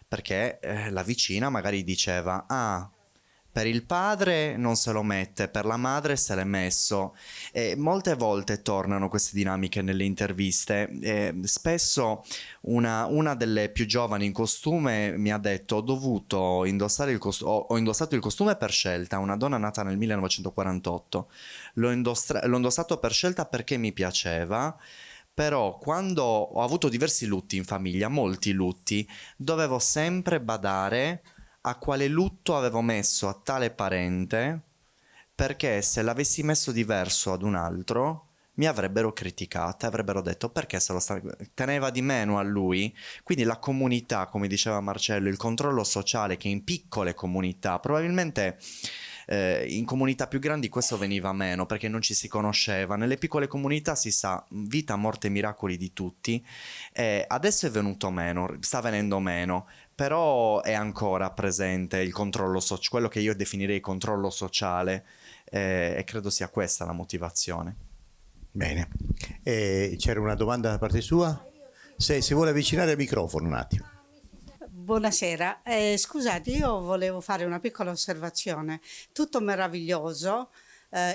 E: perché la vicina magari diceva per il padre non se lo mette, per la madre se l'è messo. E molte volte tornano queste dinamiche nelle interviste. Spesso una delle più giovani in costume mi ha detto: ho dovuto indossare ho indossato il costume per scelta, una donna nata nel 1948, l'ho indossato per scelta perché mi piaceva. Però quando ho avuto diversi lutti in famiglia, molti lutti, dovevo sempre badare a quale lutto avevo messo a tale parente, perché se l'avessi messo diverso ad un altro mi avrebbero criticata, avrebbero detto perché teneva di meno a lui. Quindi la comunità, come diceva Marcello, il controllo sociale, che in piccole comunità probabilmente... in comunità più grandi questo veniva meno perché non ci si conosceva. Nelle piccole comunità si sa vita, morte e miracoli di tutti. Adesso è venuto meno, sta venendo meno, però è ancora presente il controllo sociale, quello che io definirei controllo sociale, e credo sia questa la motivazione.
A: Bene, c'era una domanda da parte sua? Se si vuole avvicinare al microfono un attimo.
H: Buonasera, scusate, io volevo fare una piccola osservazione. Tutto meraviglioso,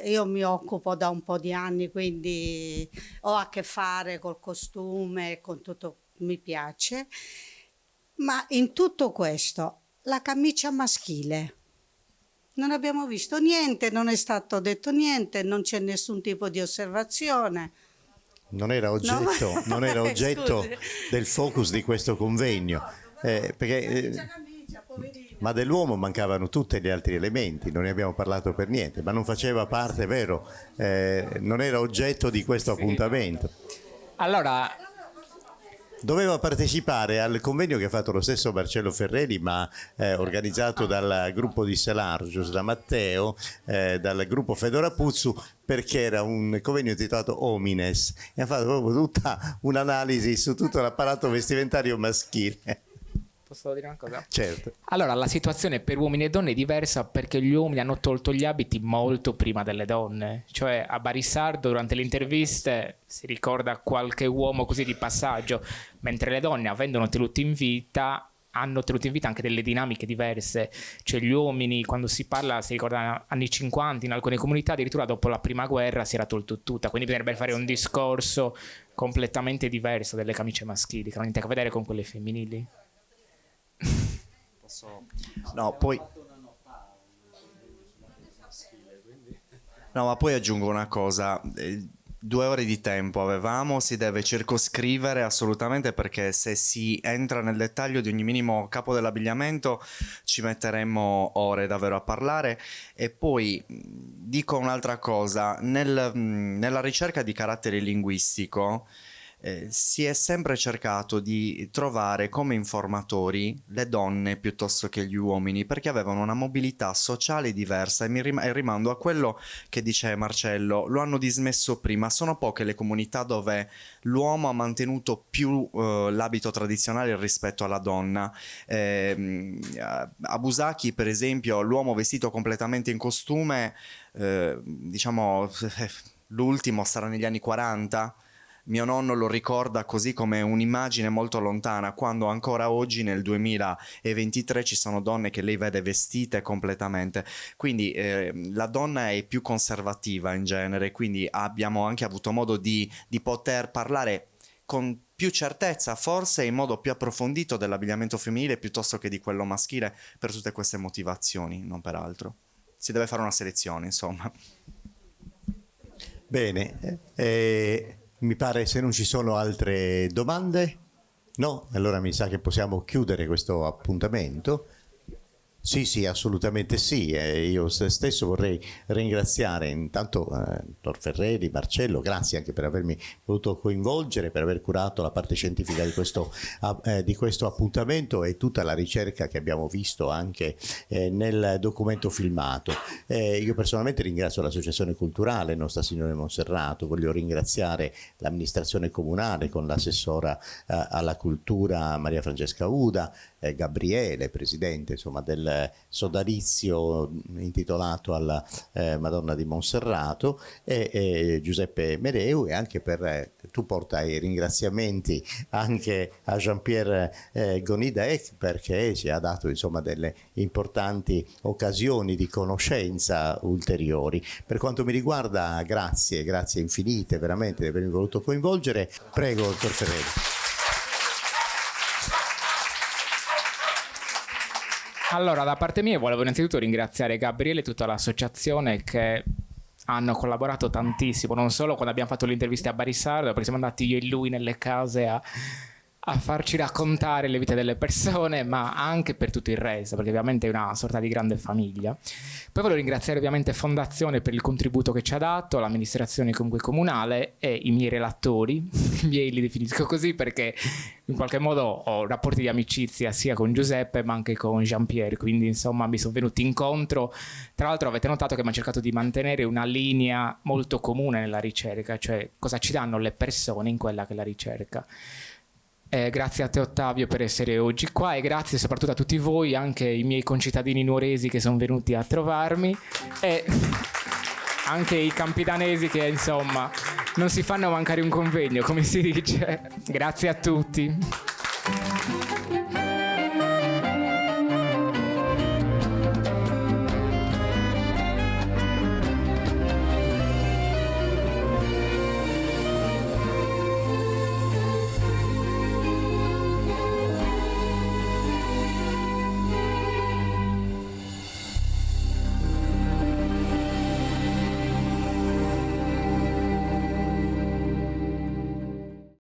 H: io mi occupo da un po' di anni, quindi ho a che fare col costume, con tutto, mi piace, ma in tutto questo la camicia maschile non abbiamo visto niente, non è stato detto niente, non c'è nessun tipo di osservazione.
A: non era oggetto, non era oggetto del focus di questo convegno, ma dell'uomo mancavano tutti gli altri elementi, non ne abbiamo parlato per niente, ma non faceva parte, vero, non era oggetto di questo appuntamento.
B: Allora,
A: doveva partecipare al convegno che ha fatto lo stesso Marcello Ferreri, ma organizzato dal gruppo di Selargius, da Matteo, dal gruppo Fedora Puzzu, perché era un convegno intitolato Homines e ha fatto proprio tutta un'analisi su tutto l'apparato vestimentario maschile.
B: posso dire una cosa?
A: Certo.
B: Allora, la situazione per uomini e donne è diversa perché gli uomini hanno tolto gli abiti molto prima delle donne. Cioè, a Barisardo, durante le interviste, si ricorda qualche uomo così di passaggio, mentre le donne, avendolo tenuto in vita, hanno tenuto in vita anche delle dinamiche diverse. Cioè, gli uomini, quando si parla, si ricorda anni 50, in alcune comunità, addirittura dopo la prima guerra si era tolto tutta. Quindi bisognerebbe fare un discorso completamente diverso delle camicie maschili, che non ha niente a che vedere con quelle femminili.
E: No, poi... No, ma poi aggiungo una cosa. 2 ore di tempo avevamo, si deve circoscrivere assolutamente, perché se si entra nel dettaglio di ogni minimo capo dell'abbigliamento ci metteremmo ore davvero a parlare. E poi dico un'altra cosa, nella ricerca di carattere linguistico si è sempre cercato di trovare come informatori le donne piuttosto che gli uomini, perché avevano una mobilità sociale diversa, e rimando a quello che dice Marcello, lo hanno dismesso prima. Sono poche le comunità dove l'uomo ha mantenuto più l'abito tradizionale rispetto alla donna. A Busacchi, per esempio, l'uomo vestito completamente in costume, diciamo l'ultimo sarà negli anni 40. Mio nonno lo ricorda così, come un'immagine molto lontana, quando ancora oggi nel 2023 ci sono donne che lei vede vestite completamente. Quindi la donna è più conservativa in genere, quindi abbiamo anche avuto modo di poter parlare con più certezza, forse in modo più approfondito, dell'abbigliamento femminile piuttosto che di quello maschile, per tutte queste motivazioni, non per altro. Si deve fare una selezione, insomma.
A: Bene, mi pare, se non ci sono altre domande, no? Allora mi sa che possiamo chiudere questo appuntamento. Sì, assolutamente sì. Io stesso vorrei ringraziare intanto Dottor Ferreri, Marcello, grazie anche per avermi voluto coinvolgere, per aver curato la parte scientifica di questo appuntamento e tutta la ricerca che abbiamo visto anche nel documento filmato. Io personalmente ringrazio l'Associazione Culturale Nostra Signora di Monserrato, voglio ringraziare l'amministrazione comunale con l'assessora alla cultura Maria Francesca Uda, Gabriele, presidente insomma del sodalizio intitolato alla Madonna di Monserrato, e Giuseppe Mereu, e anche tu portai ringraziamenti anche a Jean-Pierre Gonidec, perché ci ha dato insomma delle importanti occasioni di conoscenza ulteriori. Per quanto mi riguarda, grazie infinite veramente di avermi voluto coinvolgere. Prego, dottor Ferreri.
B: Allora, da parte mia volevo innanzitutto ringraziare Gabriele e tutta l'associazione, che hanno collaborato tantissimo, non solo quando abbiamo fatto le interviste a Barisardo, perché siamo andati io e lui nelle case a farci raccontare le vite delle persone, ma anche per tutto il resto, perché ovviamente è una sorta di grande famiglia. Poi voglio ringraziare ovviamente Fondazione per il contributo che ci ha dato, l'amministrazione comunque comunale e i miei relatori, i miei li definisco così perché in qualche modo ho rapporti di amicizia sia con Giuseppe ma anche con Jean-Pierre, quindi insomma mi sono venuti incontro. Tra l'altro avete notato che mi ha cercato di mantenere una linea molto comune nella ricerca, cioè cosa ci danno le persone in quella che è la ricerca. Grazie a te Ottavio per essere oggi qua, e grazie soprattutto a tutti voi, anche i miei concittadini nuoresi che sono venuti a trovarmi, e anche i campidanesi che insomma non si fanno mancare un convegno, come si dice. Grazie a tutti.